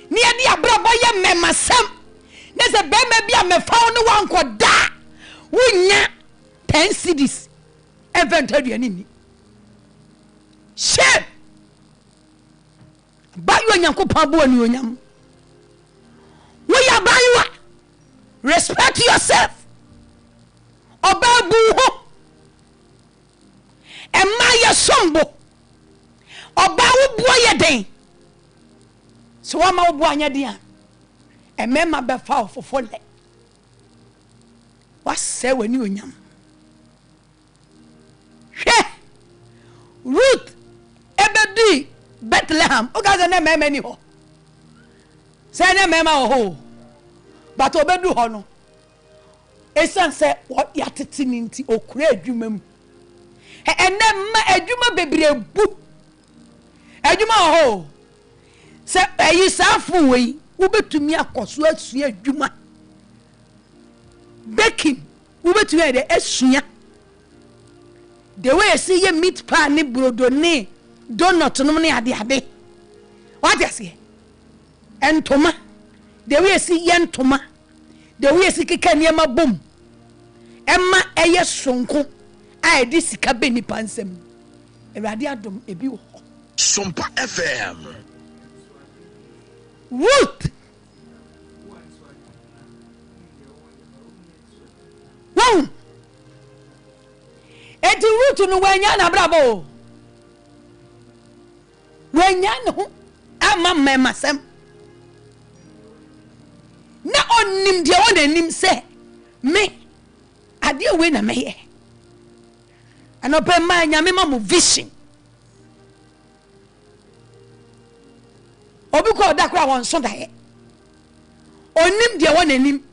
A: ni adi abrabo ye memasam na se bema bia mefawo no wanko da wunya 10 cedis event aduani ni shame bayo nyankopon bo ani onyam we ya bayo respect yourself obabu ho emma ye sombo obawo buo ye den so wa ma obu anya dia emema be fa ofofo le wa se wani onyam hwe Ruth ebedi Bethlehem ogaze na mema ni ho se na mema ho but obedu ho no esan se ya tete ni nti okura adwuma mu ene ma adwuma bebre bu adwuma ho se ayi safu we wobetumi akoso asua adwuma baking wobetumi de asua the way see ye meat pie ni brodo ni donut no ne ade what you say entoma the way see ye entoma the way see keka niema bom emma eye sonko a edi sika be ni pansem ewade adom ebi wo
B: Sompa FM.
A: Root. Wow. Eti root no wanya na brabo. Wanya no ama memasem. Na onim de won anim se me ade we na meye. Anope ma nya me ma mo vision. Obi ko dakra won so dae. Onim de won anim.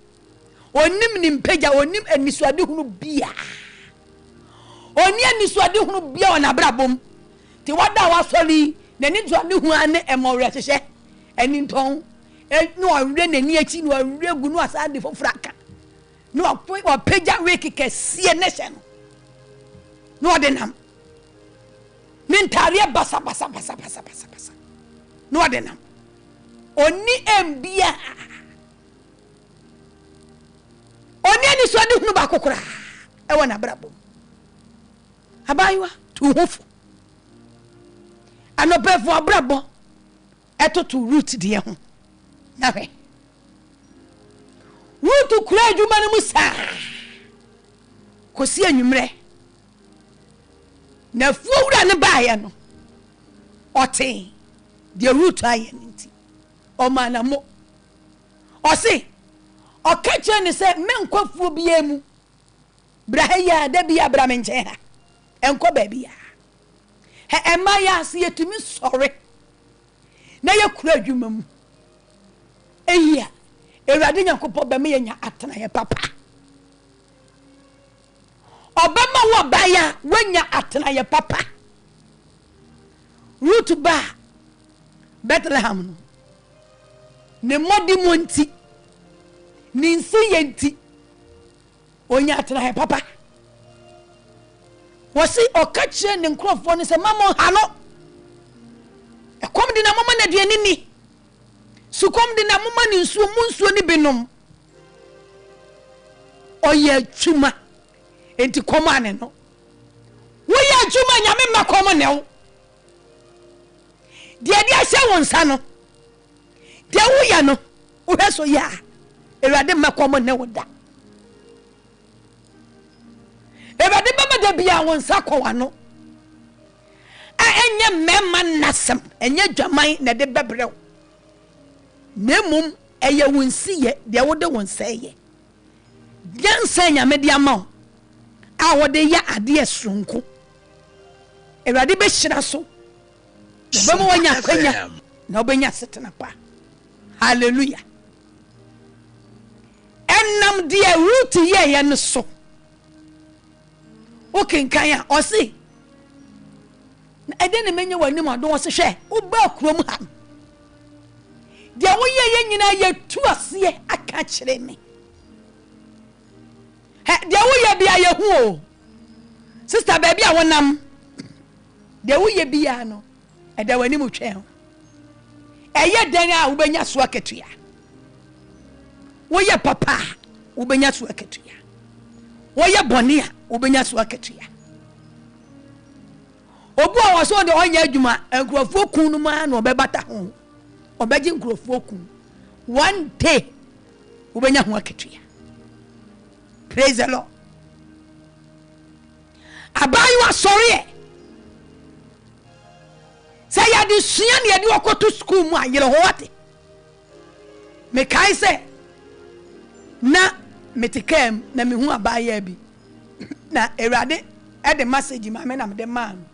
A: Onim nim pagya onim anisuade hunu bia. Oni anisuade hunu bia won abrabom. Ti wada wasoli na ni duade hu ane emowre hyehe. Eni nton no awre nani achi no awre gu no asade fofraka. No apoi o pagya we kekese ne hye no. No odenam. Mentare basa. No odenam. Oni embia. Oni ani so ade hunu ba kokora. E wona brabo. Abaywa tu hofu. Anopefo abrabo. Etoto root de ho. Na hwe. Root kura adwuma no musa. Kosi anwumre. Na fuwura ne baaye no. Ote. The root aye nti. O manamo. O se o kache ni se menkwafuo bia mu brahaya da bia bra menche ha enko ba bia he ema ya se yetumi sore na yakura adwuma mu ehia ewrade nyakopo ba me nya atena ye papa obama wo baya wanya atena ye papa root ba Bethlehem no ne modi monti ninsi yenti onya atena he papa wasi okache ne nkrofo ne se mamo hano ekom di na mama na duani ni sukom di na mama ni nsuo ni binom oye twuma enti komane no wo ye twuma nyame makomo ne wo de ahye wonsa no de wo ya no wo hweso ya ewade makomo ne woda ewade baba de bia wonsa kwa no a enye mema nasem enye dwaman na de bebrew nemum eye wonsiye de wode wonseye biansa nyame de ama a wode ya ade esronko ewade be hyira so baba wanya kwanya na obenya setena pa hallelujah enam dia root ye no so okenkan ya o se ede ne menye wani ma do se hwe oba kurom ha dia wo ye nyina ye tu ase aka kire me he dia wo ye bia ye hu o sister baby a wonam dia wo ye bia no ede wani mu twe ho eye den a wo benya so aketua wo ye papa wo benya so aketua wo ye bone a wo benya so aketua obu a waso de onya adwuma enkrofo kun no ma na obebata ho obeji enkrofo kun one day wo benya ho aketua praise the Lord abayu asori say ya di sua ne ya di okoto school mu ayere ho wate me kai say na metikam na me hu abaya bi na erade e de message ma me na me de man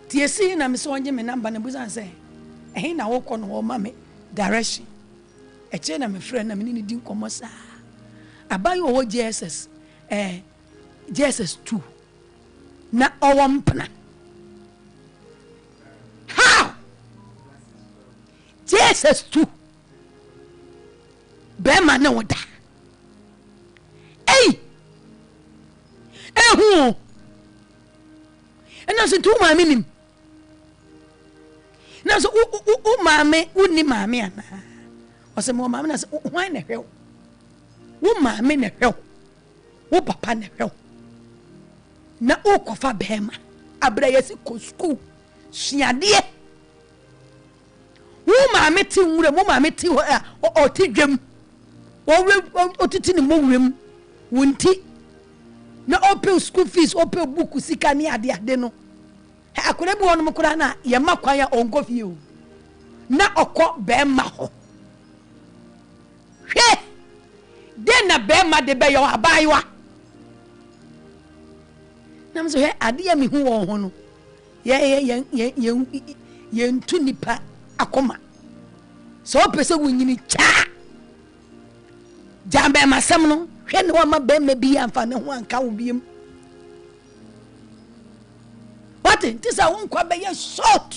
A: tiesi na me so onje me number na busan say ehin na wo kɔ no wo ma me direction e che na me friend na me ni di nkomo sa abayo wo JSS JSS 2 na owo mpana how SS2 be ma ne woda ehu ena so tu maame nim na so u maame uni maame ana o se mo maame na se hwan na hwe wo maame na hwe wo papa na hwe na o kofa bema abra yesi ko school suade wo maame ti nwure mo maame ti o ti dwam o titi ni mo wurem wonti na open school fees open book sika ni ade no akore bi wonu mkura na ye makwan ya onko fie o na okọ be ma ho hwe de na be ma de be yo abaywa nam so he ade ya mi hu won ho no ye ntu nipa akoma so pese wunyini cha jambe masam no hwe ne wa ma be ma bi amfa ne ho anka wo biem ntisa wonkwa be ye short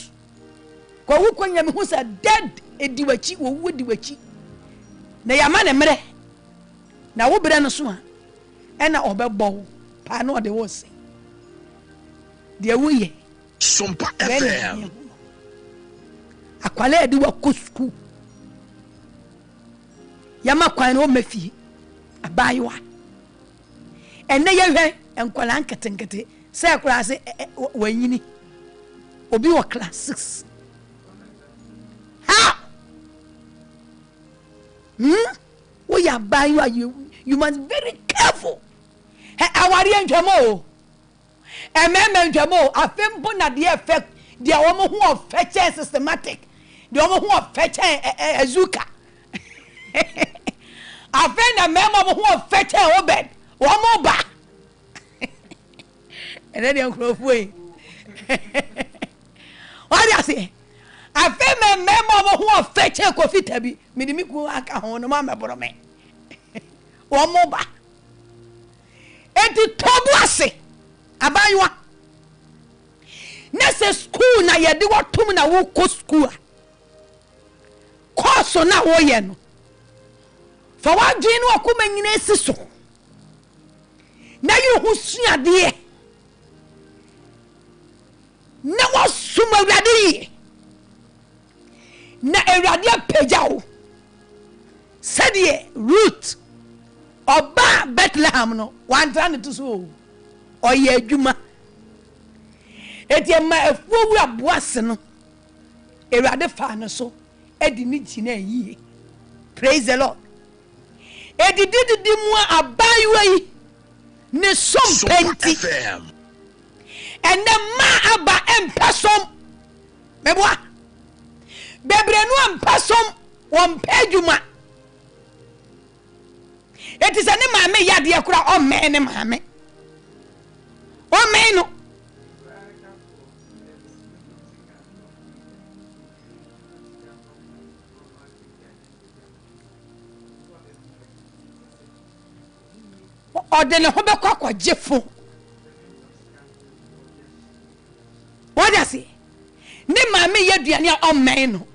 A: kwa wukonya me hu sa dead ediwachi wo wodiwachi na yama ne mere na wo bere no so a ena obebọ pa na ode wo se de wuye
B: Sompa FM
A: akwala edi wa kusku yama kwan no mafi abayiwa enne ye hwe enkwala nketenkete say class wanyini obi wa class 6 ha we are by you must very careful awari entwamo ntwamo afempo na the effect the omo hu of fetch systematic the omo hu of fetch azuka afena memo hu of fetch obed omo ba and then you go away. What you say? I feel my memo who are fetch a coffee tabi. Midimiku aka hono mama borome. One more ba. Eti tobu ase. Abaywa. Nese school na yedi wa tum na wo ko school. Course na wo ye no. For what dream wa kuma nyina esiso. Na you hu suade. Na wasuma awrade na awrade pejawo said root oba Bethlehem no wantra ne to so oye adwuma eti ma afuwu aboase no awrade fa no so edi ni gina yie praise the Lord edi didi mu abayiwa yi ne sompenti and the ma aba empesom meboa bebrenu empesom won pejuma it is ani maame yade akura o me ne maame o me no o de ne ho be kwakwa jefo. What does he? Ne mama ye duane a omman no.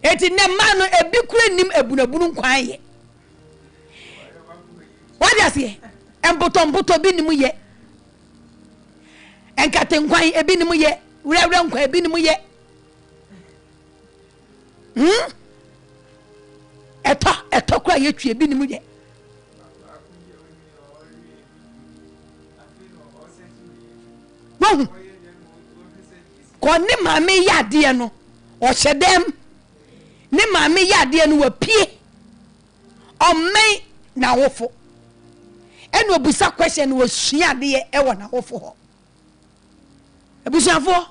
A: Eti ne ma no ebi kure nim ebunabunu kwan ye. What does he? Embotomboto bi nim ye. Enkate kwan ebi nim ye. Wurewure kwan ebi nim ye. Eto kura ye twa ebi nim ye. No. Kone mame yade no o hyedem ne mame yade no wapie o men na wofo eno obusa question wo suade e wo na wofo ho ebusanfo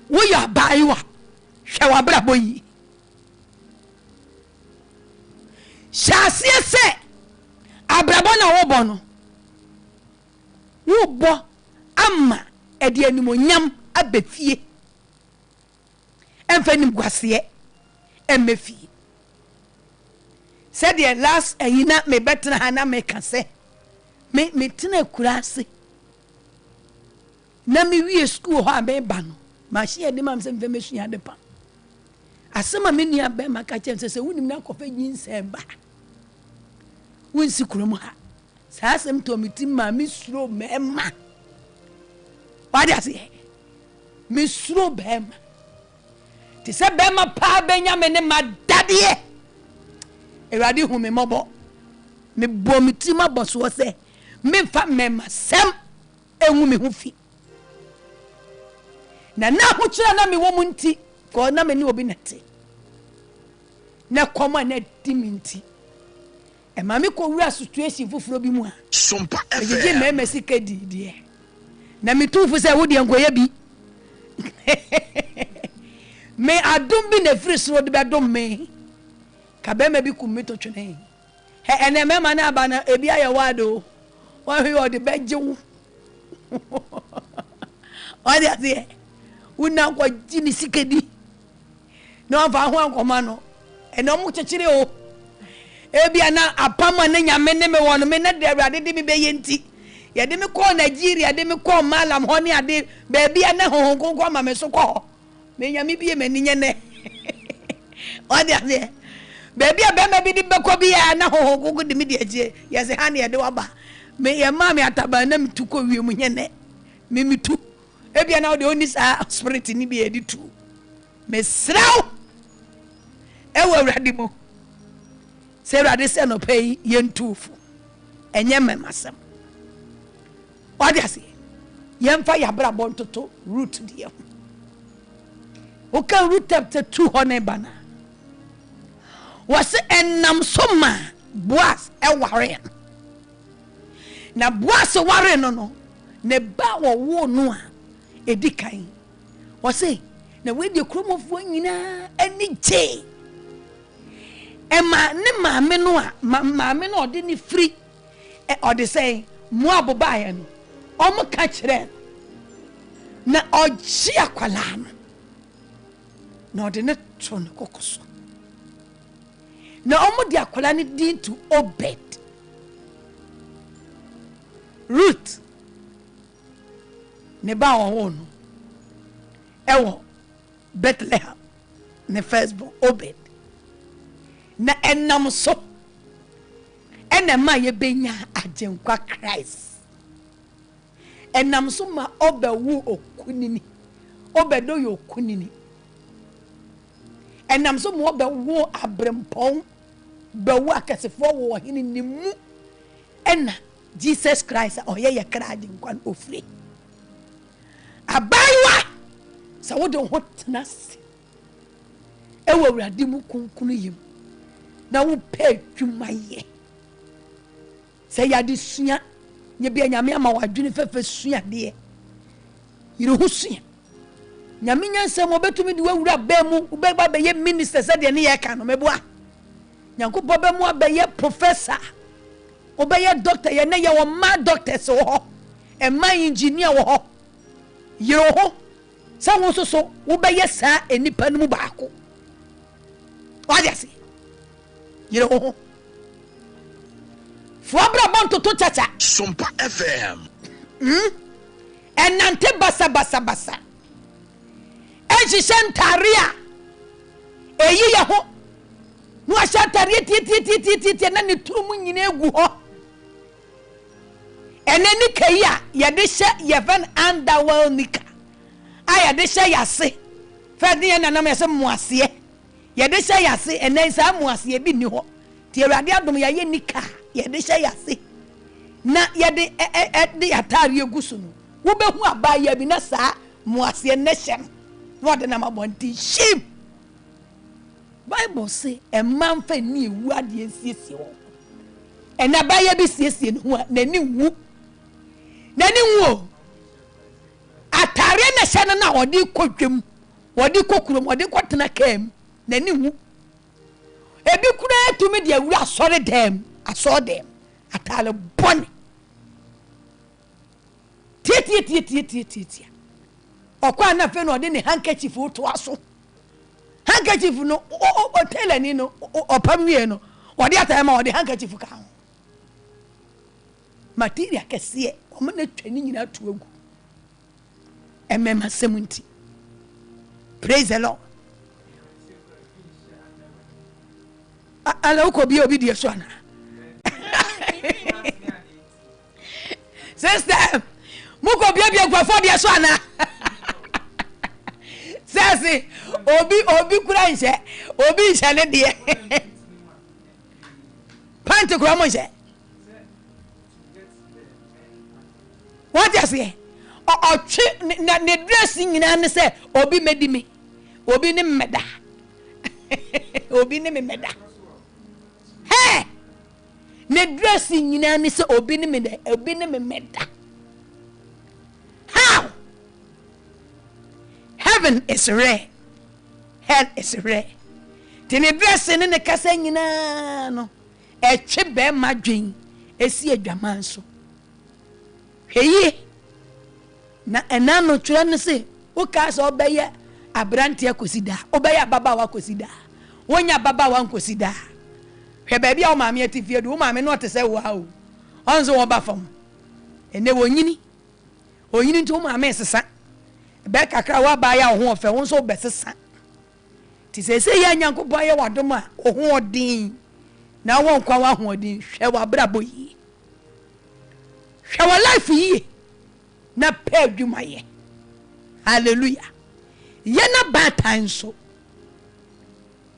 A: wo ya baiwa hwe wa brabo yi shasie se abrabo na wo bo no wo bo ama edi animonyam abefie emfanim gwase emefie said the last ayina me better hana me kase me tena kurase na me wie school ho abe ba no Machine de mam se mfemesua de pa. Asema me nua be maka chem se wonim na kofa nyinsem ba. Wonsi kurom ha. Sa asem to mitim ma me suro mema. Wadi ase. Me suro bema. Ti se bema pa benya me ne madade. Ewade hu me mobo. Me bo mitim aboso se me fa mema sem enwu me hu fi. Na ho kira na me wo munti ko na me ni obi nete. Na koma na diminti. E ma me ko wura situation fufuro bi mu a.
B: Sompa FM.
A: Eje me mesika di. Na me tufu se wo de enkoya bi. Me adom bi na firi so de bedom me. Ka be ma bi ku me to twene. He ene me ma na aba na ebi aye wado. Wa hwe o de bejewu. O de ase. Una kwa jini sikedi. No fa ho ankoma no. Eno mu chechire o. Ebia na apama na nyame ne me wono me na de awade de me beye nti. Ye de me ko Nigeria de me ko malam ho ne ade ba bia na ho konko ma me so ko. Me nyame bie mani nyene. O de ase. Ba bia be ma bi de be ko bia na ho konko de me de agie. Ye se ha ne ye de waba. Me ye ma me ataba na me tu ko wie mu nyene. Me mitu. Ebia na o de oni sa spirit ni bi edi tu. Me sraw. Ewo awrade mo. Se awrade se no pay yentufu. Enye memasem. Wadi ase. Yemfa ya bra bontoto root die. O kan root chapter 2 hone bana. Wase enam soma boas eware. Na boas ware no. Ne ba wo no a edikan. Wase na we de kromofo nyina ani je. Ema ne maame no a maame no ode ni free ode say mo abobaye no omo ka kire na oji akwala no na ode ne to ne kokoso na omo di akwala ne din to Obed Ruth ne ba wo no ewo Bethlehem ne firstborn Obed na enam so enema ye benya agenkwa Christ enam so ma obewu okunini obedo yo okunini enam so mo obewu abrempon bewu akasefo wo hini nimu ena Jesus Christ oye ye kra agenkwa ofre abaywa sa wo de hotnas ewo awrade mu kunkunu yim na wo pe dwumaye se ya de sua nye bia nyame ama wadwene fefe sua de yire ho sua nyame nyansem obetumi de wawura ba mu ubeba be ye minister se de ne ye ka no meboa nyankopo be mu ba ye professor obeye doctor ye ne ye wo ma doctor so ho e ma engineer wo ho yire ho sa wo so wo be ye sa enipa no mu baako wadiasi yire ho fuabra bonto to chacha
B: Sompa FM
A: enante basa ejishentaria eyi ye ho no ashataria ti na ne tumu nyine egu ho eneni kaya ye de hye ye van underworld nika aya de hye yase fadi ye na me se muase ye de hye yase enen sa muase bi ni ho ti awrade adom ya ye nika ye de hye yase na ye de atari egusu no wo behu abaya bi na sa muase ne hyem no de na mabonti shim Bible say a man fa ni ewu ade asiesie wo ena abaya bi siesie no ho na ni wu atare na hye no na odi kodwem odi kokurom odi kotena kam na ni wu ebi kura tumi de awura asore dem atale bone tie okwa na fe no odi ne handkerchief to aso handkerchief no o tele ni no opamwie no odi atama odi handkerchief ka ho material kese o me na twani nyina to agu emema semunti Praise the Lord. Ala uko bi obi die so ana. Sister, muko bi gwafo die so ana. Sesi obi kura nse, obi nse ne de. Pant kura mo nse. What you say? Ne dressing nyina ne say obi medi me. Obi ne meda. Obi ne me meda. Hey! Ne dressing nyina ne say obi ne me meda. How? Heaven is rare. Hell is rare. Tini dressing ne kasa nyina no. Etwe be madwen esi adwaman so. Heye na enano twere ne se o ka so obeye abrante akosida obeye baba wa akosida wonya baba wa akosida hwe ba bia o maame atifie do o maame no te se wa o onzo wo ba fam ene wonyini nti o maame sesa be kakra wa ba ya ho ofe won so be sesa ti se ya nyankopon ye wadom a o ho odin na won kwa wa ho odin hwe wa brabo yi hwe wa life yi na pe dwuma ye. Hallelujah. Ye na bad time so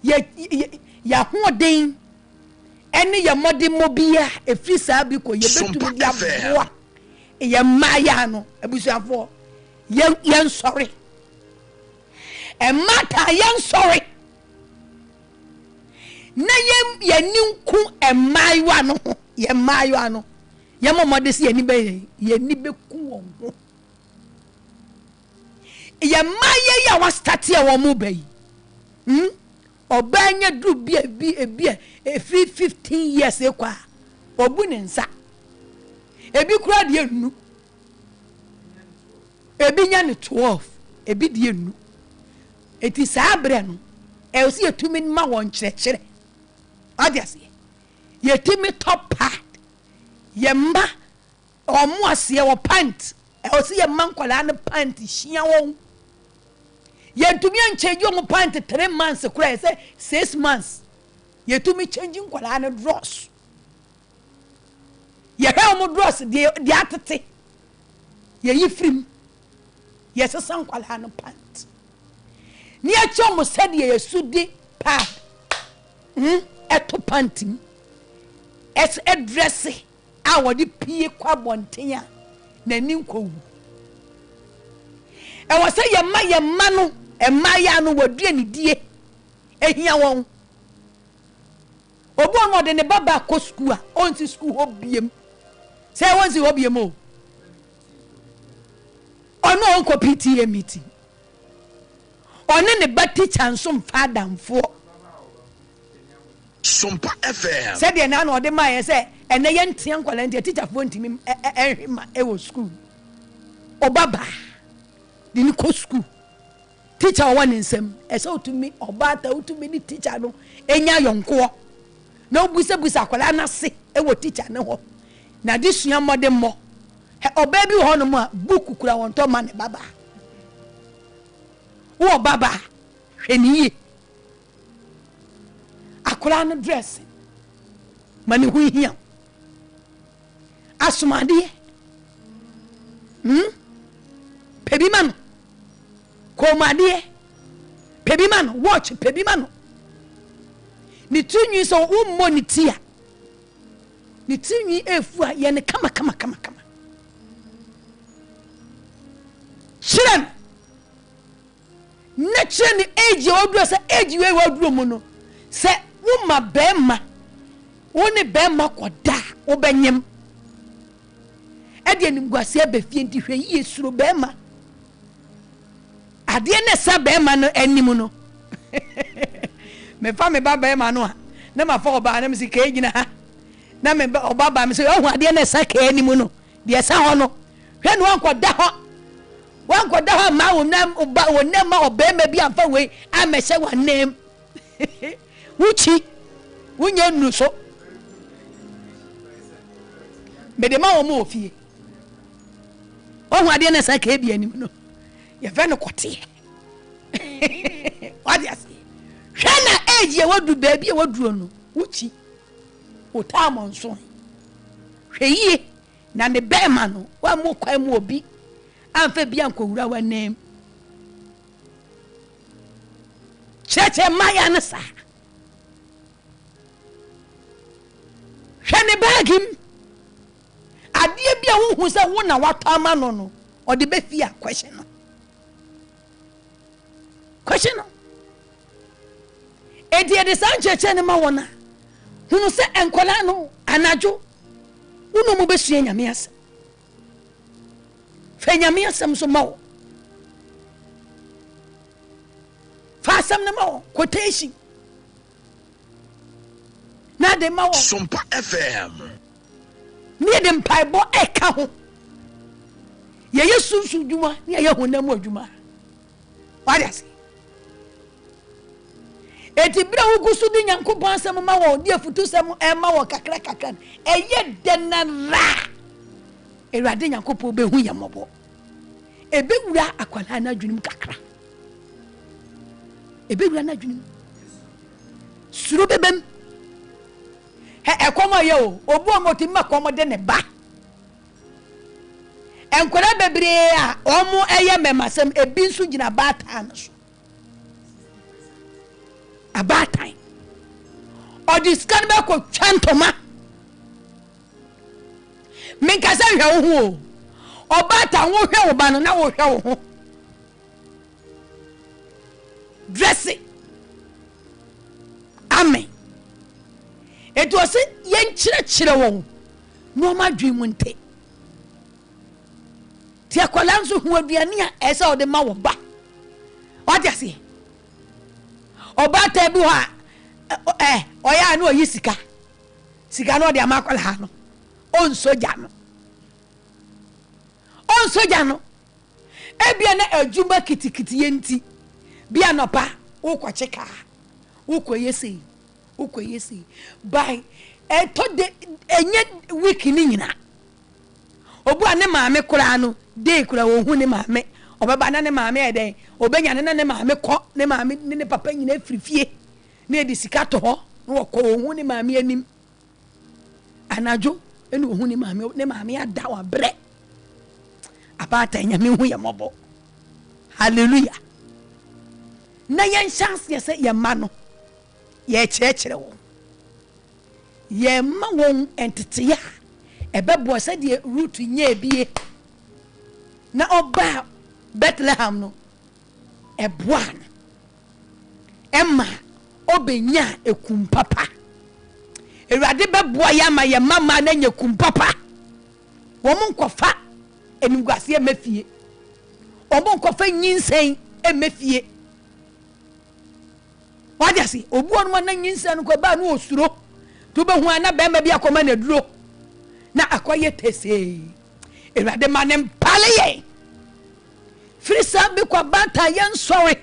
A: ya ho den ene ya mode mobia efri saa bi ko ye betum dia boa ye maya no abusuafo ye sorry e mata ye sorry na ye ninku e maiwa no ye maiwa no ye momode se ye ni be ku won ho ye maye ya wa start ye wo mu bai obanya dru bia free 15 years ekwa obu ne nsa ebi kura de enu ebi nya ne 12 ebi de enu eti sabre no e o se yetumi ma won kyerɛkyerɛ adiase yetimi top part ye mba omo ase wo pant e o se ye mankwala ne pant hia won yetumi ancheji omo pant 3 months kura say 6 months yetumi changing kwala ne dross ye he omo dross de atete ye yifrim ye sesan kwala ne pant ni a chomo said ye sudi pad eto pantim es address a wodi pie kwa bonten a nani nkowu e wo se ye ma no e ma ya no wadua ni die ehia won obo no de ne baba ko school a onsi school ho biem se wonsi ho biem o ono onko PTA meeting one ne ba teacher nso mfadamfo
B: Sompa FM
A: said the na no de ma ye se ene ye ntia nkwala ntia teacher fo ntimi ehwema e wo school obaba di ni ko school teacher one nsem e se otumi obata otumi ni teacher no enya yonko na obusa akwala na se e wo teacher ne ho na di sua mode mo oba bi ho no mo book kura won to ma ne baba wo baba hweniye akwala no dress mani hu hia asumade pebi man komade pebi man watch pebi man ni tunyi so wo monitia ni tunyi efu a ye ne kama shiran nature ni age oduro se age we oduro mu no se wo ma bema wo ne bema koda wo benyem e de nimguase abefie nti hwe yesuro bema ade ne sa bema no animu no me fa me ba bema no na ma fa oba na me si ka gina ha na me oba ba me se ohu ade ne sa ka animu no de sa ho no hwe no ankoda ho ma wo na oba wo na ma obema bi amfa we amehye wa nem wuchi wunya nu so me de ma wo mo ofie ohu ade ne sa ka bi anim no ye fe no kote What you say? Hwana age ye wadu baby e wadu no. Uchi. Utamon so. Hweye na ne bema no wa mo kwan mu obi. Amfa bia nkowura wa name. Cheche maya na sa. Hwane bagim. Adie bia hu se wo na watama no no. Odi be fia question no. Question no. Edi de san cheche ne ma wona. Hunu se enkola no anajo. Uno mo be sua nyame ase. Fe nyame asem so ma wo. Fa asem ne ma wo quotation. Na de ma wo.
B: Sompa FM.
A: Ni de mpaibo eka ho. Ye yesu djuma, ni ye honam adwuma. What is? Eti bra wugusu di Nyankopon asem ma wo, di afutu sem e ma wo kakra kakra. Eye denara. Ewade Nyankopon be hu yamobo. Ebe wura akwala na adwunim kakra. Ebe wura na adwunim. Suro bebem. He ekomo ye o, obu omoti ma komo de ne ba. Enkwara bebre a omo eye memasem ebi nso gina batan so. Abatan. Odi scan be ko twantoma. Minka se hwe wo ho. Obata wo hwe wo ba no na wo hwe wo ho. Dressing. Amen. It was yen chire wo. No ma dwim nte. Ti akwala nso hu aduane a ese o de ma wo ba. What you say? Obata bi ha oya na oyi sika. Sika no de amakwala ha no. On soja no. On soja no. Ebia na adwuma kitikiti yenti. Bia no pa wo kwacheka. Wo koyesi. Wo koyesi. By to de enye week ni nyina. Obu ane maame kura no de kura wo hu ne maame. Obeba na ne maame e den. Obenya ne ne maame ko ne maame ne papa nyina frifie. Na edi sika to ho. Wo ko wo hu ne maame anim. Anajo enu wo hu ne maame ada wa bre. Abata nyame hu ye mobo. Hallelujah. Na yen chance ye se ye ma no. Ye chekere wo. Ye ma won entete ya. Ebebo se de root nya ebie. Na oba Bethlehem no. Eboan. Emma obenya ekum papa. Ewade beboa ya ma ye mama na nya kum papa. Wo mo nkofa enugase emefie. Obo nkofa nyinsen emefie. Wadi asi obu onu na nyinsen no ko ba no osuro. To be hu ana be ma bi akoma na duro. Na akoye tese. Ewade manem pale. Frisa be kwa bata yan sorry.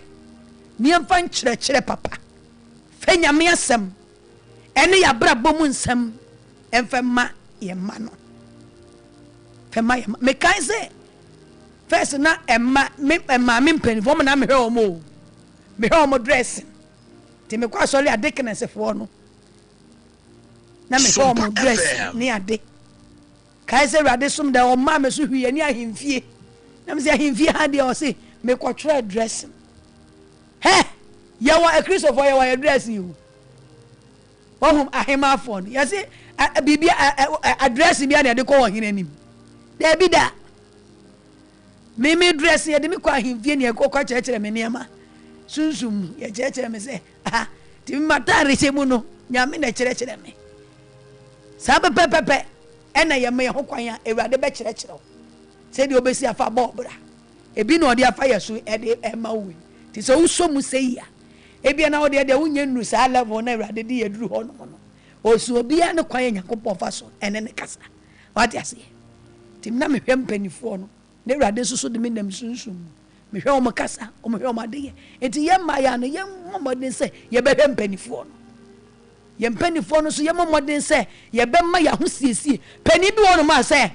A: Ni amfa nkyerɛkyerɛ papa. Fe nyame asem. Ene ya bra bomu nsem. Emfa ma ye ma no. Fe ma ye ma. Me kan se first na emma me mpani fo mo na me hwe o mo. Me hwe o mo dressing. Ti me kwa sori adekeness fo no. Na me hwe o mo dress ni ade. Kai se rade sum da o ma me so hwie ni ahemfie. Na me se ahemfie ha de o se me kwa try dressing. He, ya wa a Christopher ya wa dress you. Ohum ahema phone. Ya se bibia address bia na de ko wo hene nim. Da bi da. Me dress ya de me kwa ahemfie ne ko kwa kyerɛkyerɛ me niam. Sunsum ya kyerɛkyerɛ me se ti matare se mu no nyame na kyerɛkyerɛ me. Sa pepepe ena ye me ho kwan a ewurade be kyerɛkyerɛ. Se de obesi afa ba obra. Ebi na ode afa yeso e de ema wo. Ti so uso mu se ya. Ebi na ode de unye nnu sa level na ewurade de yeduru ho no no. Osu obi a ne kwan Yakobon fa so ene ne kasa. What you say? Ti na me hwem panifo no. Na ewurade susu de me nam sunsum. Me hwe o mo kasa, o mo hwe o ma de ye. Enti ye ma ya no ye momodin se ye be hwem panifo no. Ye mpanifo no so ye momodin se ye be ma ya ho siesie. Pani bi wono ma se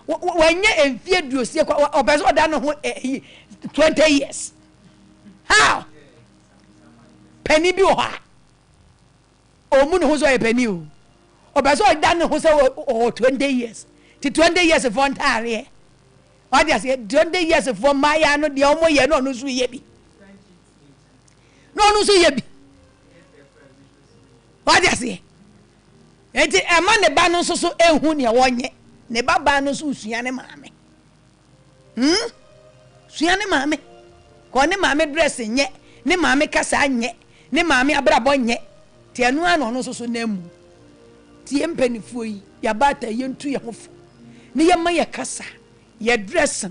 A: wanye emfie duosie obeso da no ho 20 years. how penny bi oha omu ne ho so e penny o obeso dan ne ho se o 20 years ti 20 years for ntare what they say 20 years for maya no de omo ye no so ye bi no so ye bi what they say enti e ma ne ba no so ehu ne wonye ne baba no so usua ne maame sua ne maame ko ne maame dress nye ne maame kasa nye ne maame abrabọ nye ti anu ano no so na mu ti empanifuo yi ya bata yentu ye hofo ne ye ma ye kasa ye dress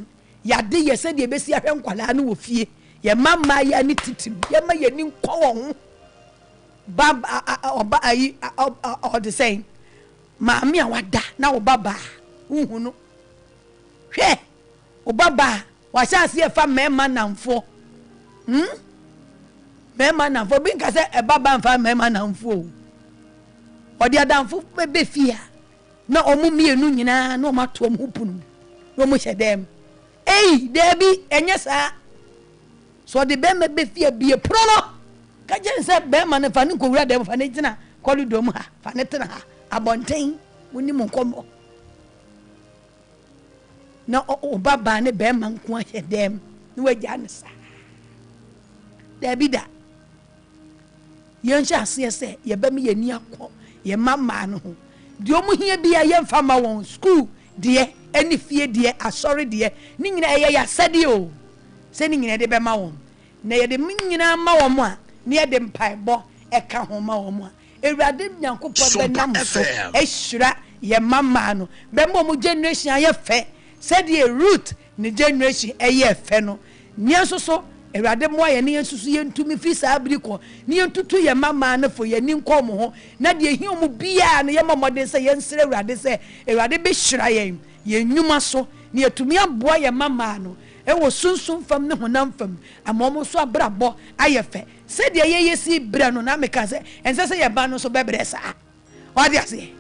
A: ya de ye se de besi ahwe nkwala no wo fie ye mama ya ni titim ye ma ye ni nkọ won baba oba ayi o the same maame a wada na wo baba uhu no hwe wo baba wa chance ye fa mema namfo mema namfo bi nka se e baba mfa mema namfo o de adamfo be fia na omu mienu nyina na o mato om hupunu no mo hyedem debi enye sa so de be be fia bie pro no ka je se be ma ne fa ne kowura dem fa ne tina corridor mu ha fa ne tina ha abonten woni mo nkomo na o baba ne be ma nko hyedem ne wagya ne sa debi da yen sha se ye be me ye ni akọ ye mama no ho de omu hia bia ye mfa ma won school de eni fie de asori de ni nyina ye ya sade o se ni nyina de be ma won na ye de nyina ma won a ne ye de mpaebo e ka ho ma won a ewurade nyankopɔ be nam so ehira ye mama no be mo mu generation aye fe se de root ni generation eye fe no nia so ewurade mo aye ne yensusu ye ntumi fi sa abiriko ne yentutu ye mama na fo ye ni nkom ho na de ehia mu bia na ye mamode se ye nsere ewurade se ewurade be hyira ye nyuma so ne yetumi aboa ye mama no e wo sunsun fam ne honam fam amomo so abrabo aye fe se de ye yesi bre no na meka se ense se ye ba no so bebre sa o de ase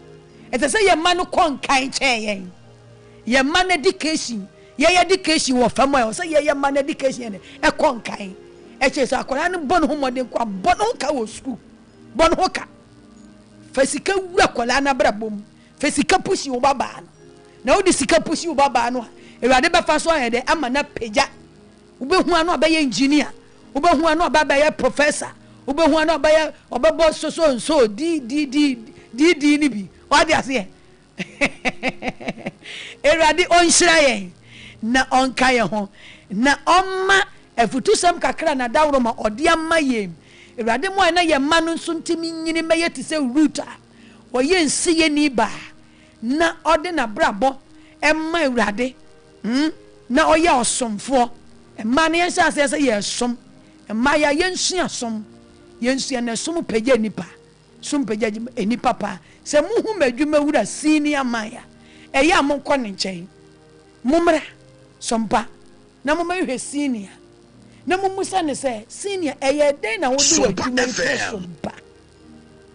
A: ense se ye ma no konkan chen ye ma na education ye education wo fam o se ye ma na education ne e konkan e che so akora ne bon ho modern kwa bon ho ka wo school bon ho ka fasika wura kola na brabom fasika pushi wo baba na wo de sika pushi wo baba no ewade be fa so ye de ama na peja wo be hu anu abaye engineer wo be hu anu abaye professor wo be hu anu abaye obebo so di ni bi o de ase ewade onhyira ye na onka ye ho na omma efutusam kakra na dawro ma ode amma ye ewade mo na ye ma no nso ntimi nyini meye ti se root a wo ye nsi ye ni ba na ode na brabo emma ewade na oya osomfo emma na yensa se ye som emma ya yensua som yensua na som pagya nipa som pagya enipa pa se muhu madwuma wura senior maya eya amonko ne nchen mumra sompa na mumahwe senior na mumusa ne se senior eye den na wodi wadwuma sompa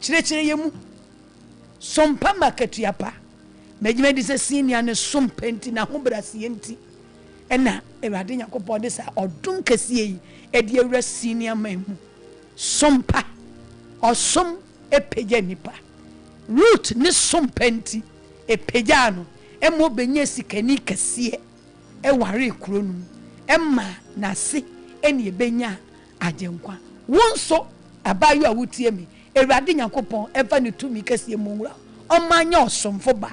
A: chire yemu sompa makatu apa medjima di se senior ne sompa enti na ho brase enti ena ewade yakopɔ de sa odum kasie yi edi ewura senior man mu sompa osom epegya nipa root ne sompa enti epegya no emo benye sikani kasie eware kronum emma na se eni ebenya agenkwa wonso abayo awutie mi ewade yakopɔ efa ne tumi kasie monwura omanya osomfo ba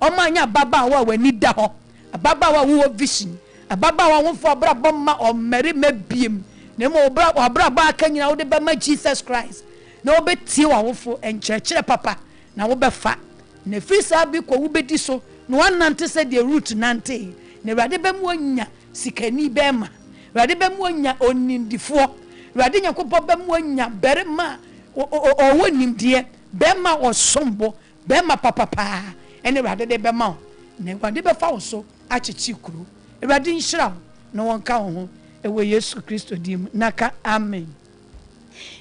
A: omanya baba wa wani da ho ababa wa wo vision ababa wa wonfo abrabɔ ma omere mabiem na mo abrabɔ aka nyina wo de ba ma Jesus Christ na wo betie wa wofo enkyerɛkyerɛ papa na wo befa na frisa bi ko wo bedi so na wanante se de root nante na ewade ba mu anya sikani be ma ewade ba mu anya onindifo ewade nyakopɔ ba mu anya berema o wonimdie be ma osombo be ma papa ene ewade de be ma na ewade be fa wo so achichi kuru ewade nhyira na wonka wo ho ewe Yesu Kristo dim naka amen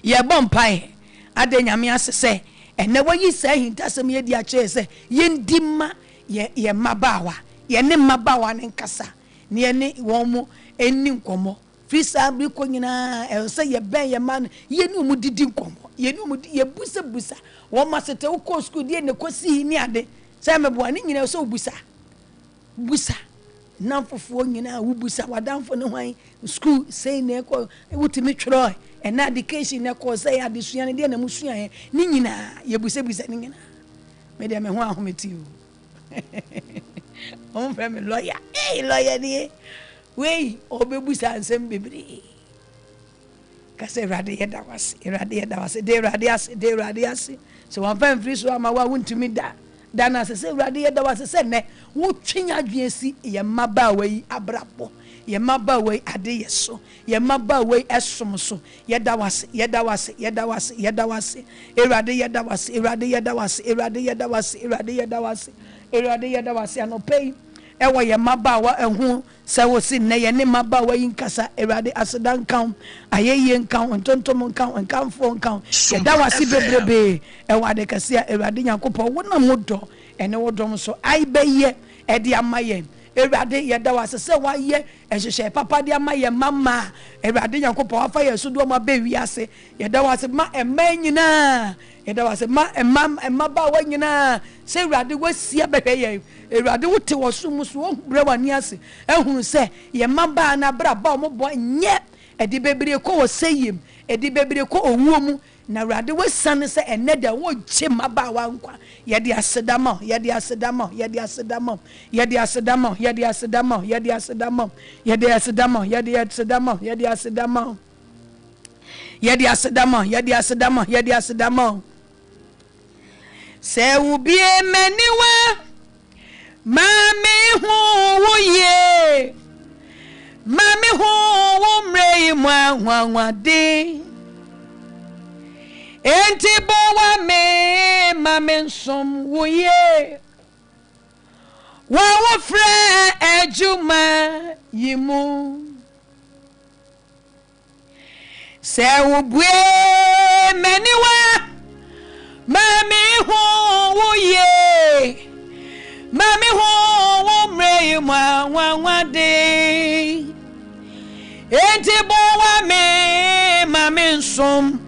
A: ye bompai ade nyame asese ene wayi sa hintasem ye di ache se ye ndima ye mabawa ye ne mabawa ne nkasa ne ye ne won mu eni nkomo frisa bi ko nyina e say ye ben ye man ye ni mu didi nkomo ye ni mu ye busa wo masete wo ko school die ne kosi ni ade say me bo ani nyina so busa na fofo nyina wo busa wadamfo ne hwan school say ne ko wutimi twro e na education ne ko say adesua ne de na musua he ni nyina ye busa ni nyina me de me ho ahometi o on frame lawyer lawyer ni we obebusa ansem bebre kase rade yeda was de radias so one fan free so ama wa wuntumi da na se rade yeda was se ne wo twenya dwesi ye maba wai abrabo ye maba wai ade yeso ye maba wai esom so yeda was erade yeda was anopei ewa ye maba wa ehu se wo si ne ye ne maba wa yinkasa erade asedan kan ayeye nkan ontontom nkan nkanfo nkan ye da wasi bebrebe ewa de kase erade nyakopo wona modo ene wodom so ai beye e de amaye erade ye da wasi se wa ye ehhehye papa de amaye mama erade nyakopo afa ye so do ma be wiase ye da wasi ma emanyina ye da wasi ma emaba wa nyina se erade wasia behwe ye erade wote wosumu so bre wani ase ehunu se ye maba na bra ba mo bo nye edi bebre ko woseyim edi bebre ko owuomu na erade wosane se eneda wo gye maba wa nkwa ye de asedamo se ubie meniwa Mami ho ye Mami ho mrei mwa de enti bo wa me mami nsom wo ye wa frɛ ejuma yimu se ubue meniwa mami ho ye Mami ho mrei mwa de enti bo wa me mami nsom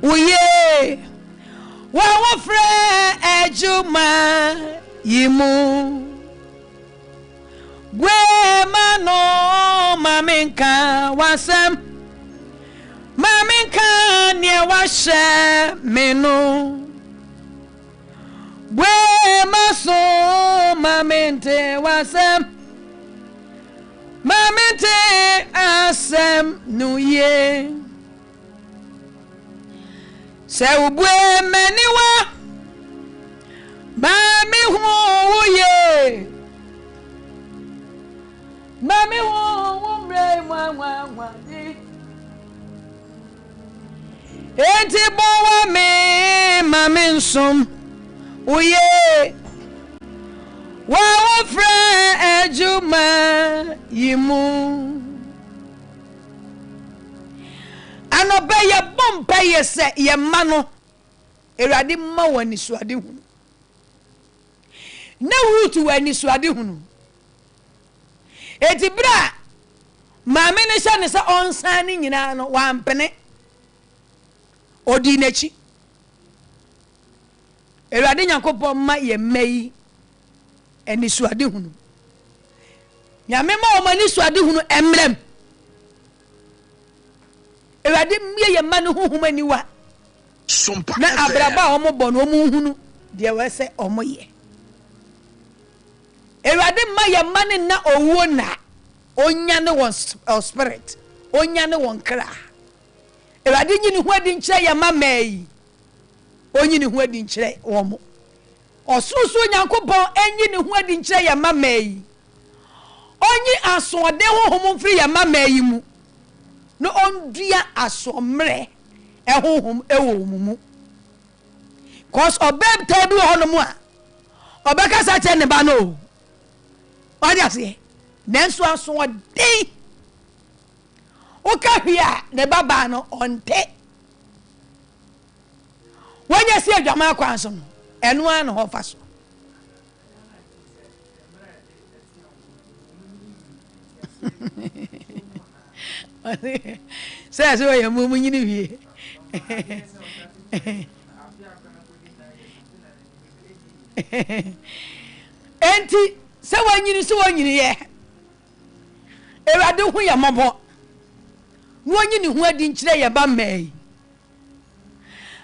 A: uye wa frɛ ejuma yimu gwe mano mami nka wasem mami nka ne wahye meno Bwe maso mamente wasem mamente asem nuye se ubwe meniwa mami huye mami humre mwa di enti bowa me mami nsum Uye wa frɛ ejuma yimu anobe ye bompa ye se ye mano erade ma wani suade hu na wutu wani suade hu etibra ma me ne sha ne se onsan ni nyina no wa mpene odi nachi Erade nyankopɔ ma ye mai eni suade hunu nyame ma o mani suade hunu emrem erade mie ye ma ne huhuma niwa
B: Sompa
A: na abraba o mo bɔ no mo hunu de we se o mo ye erade ma ye ma ne na owuo na onya ne won spirit onya ne won kra erade nyi ne hu adi nkyere ye ma mai onyi ne hu adi nkyere wo mo osusu nyankopon enyi ne hu adi nkyere ya mamai onyi asode hohom mfiri ya mamai mu no ondua asomre ehohom ewo mu cause obeb todu honom a obeka sa che ne ba no odi ase nenso asode o ka hia ne baba no onte Wanya si adwama kwanso no eno an ho fa so Say so ya mumu nyini wie. Enti se wanyini so wanyini ye. Ewade hu ya mabo. Wanyini hu adi nkyire ye ba mai.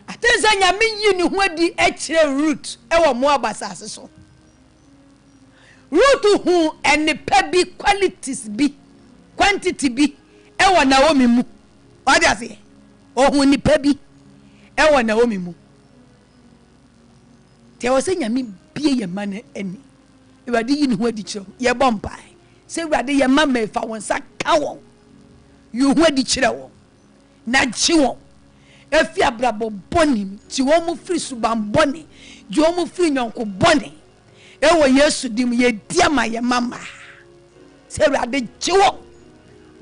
A: Atenza nyame yi ni hu adi ekyire root ewo mo abasase so. Root hu enipa bi qualities bi quantity bi ewo Naomi mu. Wadi ase. Ohun nipa bi ewo Naomi mu. Te wo se nyame bie ye mane ani. Ewade yi ni hu adi kyire ye bompai. Se ewade ye mama fa won saka won. Yu hu adi kyire won. Na chi won. Efi abrabo boni ti wo mu free suban boni. Ji wo mu free nyonko boni. Ewo Yesu dim ye dia ma ye mama. Se ewade chi won.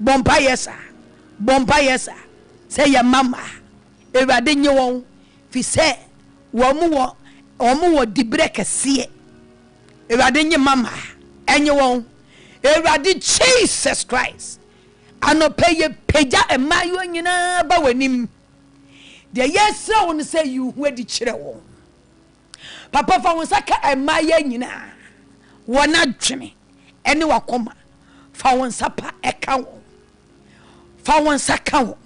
A: Bompa yesa. Bompa yesa. Se ye mama. Ewade nye won. Fi se wo mu dibre kese. Ewade nye mama. Enye won. Ewade Jesus Christ. Anope ye peja emayo nyina ba wanim. De yesa won say you hu adi kire won. Papa fa won saka emaye nyina. Wona dwene ene wakoma. Fa won sapa eka won. Fa won saka won.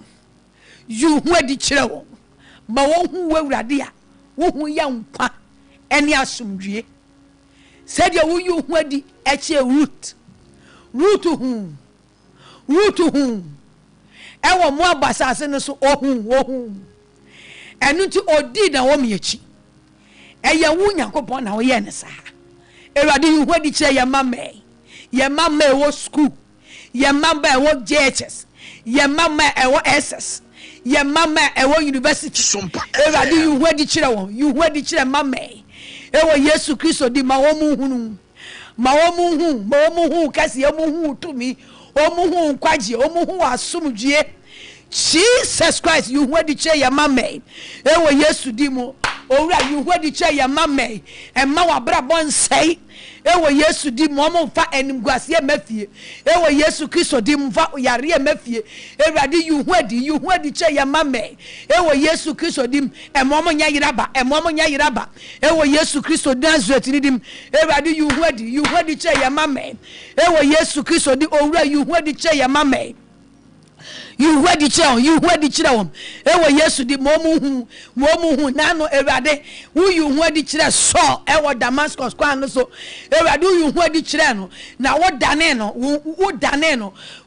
A: You hu adi kire won. Ma won hu wawurade a wo hu ya nkwa ene asomdwie. Said you hu adi eche root. Root hu ewo mo abasase ne so ohun enu ti odi na wo miechi eye wu Yakobon na wo ye ne sa Ewade yu hwadi kire ye mama wo school ye mama wo JHS ye mama wo SS ye mama wo university Ewade yu hwadi kire won yu hwadi kire mama ewo Yesu Kristo di ma wo mu hunu ma wo mu hu kasi ye mu hu tumi omuhu kwaji omuhu asumdue Jesus Christ you hwadi che ya mame ewo Yesu di mu owura you hwadi che ya mame emma wa bra bonsai ewo Yesu di mu omfa enimguase mafie ewo Yesu Kristo di mu fa yare mafie ewrade you hwadi che ya mame ewo Yesu Kristo di emmo nya yiraba ewo Yesu Kristo Nazareth ni di ewrade you hwadi che ya mame ewo Yesu Kristo di owura you hwadi che ya mame you hwadi kire won ewo Yesu di mo mu hu nano ewrade wu you hwadi kire so ewo Damascus kwa no so ewrade you hwadi kire no na wo dane no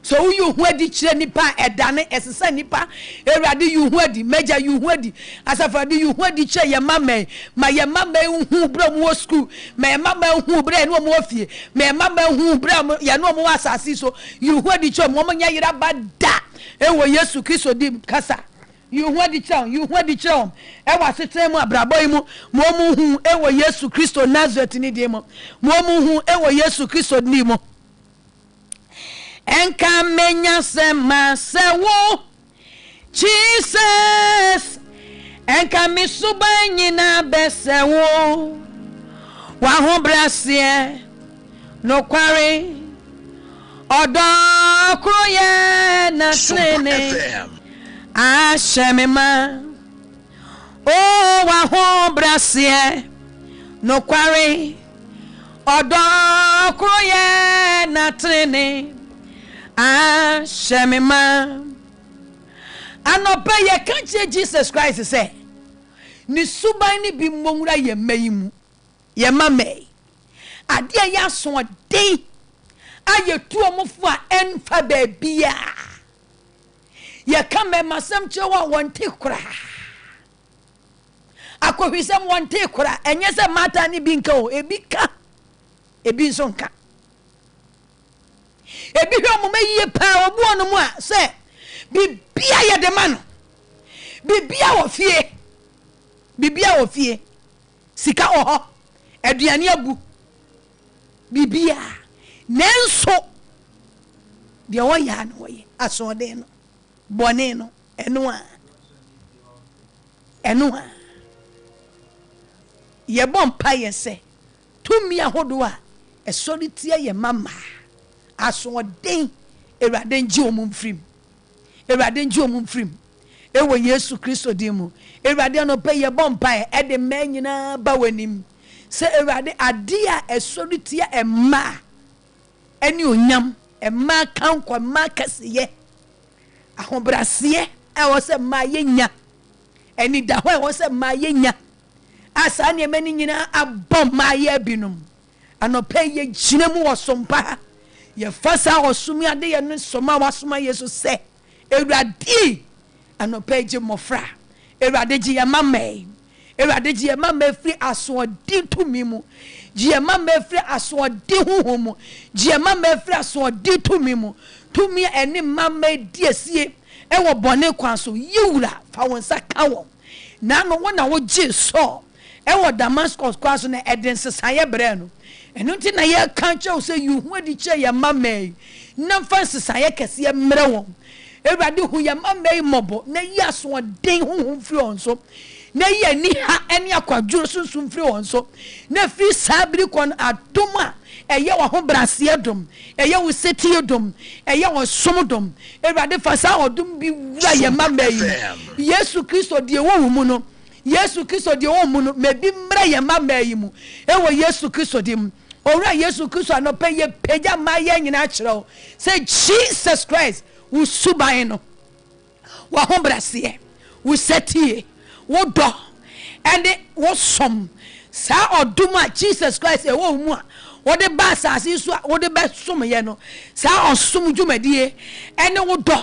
A: so wu you hwadi kire nipa edane esesa nipa ewrade you hwadi meja you hwadi asafade you hwadi kire ye mama ma ye mama hu bra mu school ma ye mama hu bra no mo fie ma ye mama hu bra ye no mo asasi so you hwadi kire mo nya yira bada ewo Yesu Kristo di kasa you hwadi chom ewa setem abraboy mu mo mu hu ewo Yesu Kristo Nazareth ni di mo mu hu ewo Yesu Kristo ni mo enka menya sema sewo Jesus enka misubanyi na besewo wa ho brasie no kware odo kroye na trene ashemema o wa ho brasie no kware odo kroye na trene ashemema anope ye kanche Jesus Christ say ni suban ni bi monwura ye mayimu ye mamai ade ya so de aye tuo mufo a enfa baabia ye kame masam chewa wonte kura akohwisem wonte kura enye se mata ni bi nka o ebika ebi nso nka ebi hwe mo mayiye pa obu onu mu a se bibia ye de ma no bibia wo fie sika oho aduane abu bibia nenso de wo ya no ye asode no bone no eno a ye bompa ye se tumi ahodo a esori tie ye mama asode Ewrade nji omumfrim Ewurade nji omu mfrim ewo Yesu Kristo dimu Ewurade no pe ye bompa e de ma nyina ba wanim se Ewurade ade a esoritia emma eni onyam emma kankwa ma kaseye ahobrase e wo se ma yenya eni da ho e wo se ma yenya asa ne mani nyina abom ma ye binum anope ye gyinamu wo sompa ye fasa wo sumi ade ye no soma wasoma Yesu se Ewurade anope je mofra Ewurade je ye mama Ewurade je ye mama firi asodi tumi mu je ye mama firi asodi huhu mu je ye mama firi asodi tumi mu tumi eni mama diesie e wo bone kwan so yiwura fa wonsa kawo na no wona wo je so e wo Damascus kwan so na eden sesaye bre no enu ti na ye kan che o se yuhu adi che ye mama na fa sesaye kese mre won Ewurade hu ye mama mobo na yi aso den huhu firi on so na ye ni ha eni akwaduro sunsun firi on so na firi sabiri kon adoma eye wo ho brase dom eye wo seti dom eye wo som dom Ewurade fasa odum bi wura ye mama yi Yesu Kristo die wo mu no Yesu Kristo die wo mu no mebi mra ye mama yi mu ewo Yesu Kristo dim owura Yesu Kristo anope ye peja ma ye nyina kire say Jesus Christ wo suban no wo ho brase wo seti wo do and wo som sa odum a Jesus Christ e wo mu a wo de ba asase so wo de be som ye no sa osom dwumadie ene wo do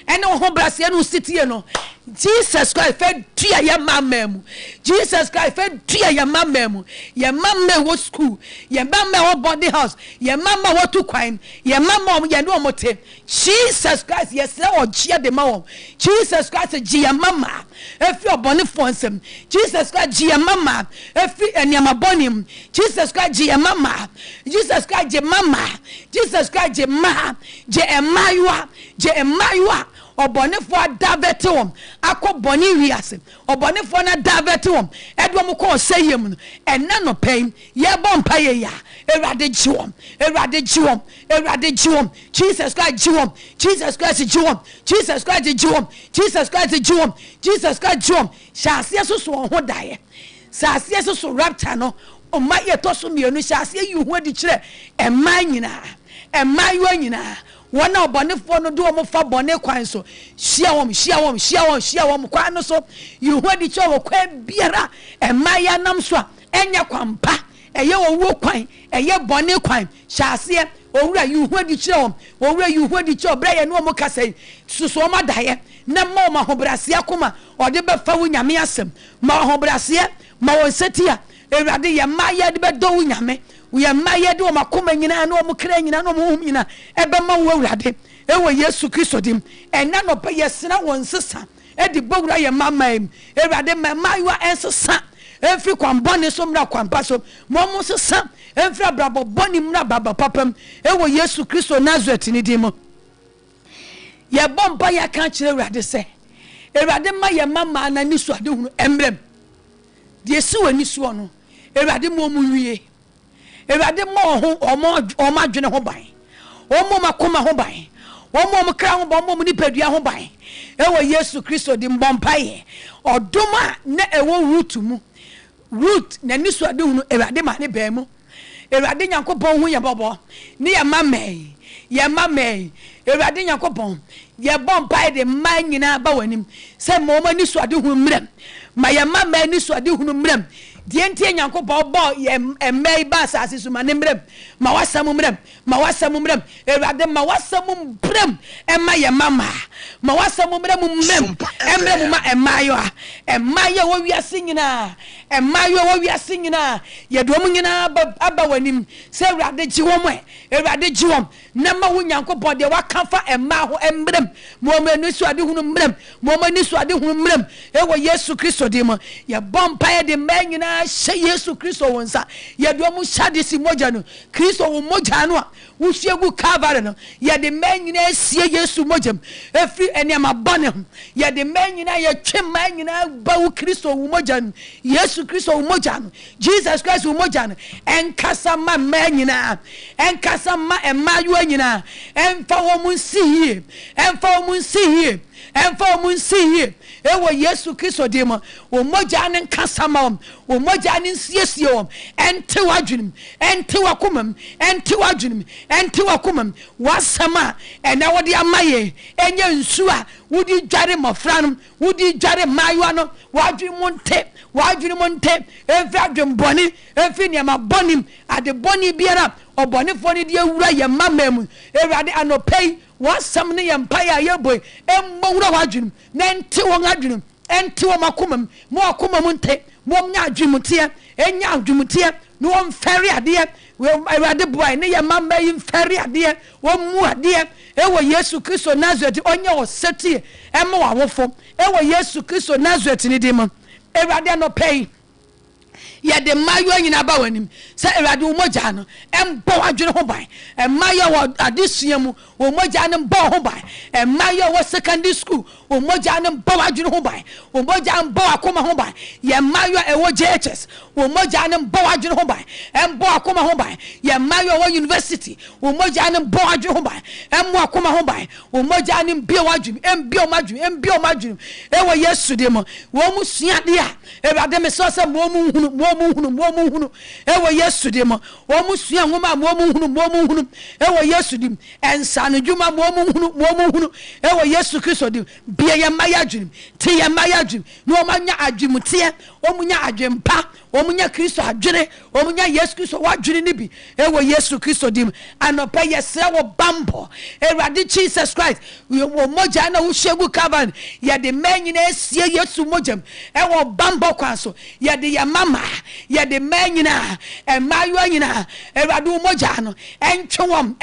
A: ene wo ho brase no sitie no Jesus Christ fe tua ye mama mu Jesus Christ fe tua ye mama mu ye mama wo school ye mama wo body house ye mama wo tu kwan ye mama ye no mote Jesus Christ ye se o gia de ma wo Jesus Christ gi ye mama efi obone fonsem Jesus Christ gi ye mama efi eniama bonim Jesus Christ gi ye mama Jesus Christ gi mama Jesus Christ gi ma je emayua obonefo adavete wom akoboni wiase obonefo na davete wom edwom ko seyem no ena no pen ye bompa ye ya Ewurade jiwom Ewurade jiwom Ewurade jiwom Jesus Christ jiwom Jesus Christ jiwom Jesus Christ jiwom Jesus Christ jiwom Jesus Christ jiwom shaase so ho dae shaase so rapture no o ma ye to so mienu shaase yi hu adi kire emma nyina wana obonefo no do mo fa bone kwan so hia wom kwan no so yu hu adi che wo kwa biara emaya nam so a enya kwampa eye wo kwan eye bone kwan hyase owura yu hu adi che wom owura yu hu adi che obra ye no mo kasai suso ma daye na ma hobrase akoma ode be fa wo nyame asem ma hobrase ma won setia Ewurade ye maya de be do wo nyame we maye de o makoma nyina na o mukra nyina na o muhum nyina ebe ma wo Ewurade ewo Yesu Kristo dim ena no pe yesena won sesa e di bowura ye mama em Ewurade mayiwa ensesa efri kwambone so mra kwampa so mo sesa efri abrabo boni mra baba papam ewo Yesu Kristo Nazareth ni dim ye bomba ya kan kire Ewurade se Ewurade ma ye mama na ni so ade hunu emrem de si wani so no Ewurade mo mu wie Ewurade mo ho omo adwene ho ban omo makoma ho ban omo kra ho ban omo nipadua ho ban ewo Yesu Kristo di mbompa odoma na ewo root na ni so ade hunu Ewurade ma ne ba mu Ewurade Nyankopon hu ye bobo ni ye mama Ewurade Nyankopon ye bompa de man nyina ba wanim se mo ma ni so ade hunu mrem ma ye mama ni so ade hunu mrem die ntie Nyankopon bo ye emai ba asase so ma ne mrem ma wasam mrem Ewurade ma wasam mrem ema ye mama ma wasam mrem emrem ma emayo wo wiase nyina ye dom nyina aba wanim se Ewurade jiwom na ma wo Nyankopon de wakafa ema ho emrem mo ma ni so ade hunu mrem ewo Yesu Kristo de mo ye bompa de man nyina she Yesu Kristo wonsa ye do mu shade si moja no Kristo wo moja no wusiegu Calvary no ye de man nyina sie Yesu mojam efri eniama bone ho ye de man nyina ye twema nyina ba wo Kristo wo mojam Yesu Kristo wo mojam Jesus Christ wo mojam enkasa ma man nyina enkasa ma emayo nyina emfa wo mun sihie emfa wo mun sihie emfa wo mun sihie ewo Yesu Kristo de mo wo mojam nkasa ma wo mojam nsiesie wo ente wadwenem ente wakomam ente wadwenem ente wakomam wasama ena wode amaye enye nsu a wodi dware mofra no wodi dware mayo no wadwene monte efra adwembone efi ne ma bonim ade boni biara obonefo ne de awura ye mamam ewrade anopei wasam ne ye mpaya ye boy emmowura wadwenem na ente won adwenem ente wo makomam mo akomam nte mo nya adwemutie enya adwemutie no on fere ade ewrade boy ne ye mamma yin fere ade wo mu ade ewo Yesu Kristo Nazareth onye wo setie emma wa wofo ewo Yesu Kristo Nazareth ni dimo ewrade no pay ye de mayo nyina ba wanim se ewrade wo moja no embo adwene ho ban mayo wo adesua mu wo moja no mbo ho ban mayo wo secondary school wo moja no mbo adwene ho ban wo moja mbo akoma ho ban ye mayo ewo JHS wo moja no mbo adwene ho ban embo akoma ho ban ye mayo wo university wo moja no mbo adwene ho ban emmo akoma ho ban wo moja no mbie wadwene embie omadwene ewo Yesu de mo wo mu suade a ewrade me so se mo mu hunu ewo Yesu de mo wo mu sua ngoma mo mu hunu ewo Yesu dim ensane dwuma mo mu hunu ewo Yesu Kristo dim bia ye mayadwene te ye mayadwene no manya adwemute omunya adwempa omunya Kristo adwene omunya Yesu Kristo wadwene ni bi ewo Yesu Kristo dim anopa yesre wo bambo ewrade Jesus Christ wo moja na wo hyegu Calvary ye de manyina esie Yesu mojam ewo bambo kwaso ye de ye mama ye de manyina emayo nyina ewrade wo moja no entwewom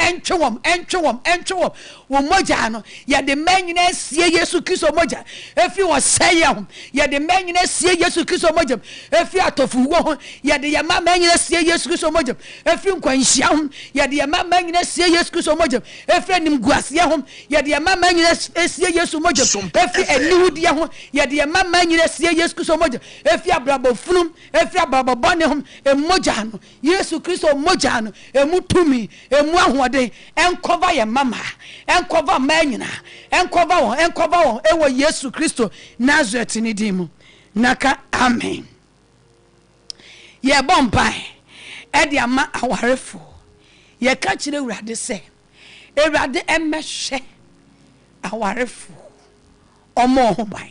A: wo moja no ye de manyina esie Yesu Kristo moja efi wo seye ho ye de manyina esie Yesu Kristo mojam efi atofu wo ho ye de ye mama nyina esie Yesu Kristo mojam efi nkwanhia ho ye de ye mama nyina esie Yesu Kristo mojam efi nimguase ho ye de ye mama nyina esie Yesu mojam efi eniwudie ho ye de ye mama nyina esie Yesu Kristo mojam efi abrabofunum efi ababobone ho emoja no Yesu Kristo moja no emutumi emu ahoden enkova ye mama enkova manyina enkova won ewo Yesu Kristo Nazareth ni dimu naka amen ye bompai e de ama awarefo ye ka kire Ewrade se Ewrade emehwe awarefo omo ho ban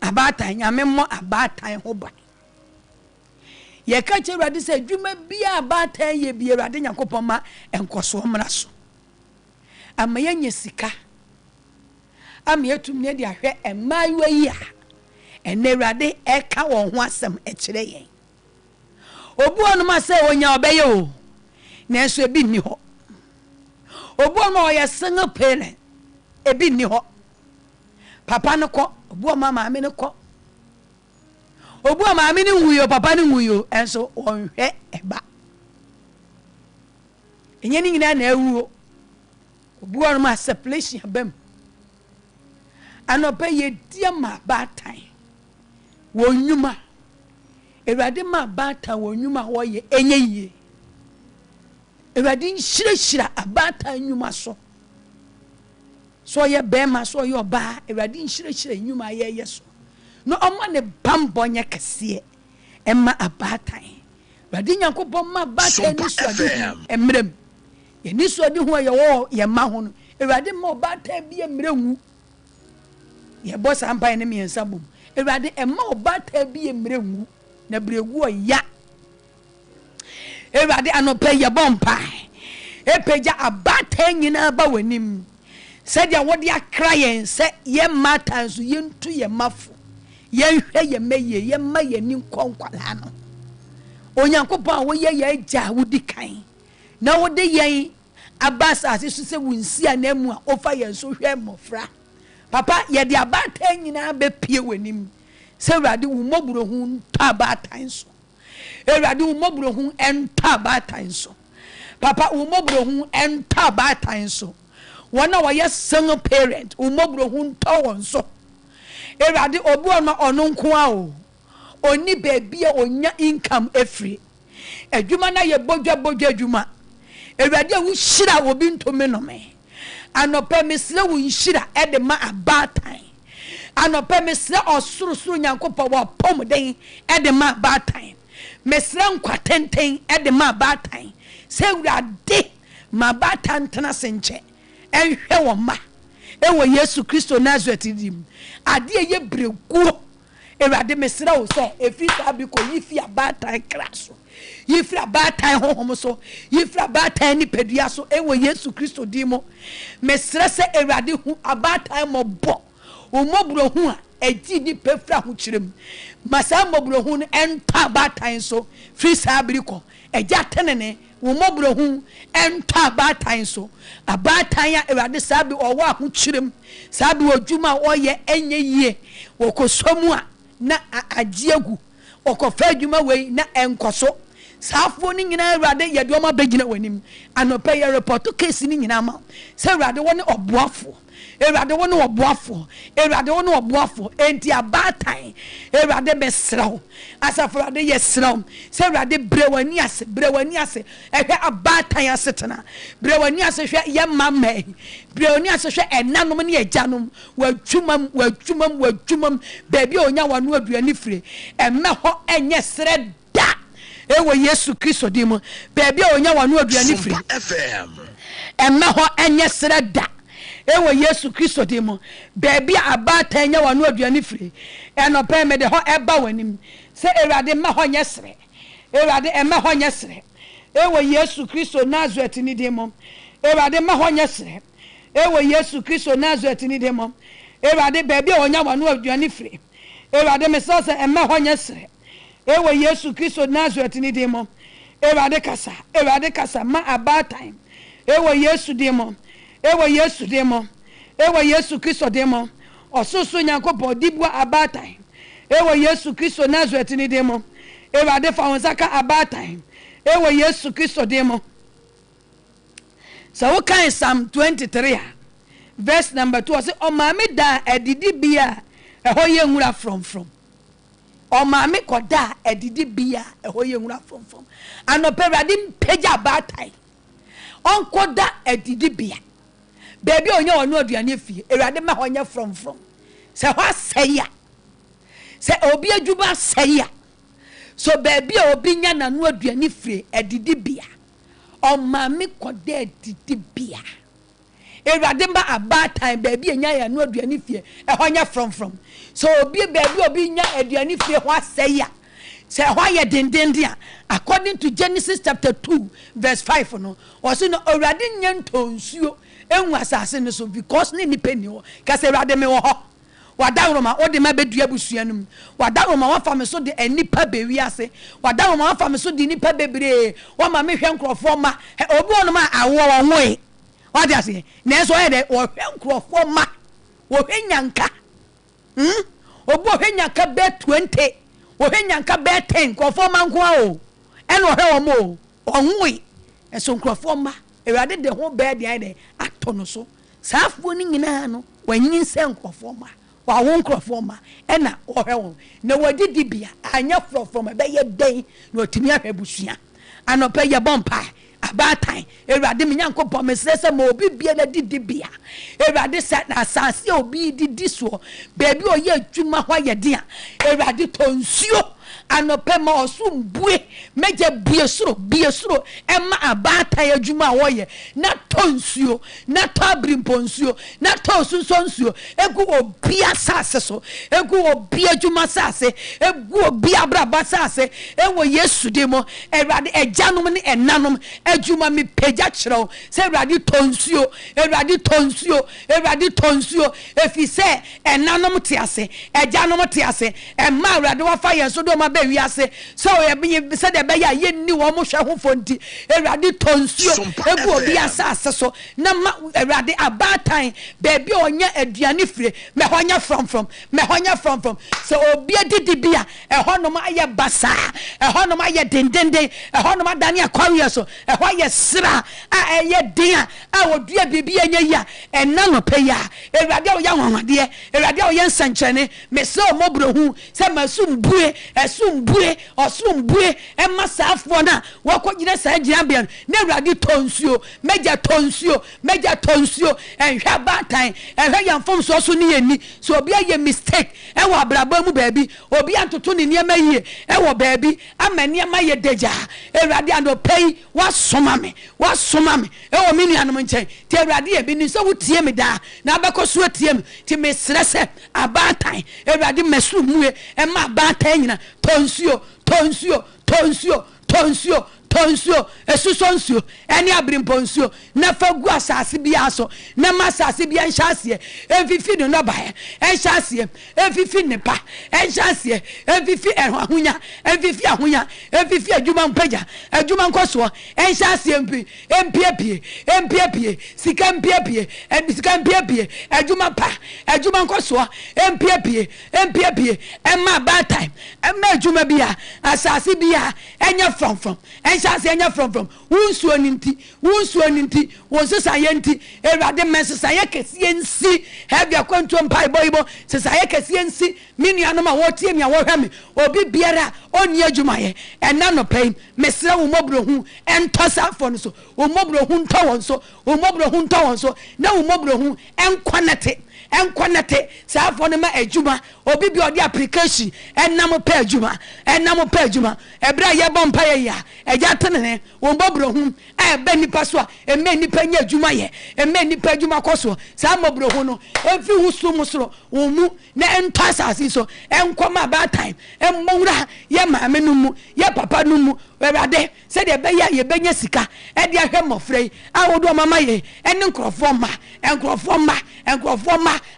A: abatan nyame mo abatan ho ban ye ka kire Ewrade se dwuma bia abatan ye bia Ewrade Nyankopon ma enkoso mra so ama ye sika ama yetum ne de ahwe emayo yi a ene Ewrade eka won ho asem ekire yen obuonu ma se onya obeye o na enso ebi ni ho obuonu oye single parent ebi ni ho papa ne ko obuonu maame ne ko obuonu maame ne nwuyo papa ne nwuyo enso onhwe eba enye ni nyina na awuo obuonu ma separation abam anope ye diama batan wonyuma Ewrade ma batan wonyuma wo ye enye yie Ewrade nhyirehira abatan nyuma so ye bema so ye oba Ewrade nhyirehira nyuma ye so no oma ne bambo nya kase emma abatan Ewrade Nyankopon ma batan ni so ade emrem ye ni so ade ho ye wo ye ma ho no Ewrade ma obatan bi emrenwu ye boss ampai ne miensa bom Ewrade emma obata bi emrenwu na bregu oya Ewrade anopa ye bompai epeja abata nyina ba wanim se dia wode akra yen se ye mata so ye ntu ye mafo ye hwe ye meye ye ma ye ni nkonkwala no Onyankopon wo ye agya wodi kan na wode yen abasa asesu se wunsia na mu a ofa ye so hwe mofra papa ye de abata nyina be pie wanim se Ewrade wo moburo hu to abata nso Awurade wo mobro hu enta batan so papa wo mobro hu enta batan so wona woyɛ single parent wo mobro hu ntɔ won so Awurade obi on ma ono nko a o oni baby a onya income efri adwuma na ye bodwa adwuma Awurade a wo hyira wo bi ntome no me anopa mesle wo hyira e de ma abatan anopa mesle osorosoro nyankopɔ wo pomden e de ma abatan mesle nkwatenten e de ma abatan se Awurade ma abatan tena senche enhwe wo ma e wo Yesu Kristo Nazareth dim ade ye bregu Awurade mesle wo se efi sabi ko yifi abatan kraso yifra abatan honhom so yifra abatan ni pedua so e wo Yesu Kristo dimo mesre se Awurade hu abatan mobo o mobro hu a agi ni pefra ho kirem masa mobro hu no enta abatan so free sabiriko eja tenene wo mobro hu enta abatan so abatan ya Awurade sabi owo ho kirem sabi odwuma oye enye yie wo kosomu a na agiegu okofa adwuma wei na enkoso safo ni nyina Awurade ye de o ma begina wanim anopa ye report case ni nyina ma se Awurade woni oboafo Awurade woni oboafo Awurade woni oboafo enti abatan Awurade besraw asafo Awurade ye sraw se Awurade brewani ase ehwe abatan asetena brewani ase hwe ye mama brewani ase hwe enanom ne agyanom wadwumam baby onya wano aduani fire emme ho enye sre da ewo Yesu Kristo dimo baby onya wano aduani firi
B: FM
A: emme ho enye sre da ewo Yesu Kristo dimo baby abata enya wano aduani firi eno pe me de ho eba wanim se Awurade ma ho nye sre Awurade emme ho nye sre ewo Yesu Kristo Nazareth ni dimo Awurade ma ho nye sre ewo Yesu Kristo Nazareth ni dimo Awurade baby onya wano aduani firi Awurade me so se emme ho nye sre ewo Yesu Kristo Nazareth ni demo Awurade kasa ma abatan ewo Yesu demo ewo Yesu Kristo demo ososo nyankopɔ dibwa abatan ewo Yesu Kristo Nazareth ni demo Awurade fa wonsaka abatan ewo Yesu Kristo demo so kan Psalm 23 verse number 2 say o maame da adidi bia ɛhɔ ye nwura from o maame koda edidi bia eho ye nwura from anope Awurade mpagya batai on koda edidi bia baby onya wonu aduane fie Awurade ma ho nya from se ho aseya se obi adwuma aseya so baby obi nya nanu aduane fie edidi bia o maame koda edidi bia Awurade ma abatai baby enya ya no aduane fie eho nya from so obi baby obi nya aduane fie ho aseya se ho ye dendendia according to Genesis chapter 2 verse 5 no oso no Awurade nya ntonsuo enwu asase no so because ne ni peni ho ka se Awurade me wo ho wadaroma ode ma bedua busuanum wadaroma wafa me so de anipa bewi ase wadaroma wafa me so de nipa bebre wa ma me hwe nkrofo ma obi ono ma awo wonwe what do you say na so de wo hwe nkrofo ma wo hwe nyanka obo hwe nyanka be 20 wo hwe nyanka be 10 nkrofo ma nko a o ene wo hwe wo mo onwe eso nkrofo ma Awurade de ho be de atono so saafo ni nyina no wanyin se nkrofo ma wa won nkrofo ma ena wo hwe wo na wadidi bia anya frofo ma be ye den na otimi ahwe busua anopa ye bompa abatan Awurade me nyankopɔ mesese ma obi bia na didi bia Awurade sa na asase obi didi so baby oye adwuma ho ye de a Awurade tonsuo anope ma osumbue meje bie suro ema abatan adwuma wo ye na tonsuo na tabrimponsuo na tosunsonsuo egu obi asase so egu obi adwuma asase egu obi abraba asase ewo Yesu demo Awurade ejanom ne enanom adwuma mi pagya kyerɛw se Awurade tonsuo efi se enanom te ase ejanom te ase ema Awurade wafa yen so do ma be wiase so ye said be ya ye ni wo mo hwe ho fonti ewrade tonsuo egu obi asase so na ma ewrade abatan baby onya aduane fire me honya from me honya from so obi adidi bia ehonom aye basa ehonom aye dendenden ehonom adane akwaria so eho aye sra a eye din a wodua bibi anya ya ena no pe ya ewrade o ya hwahwade ewrade o ye nsankyene me se o mobrohu se masumbue esumbue osumbue emasafo na wakogina sa agina bia na ewrade tonsuo meja tonsuo enhwa batan ehwa yamfom so ni yeni so obi aye mistake ewo abraba mu baabi obi antoto ne niam yie ewo baabi amane ma ye deja ewrade ando pay wasoma me ewo minuanom nchen ti ewrade e bi ni so wotie me da na abakoso tie me ti me srese abatan ewrade mesu mue ema abatan nyina tonsuo esusonsuo eni abrimponsuo na fagu asase bia so na masase bia nhyase enfifi no bae enhyase enfifi nepa enhyase enfifi ahonya enfifi adwuma mpaja adwuma nkoso enhyase empie sika empie adwuma pa adwuma nkoso empie emma bad time emma adwuma bia asase bia enya from enhyase enya from wunsuo ninti wonsesa yenti ewrade mesesa ye kese nsi heavy Akwantuo mpai boybo sesa ye kese nsi minuanom a wotie mi a wohweme obi biara oni adwuma ye ena no pay mesra wo mobrohu entosa fo no so wo mobrohu ntawon so na wo mobrohu enkwanete saafo ne ma adwuma obi bi odi application enam pa adwuma ebra ye bompa ye ya eja tenene wo mobrohu ebe nipa so a emme nipa nya adwuma ye emme nipa adwuma koso sa mobrohu no efi husu musoro wo mu na entasa asiso enkoma ba time emmowura ye maame no mu ye papa no mu ewrade se de be ya ye benya sika e de ahwe mofrei awodo mama ye ene nkrofo ma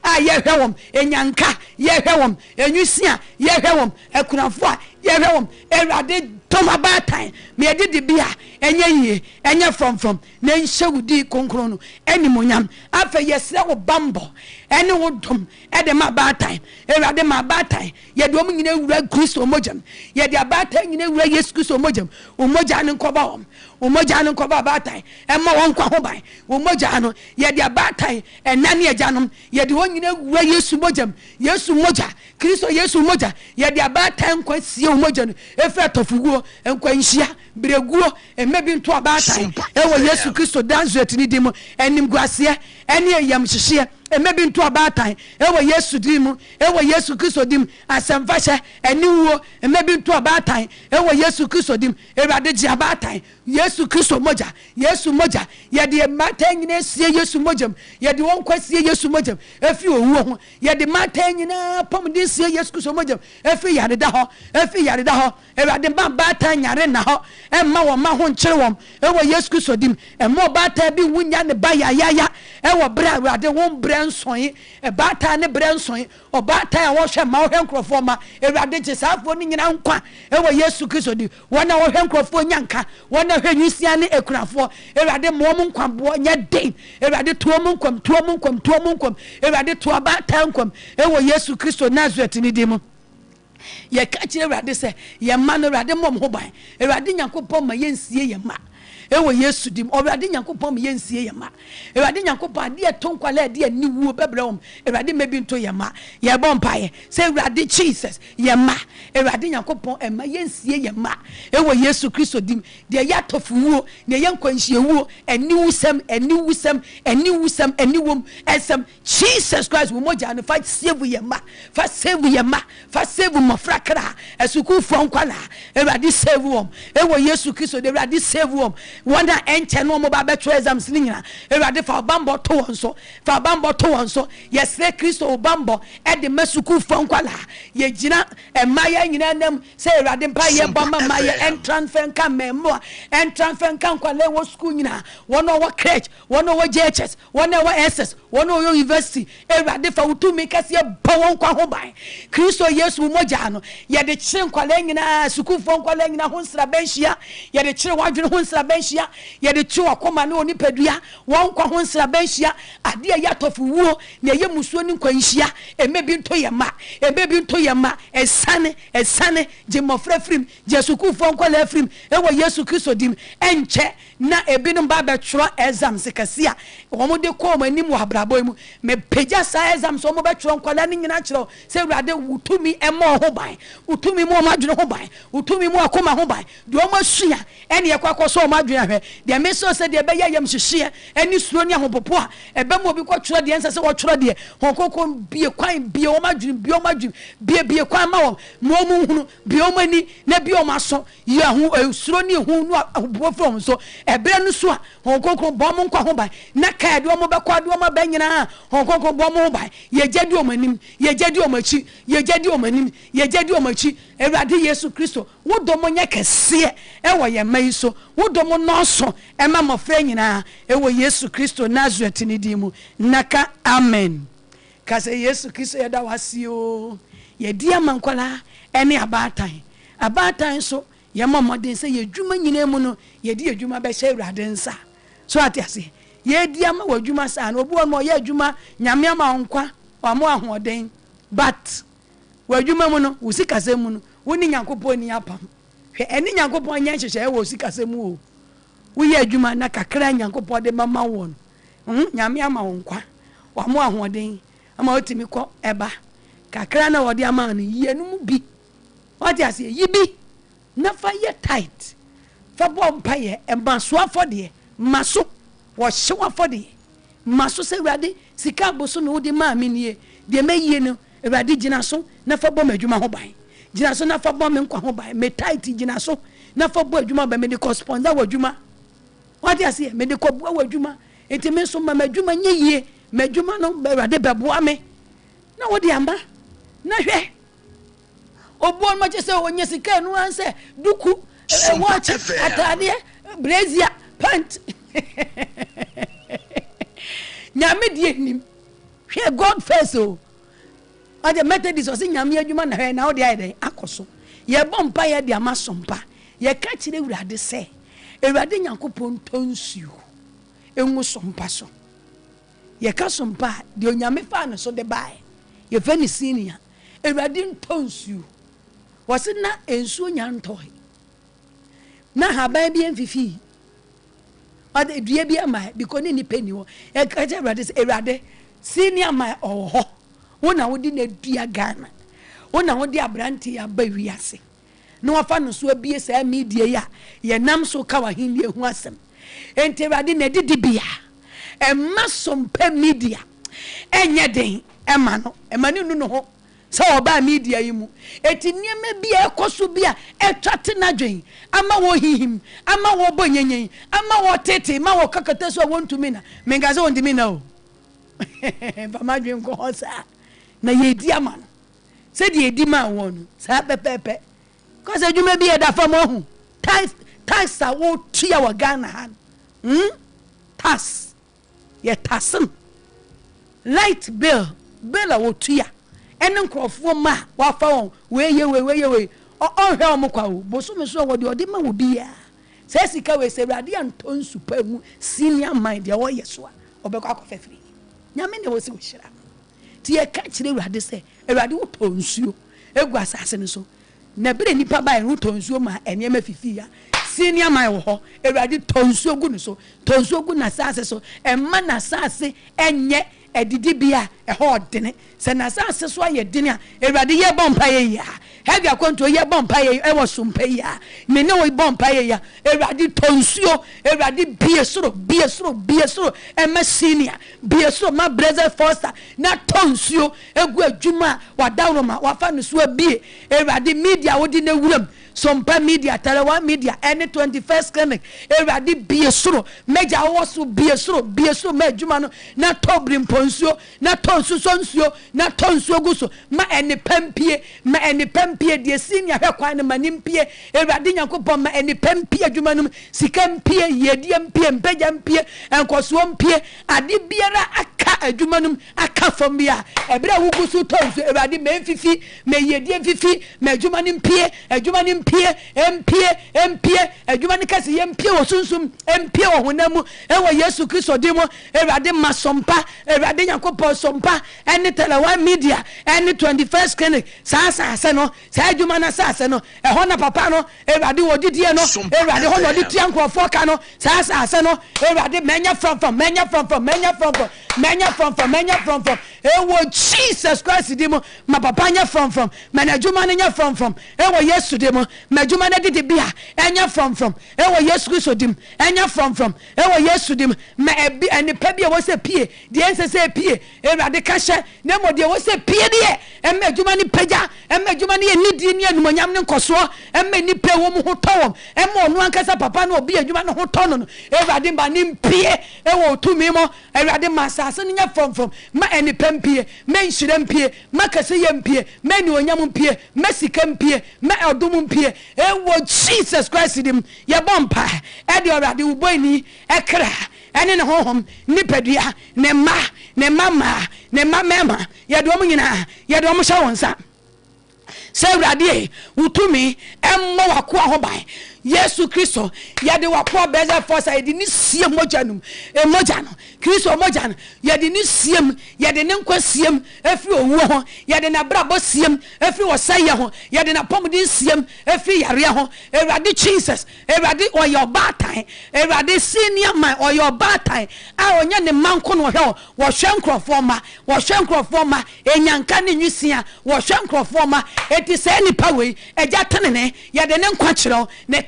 A: a ye hwewom enyanka ye hwewom enyusia ye hwewom ekunafo a ye hwewom ewrade toma batan me edidi bia enye from na nhyewudi konkron no enimonyam afa yesre wo bambo ene wo dom ede ma batan ewrade ma batan ye de om nyina wura Kristo mojam ye de batan nyina wura Yesu Kristo mojam umoja ne nkoba batan emma won kwa ho ban umoja no ye de batan enane ajanom ye de won nyina wura Yesu mojam Kristo Yesu moja ye de batan kwa sie umoja no efe tofuguo enkwa nhia breguo emebi nto abatan ewo Yesu Kristo danzuet ni dim enim guase ene yam hyehye emebi nto abatan ewo Yesu dim ewo Yesu Kristo dim asemfahye ene wo emebi nto abatan ewo Yesu Kristo dim ewrade ji abatan Yesu Kristo moja ye de matan nyina sie Yesu mojam ye de won kwasie Yesu mojam efi owuo ho ye de matan nyina pom de sie Yesu Kristo mojam efi yare da ho ewrade batan nyare na ho emma wo ma ho nkyere wom ewo Yesu Kristo dim emma batan bi wunya ne ba ya ewo bra ewrade won brensonye batan ne brensonye batan wo hwe ma wo hwenkrofo ma ewrade jesafo ni nyina nkwa ewo Yesu Kristo dim wona wo hwenkrofo nyanka wona hwenyusia ne ekunafo ewrade moom nkwambo nya den ewrade tuom nkwam ewrade to batan nkwam ewo Yesu Kristo Nazareth ni dim ye ka kire ewrade se ye ma no ewrade mom ho ban ewrade Nyankopon ma yensie ye ma ewo Yesu dim ewrade Nyankopon ma yensie ye ma ewrade Nyankopon de tonkwala de aniwuo bebrewom ewrade mebi nto ye ma ye bompaye se ewrade Jesus ye ma ewrade Nyankopon ema yensie ye ma ewo Yesu Kristo dim de ya tofuwo ne yenkwanhiewuo aniwusam aniwom esam Jesus Christ wo moja no fa save ye ma fa save mofrakra esuku fo nkwala ewrade save wom ewo Yesu Kristo de ewrade save wom wana enche no mo ba betro exams ni nyina ewurade fa bambo to won so fa bambo to won so yesre Kristo bambo e de masuku fonkwala ye gina emaya nyina nam se ewurade mpa ye bamba maye entrance fenka memo entrance fenka nkwala wo school nyina wono wo crèche wono wo JHS wono wo SS wono wo university ewurade fa utumi kase ba won kwa ho ban Kristo Yesu moja no ye de kire nkwala nyina suku fonkwala nyina ho nsra benhia ye de kire wadwene ho nsra benhia ye de kire wakoma ne oni padua won kwa ho nsra benhia ade ya tofu wuo na ye musuo ni nkwanhia emebi nto ye ma esane je mofra frim je suku fonkwala frim ewo Yesu Kristo dim enche na ebinom ba betro exam sekase a wo de ko manim wa brabo mu me peja sa exam so mo betro nkwala ni nyina kire se urade utumi emo ho ban utumi mo madwene ho ban utumi mo akoma ho ban de o masua ene ye kwakọ so mo adwene hwe de me so se de be ye yam hwehwe eni suo ni ahopopo a ebe mo bi kwa tworo de ense se wo tworo de honkoko bie kwan bie o madwene bie kwan ma wo mo mu hunu bie o mani na bie o maso ye ho suo ni hu no ahopopo from so ebe no so a honkoko bo mo nkwa ho ban na ka de o mo be kwa de o mo ba nyina honkoko bo mo ban ye gye de o manim ye gye de o machi ye gye de o manim ye gye de o machi ewurade Yesu Kristo wo do mo nya kese e wo ye mai so wo do mo no so e ma mofra nyina e wo Yesu Kristo Nazareth ni di mu naka amen kase Yesu Kristo ye da wasi o ye di amankwala ene abatan so ye momodin se ye dwuma nyina mu no ye di adwuma be hye ewurade nsa so atiase ye di ama wadwuma sa na obu mo ye adwuma nyame ama nkwa amo ahoden but wadwuma mu no usikase mu no woni nyankopon ni apam hwe eni nyankopon nya hyehyɛ e wo usikase mu o wo ye adwuma na kakra nyankopon de mama won nyame ama nkwa amo ahoden ama otimi kɔ eba kakra na wode ama no yenum bi atiase yibi na fa ye tight fa bom paye embaso afode maso wo hye afode maso se urade sika boso no de ma amenie de meyie no urade gina so na fa bom adwuma ho ban gina so na fa bom nkwa ho ban me tight gina so na fa bo adwuma ba me de correspond wa adwuma what you say me de ko bo adwuma enti me so ma adwuma nyeyie me adwuma no urade beboa me na wo de amba na hwe obo ma che se onye sika no anse duku watch atade brazier pant nyame die nim hwe God face o ade methodist o se nyame adwuma na hwe na wo de ayede akoso ye bompa ye de amasompa ye ka kire urade se urade nyankopon tonsuo enwu sompa so ye ka sompa de onyame fa no so de bae ye fa ni senior urade tonsuo wose na ensuo nyantoi na haban bi enfifi ade dua bi ama because ni peni wo e ka je urade senior my oho wona wodi na dua Ghana wona wodi abranti ya ba wiase no wafa no so abie sa media ya ye nam so ka wa hindi ehu asem enti urade na didi bia e masompa media enye den emani no ho so oba media yi mu eti niema bia ekoso bia etwate na dwen ama wo hihim ama wo bonyenyen ama wo tete ma wo kakata so wontumi na mengaze wondimi na o ba ma dwen ko hosa na ye di ama no se di edi ma won sa pepepe ko se dwuma bia da fam ohu tax a wo tua wa Ghana han tax ye taxem light bill a wo tua ene nkrofo ma wa fa won we ye o hwe o mokwa wo boso me so wo de ode ma wo bia se sika we se urade antonsu pa mu senior mind ya wo yeso a obekwa akofefiri nyame ne wo se wo hira ti ye ka kire urade se urade wo tonsuo egu asase ne so na bere nipa ba wo tonsuo ma ene ma fifi ya senior mind wo ho urade tonsuo gu ne so tonsuo gu na asase so emma na asase enye edidi bia ho dene se na asase so aye dene a urade ye bompa ye ya heavy Akwantuo ye bompa ye e wo sompa ya me ne wo bompa ye ya urade tonsuo urade bie soro e ma senior bie soro ma brother foster na tonsuo egu adwuma wa dawro ma wa fa no so bie urade media wo di na wuram Sompa media, Telewa media, any 21st clinic, everybody be a suro, major also be a suro, Majumano, not Tobrim Ponsio, not Tonsu Sonsio, not Tonsu Guso, ma any pempie, dear senior, Aquana Manimpie, Evadina Copa, ma any pempie, Jumanum, Sikam Pie, Yediam Pie, and Pejam Pie, and Coswam Pie, Adibiera Aka, Jumanum, Aka from Mia, Ebra Ugusu Tonsu, Evadi Memfifi, May Yediam Fifi, Majumanim Pie, a Jumanim Pie, MP, a Jumanicas, MP or Sunsum, MP or Hunamu, Ewa Yesu Christo Demo, Evadima Sompa, Evadina Copa Sompa, any Telewa media, any 21st clinic, Sasa Sano, Sajumana Sasano, a Hona Papano, Evadi Odidiano, Evadi Hono di Tianco Focano, Sasa Sano, Evadi Mania from, Ewa Jesus Christ Demo, my Papanya from, Manajumania from, Ewa Yesu Demo, Majumana di Bia, Anya from, Ewa Yesu Christo Dim, Anya from, Ewa Yesu Dim, and the Pebia was a pie, the answer say pie, Evadi Kasha, Nemo there was a pie there, and Majumani Peja, and Majumani and Nidian Monyam Koswa, and many pay woman who told, and more one Casa Papa no be a Juman who told, Evadi Banim Pie, Ewo to Mimo, Evadi Massasin from, Ma any Pempie, Men Shudem Pie, Macasayam Pie, Menu Yamum Pie, Messicam Pie, Ma Aldumum Pie, Ewo Jesus Christ him, Yabompa, Ediora di Uboni, Ekra, and in home, Nipedia, ne mama, Yadomina, Yadomushawansa. Say radie, utumi, emmo wakua hobai. Yesu Kristo, yade wakua beza force, yade ni siem mojanum, mojano, Kristo mojano, yade ni siem, yade nenkwa siem, efri owo, yade na brabo siem, efri wasaya ho, yade na pomudi siem, efri yarea ho, erade Jesus, erade or your batai, erade senior man or your batai, a onya ne manko no he, wo hwenkro forma, enyanka ne nwisia, wo hwenkro forma, eti se ni pawe, eja tenene, yade nenkwa kiro, ne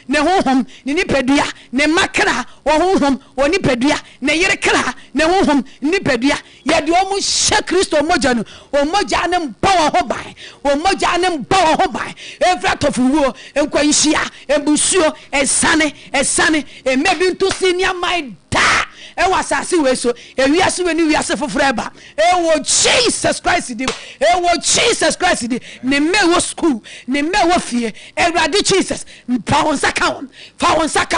A: ne honhom ne nipadua ne makra wo honhom wo nipadua ne yere kra ne honhom nipadua ye de omu hye Kristo moja no o moja ne mpa wo hoban o moja ne mpa wo hoban efra tofuwo enkwanhia ebusuo esane emebi nto senior my da ewa sase we so ewiase we ni wiase fofreba ewo Jesus Christ di ne mewo school ne mewo fie ewrade Jesus fa won saka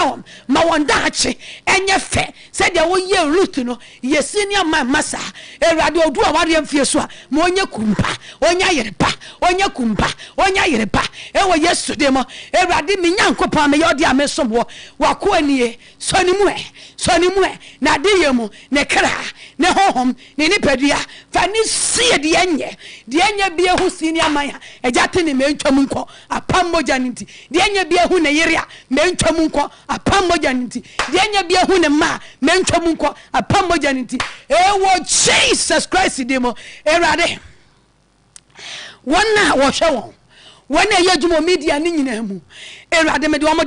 A: won ma won dache enye fe se de wo ye root no ye senior man masa ewrade odu a wade mfie so a ma onye kumpa onya yerepa ewo Yesu de mo ewrade mi nyankopon me yodi amesom wo wako anie sonimu na de yemu ne kra ne honhom ne nipadua fa ni sie de enye bia hu senior man ejate ne mentwam nko apam moja nti de enye bia hu ne yeria mentwam nko apam moja nti de enye bia hu ne ma mentwam nko apam moja nti ewo Jesus Christ demo erade wona wo hwe wona ye djumo media ni nyina mu erade me de omo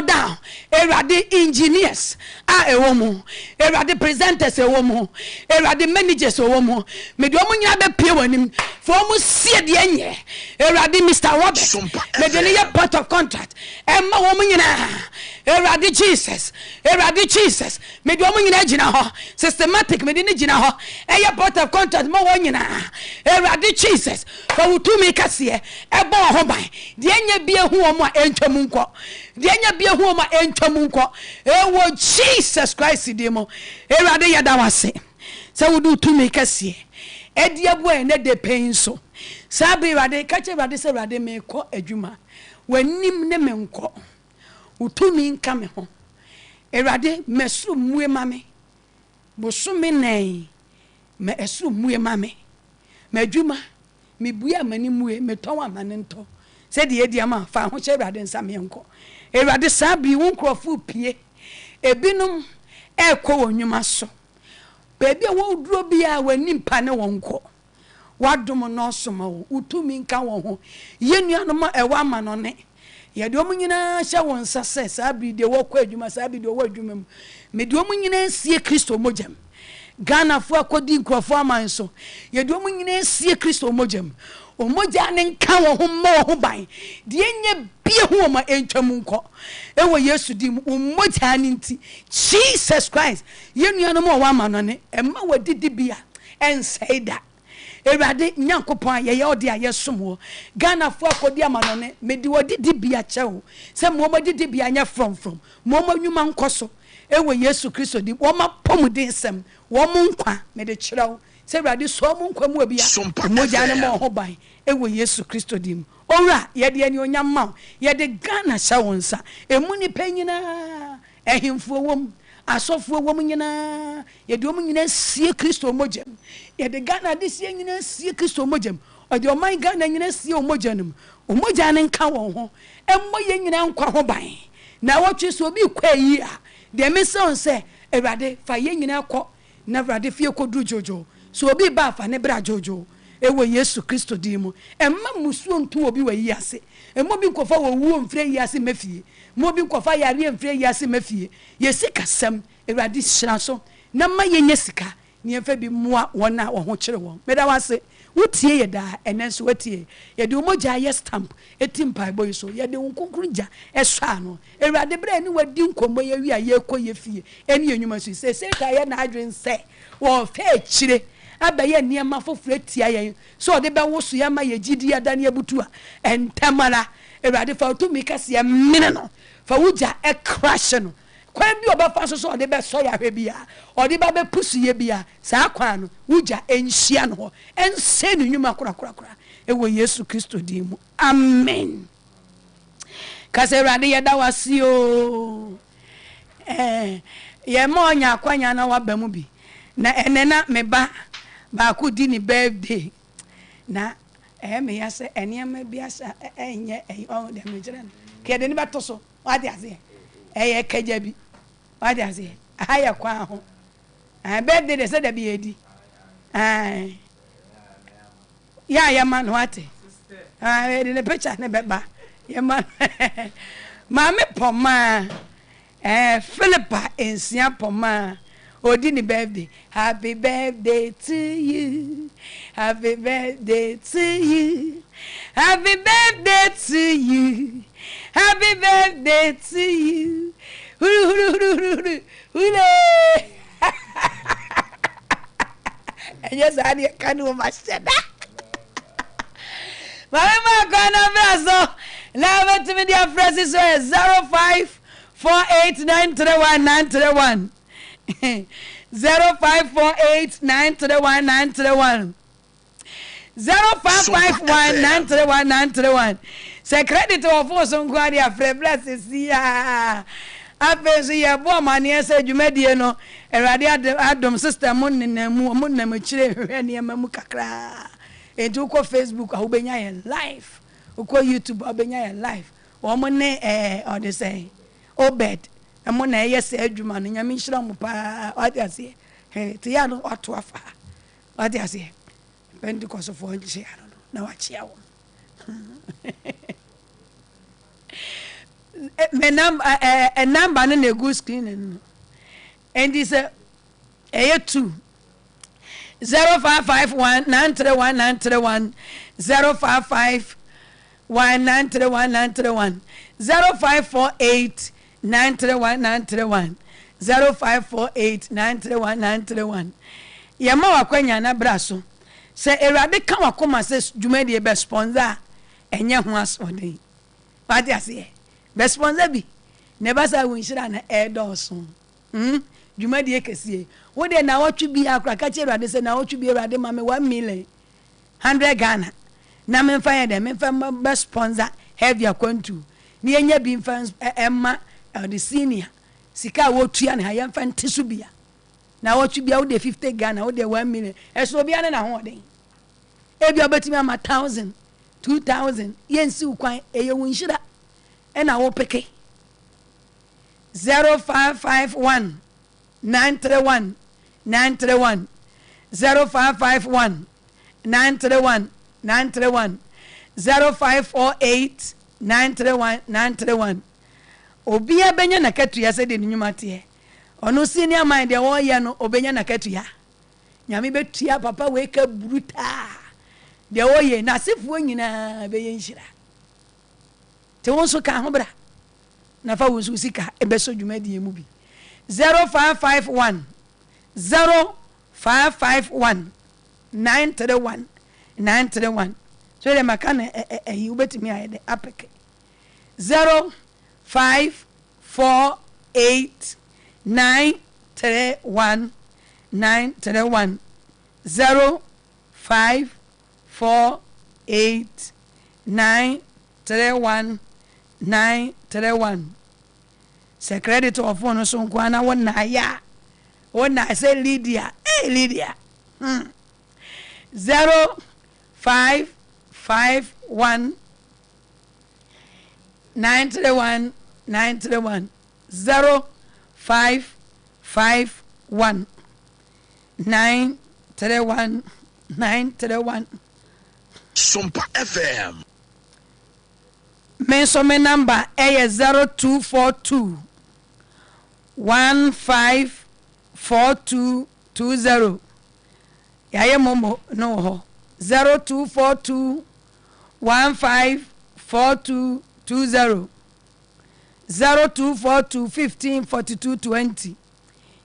A: down erade engineers a ewomo erade presenters ewomo erade managers ewomo me de omo nyina be pie wanim for omo sie de enye erade Mr. Robert me de ye part of contract emma omo nyina erade Jesus me de omo nyina gina ho systematic me de ni gina ho eye part of contract mo wo nyina erade Jesus for utumi kase ebo ho ban de enye bia hu omo a entwam nko de anya bia hu ma entwam nko ewo Jesus Christ demo erade yada wase se wudu tumi kase edi abo ene de penso sabe erade kache erade se erade me ko adwuma wanim ne me nko utumi nka me ho erade mesu mue mame bosume nei me esu mue mame madwuma me bua mani mue me ton amane nto se de edi ama fa ho che erade nsa me nko erade sabi won krofo pie ebinum ekọ wonwuma so bebi wo duro bia wani mpa ne wonko wadom no soma wo utumi nka wo ho yenuanom ewa ma no ne ye de omunyina hye won sase sabi de wo kwa adwuma sabi de wo adwuma mu me de omunyina sie Kristo mojam Ghana fo akodi nkrofo aman so ye de omunyina sie Kristo mojam omoja ne nka wo ho ma ho ban de enye bie ho ma entwam nko ewo Yesu di omoja ne nti Jesus Christ yenuanom o wa ma no ne emma wadidi bia ensei da Ewurade Nyankopon ye ode ayesom wo Ghana fo akodi amano ne medi wadidi bia chewo se mo didi bia nya from mo nwuma nkoso ewo Yesu Kristo di wo ma pomuden sem wo mo nkwa mede kyerɛw se Ewurade so mo nkwa mu bia moja ne mo ho ban ewo Yesu Kristo di owura ye de ani onyamma ye de Ghana sha wonsa emu ni panyina ehimfo wom asofo wom nyina ye de om nyina sie Kristo mojem ye de Ghana de sie nyina sie Kristo mojem o de oman Ghana nyina sie omojanum omoja ne nka won ho emmo ye nyina nkwa ho ban na wotwe so bi kwa yi a de me se Ewurade fa ye nyina kɔ na Ewurade fie kodu jojo so obi ba fa ne bra jojo ewo Yesu Kristo di mu emma musuo ntu obi wa yi ase emmo bi nkofa wo wuo mfre yi ase mafie mo bi nkofa yare mfre yi ase mafie yesi kasam Ewurade hyira so na ma ye nyesika ne emfa bi moa wona wo ho kyere won meda wase wotie ye da enenso watie ye de omoja ye stamp etimpa boy so ye de nkonkurja eswa no Ewurade bra ni wadi nkomo ye wi a ye kɔ ye fie eni enwuma so se ka ye na adwen se wo fe kyire abaye niema foforo tia ye so de be woso ye ma ye gidi ya dan ye butu a entamara Ewurade fa otumi kase ye mene no fa wuja e crash no kwa bi obafa so de be so ya hwe bia o de ba be pusu ye bia sa kwa no wuja enhia no ense no nwuma kura ewo Yesu Kristo di mu amen kase Ewurade ye da wasi o ye ma onya akwanya na waba mu bi na enena meba ba ku di ni birthday na me ya se eniema bi asa enye o de me jira ke de ni ba to so wa de ase kaja bi wa de ase aya kwa ho birthday de se de bi edi ya man what de the picture ne beba ya man Maame poma Philippa ensia poma odi ni birthday happy birthday to you happy birthday to you happy birthday to you happy birthday to you huru yes I need kanu macheda mama kana brazo love to me dear friends so 0548931931 0548931931 0551931931 say credit of force on kwadi afre blesses ya afenso ye bo mane say dwumadie no Ewurade adom sister monnem chire hwe ne mamu kakra edu ko Facebook a ubenya ye live uko YouTube ubenya ye live wo mo ne o de say obed emo na yes adwuma no nyame nhira mo pa wade ase te ya no ato afa wade ase Pentecost for nche ya no na wachia wo me number no na go screen and this 2 0551931931 0551931931 0548 931 0548 yema wakwanya na braso se Ewurade ka wakoma se dwumadi be sponsor enye ho asode wadi ase be sponsor bi ne basa wonhira na edoso dwumadi ekesie wo de na wotwe bi akra ka che Ewurade se na wotwe bi Ewurade ma me 1 million 100 Ghana na me fa ye de me fa be sponsor have your Akwantuo ni enya bi mfa emma the senior sika wotua na ya mfa nteso bia na wotwe bia wo de 50 Ghana wo de 1 million eso bia na ho den e bia betimi ama 1000 2000 yensi ukwan eye wonhira e na wo peke 0551 931 931 0551 931 931 0548 931 931 obia benya na katua se de nyuma te ono senior mind de wo ye no obenya na katua nyame betua papa we ka bruta de oye na sefuo nyina be yenhira te won so ka ho bra na fa won so sika e be so dwumadi mu bi 0551 931 so le makana you betimi ayede apeke 0548 931 0548 se credit of phone so nko na wona ya wona say Lydia Lydia 0551 931 0551 931
B: Sompa FM.
A: Me so me number 0242 154220. Yaye momo no ho 0242 154220 0242 154220.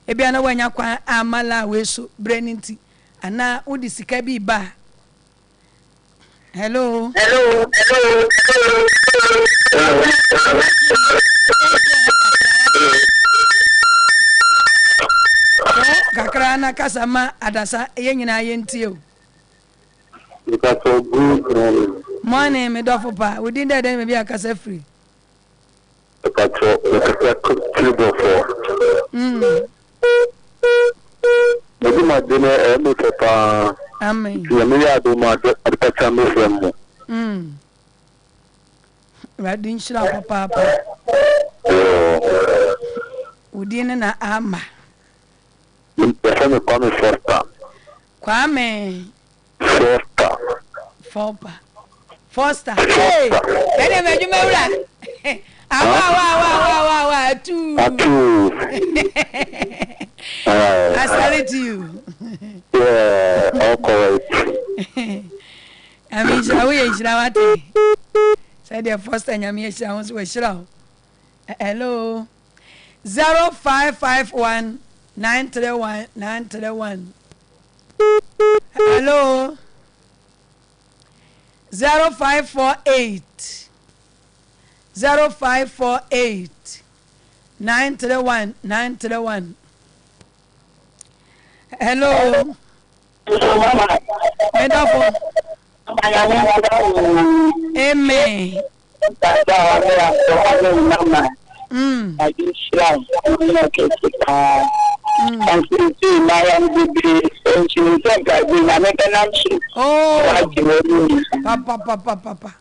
A: Ebi ana wanya kwa amala weso breninti ana udi sika bi ba. Hello. Kakra na kasama adasa yenyina yentio.
C: Because so good
A: Morning me do pa. We didn't then maybe akasa free.
C: because so maybe my dinner me papa
A: Amen.
C: ya me ya do ma adipata me from
A: Radin shira papa. Udine na ama.
C: Essa me come forta.
A: Kwame
C: Forta.
A: Foster. Hey. Ene meju mewura. Awa tu. I salute you.
C: Yeah, all correct.
A: I mean, shall we what? Said the first time I sounds we shall. Hello. 0551 931 Hello. 0548 931 Hello. Medafo. Amen. Papa.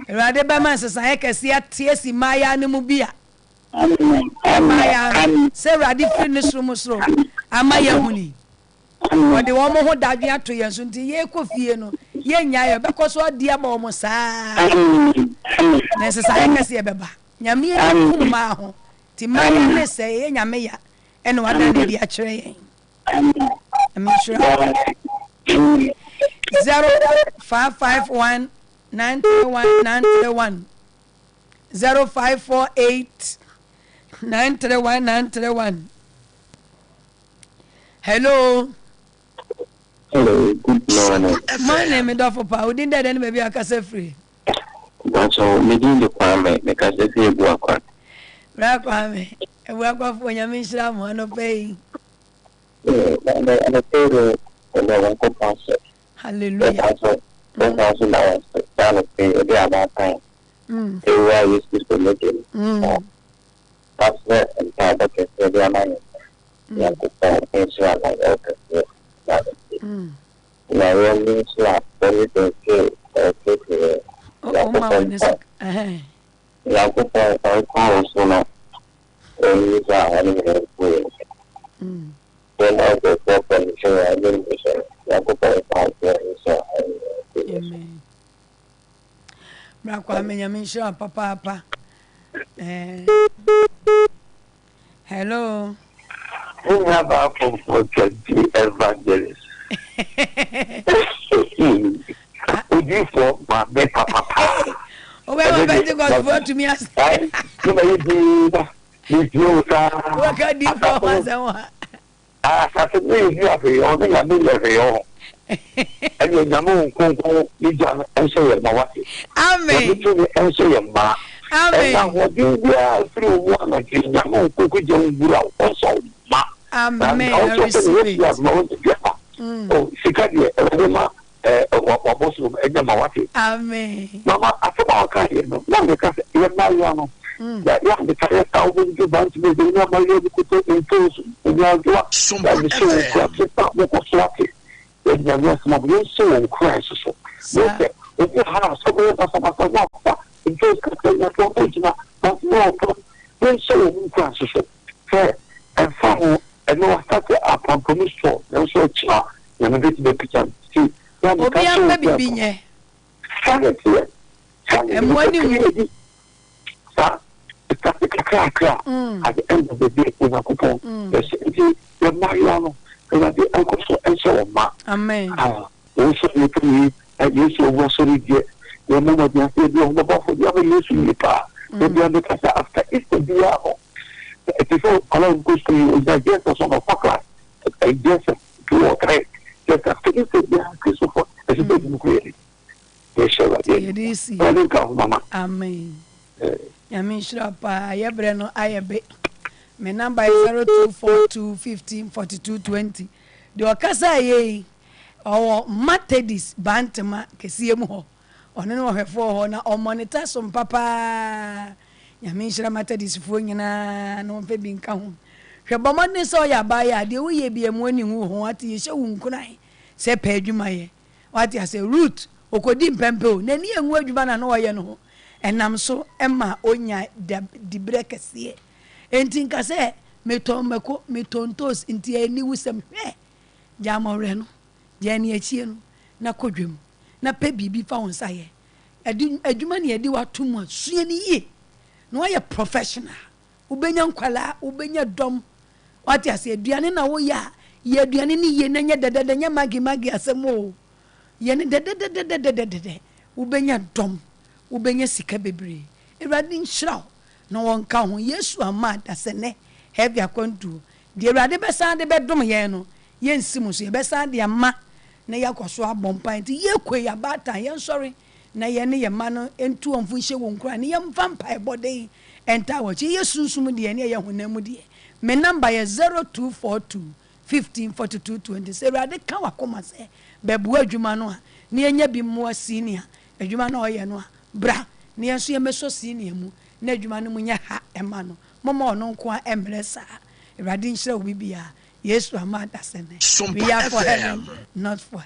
A: Rade ba man sesa ekesi atiesi maya ne mu bia. Maya se rade free ne sro amaya huni. Ode wo mo ho dadwe ato yenso nti ye kofie no ye nya ye bekoso odi aba wo mo saa. Na sesa ekesi ebeba. Nyame ye kuma ho. Ti maya ne se ye nyame ya ene wada ne di a kire yen. I'm sure. 0551 931 0548 931 Hello.
C: Hello, good morning.
A: My name is Dofo Pa. We didn't that any baby akase free.
C: So me din the kwame because they say go akwa.
A: Bra kwame. E wo akwa fo nyame nhira mo no pay.
C: And I say the one compassion.
A: Hallelujah.
C: That's also now stand up the other time. They were used to make it. That's the entire bucket for their money. Yeah, the phone is like okay. Now really slap everything too. Okay.
A: Oh my goodness.
C: Yeah, the phone calls so now. When you are having a way. Then I go for sure I didn't say. Yeah, the phone so
A: Amen. Bra kwa me nyame nhira papa. Hello.
C: Who have our for evangelist? Oji for my be papa.
A: O be ma Pentecost for to me as.
C: You may be you
A: What can you for once?
C: Saturday is you have your own, I mean, your and your Namu Congo, you don't answer your Mawati.
A: Amen.
C: Answer your ma. And now what you are through one of your Namu Kuku, also ma.
A: Amen. I receive it.
C: Oh, Sikadi, Roma, or Bosum, and Mawati.
A: Amen.
C: Mama, I thought I'll carry you. No, because you're Mariano. That young the carrier thousand to bunch with the number you could take in tools in your drop. Sompa FM. When the rest of your soul crashes. If you have so many of us, in case of original, but no, when so crashes. Fair and follow, and no started up on commission, and so char, and a bit of the picture. See,
A: baby,
C: sanity.
A: And when you
C: at the end of the day, with a coupon, the Mariano, and at the uncle and so on.
A: Amen.
C: Also, you can and you so was so good. Your mother, the buffer, the other use in the car. The after it could be out. Before allowing goes to you, I guess or some of fuck. I guess 2 or 3. Just after it could be out, Christopher, as a bit really. Yes, sir.
A: It is.
C: Mama.
A: Amen. Yamin Shrapa, Yabreno, Ayabe. My number is 0242 15 42 20. The Okasa ye or Matedis Bantama, Kesiemo, or no her for na or monitor some papa. Yamin Shra Matedis Fuina, no Fabin Count. Shabamani saw ya buyer, the way be a morning who what you show unkunai. Say Pejumaye. What you say, root, Okodim Pempo, Nani and Wajubana no yano. Enam so Emma onya di brekesie enti nka se metontos enti ani wusem jama no jani achie no na kodwem na pe bibi fa wonsa ye adwuma ne yedi watom asue ni ye no ye professional ubenya nkwala ubenya dom wati ase aduane na wo ya ye aduane ni ye na nya dedede nya magi asemo ye ne dedede ubenya dom ubenya sika bebre Ewurade nhyira na wonka ho Yesu amada sene heavy Akwantuo de Ewurade besa de bedom ye no ye nsim so ye besa de ama na yakoso abompa nti ye kwe ya bata ye sorry na ye ne ye ma no entu onfu hye wonkura ne ye mfa mpa ebode enta wachi Yesu sum de ne ye honam de me number ye 0242 15 42 20 Ewurade ka wakoma se bebu adwuma no a ne nya bi mo senior adwuma na oye no a bra ne enso ye meso senior mu na adwuma no munya ha ema no mama ono nko a emresa Ewurade nhyira wo bibia Yesu amada sene we are for heaven not for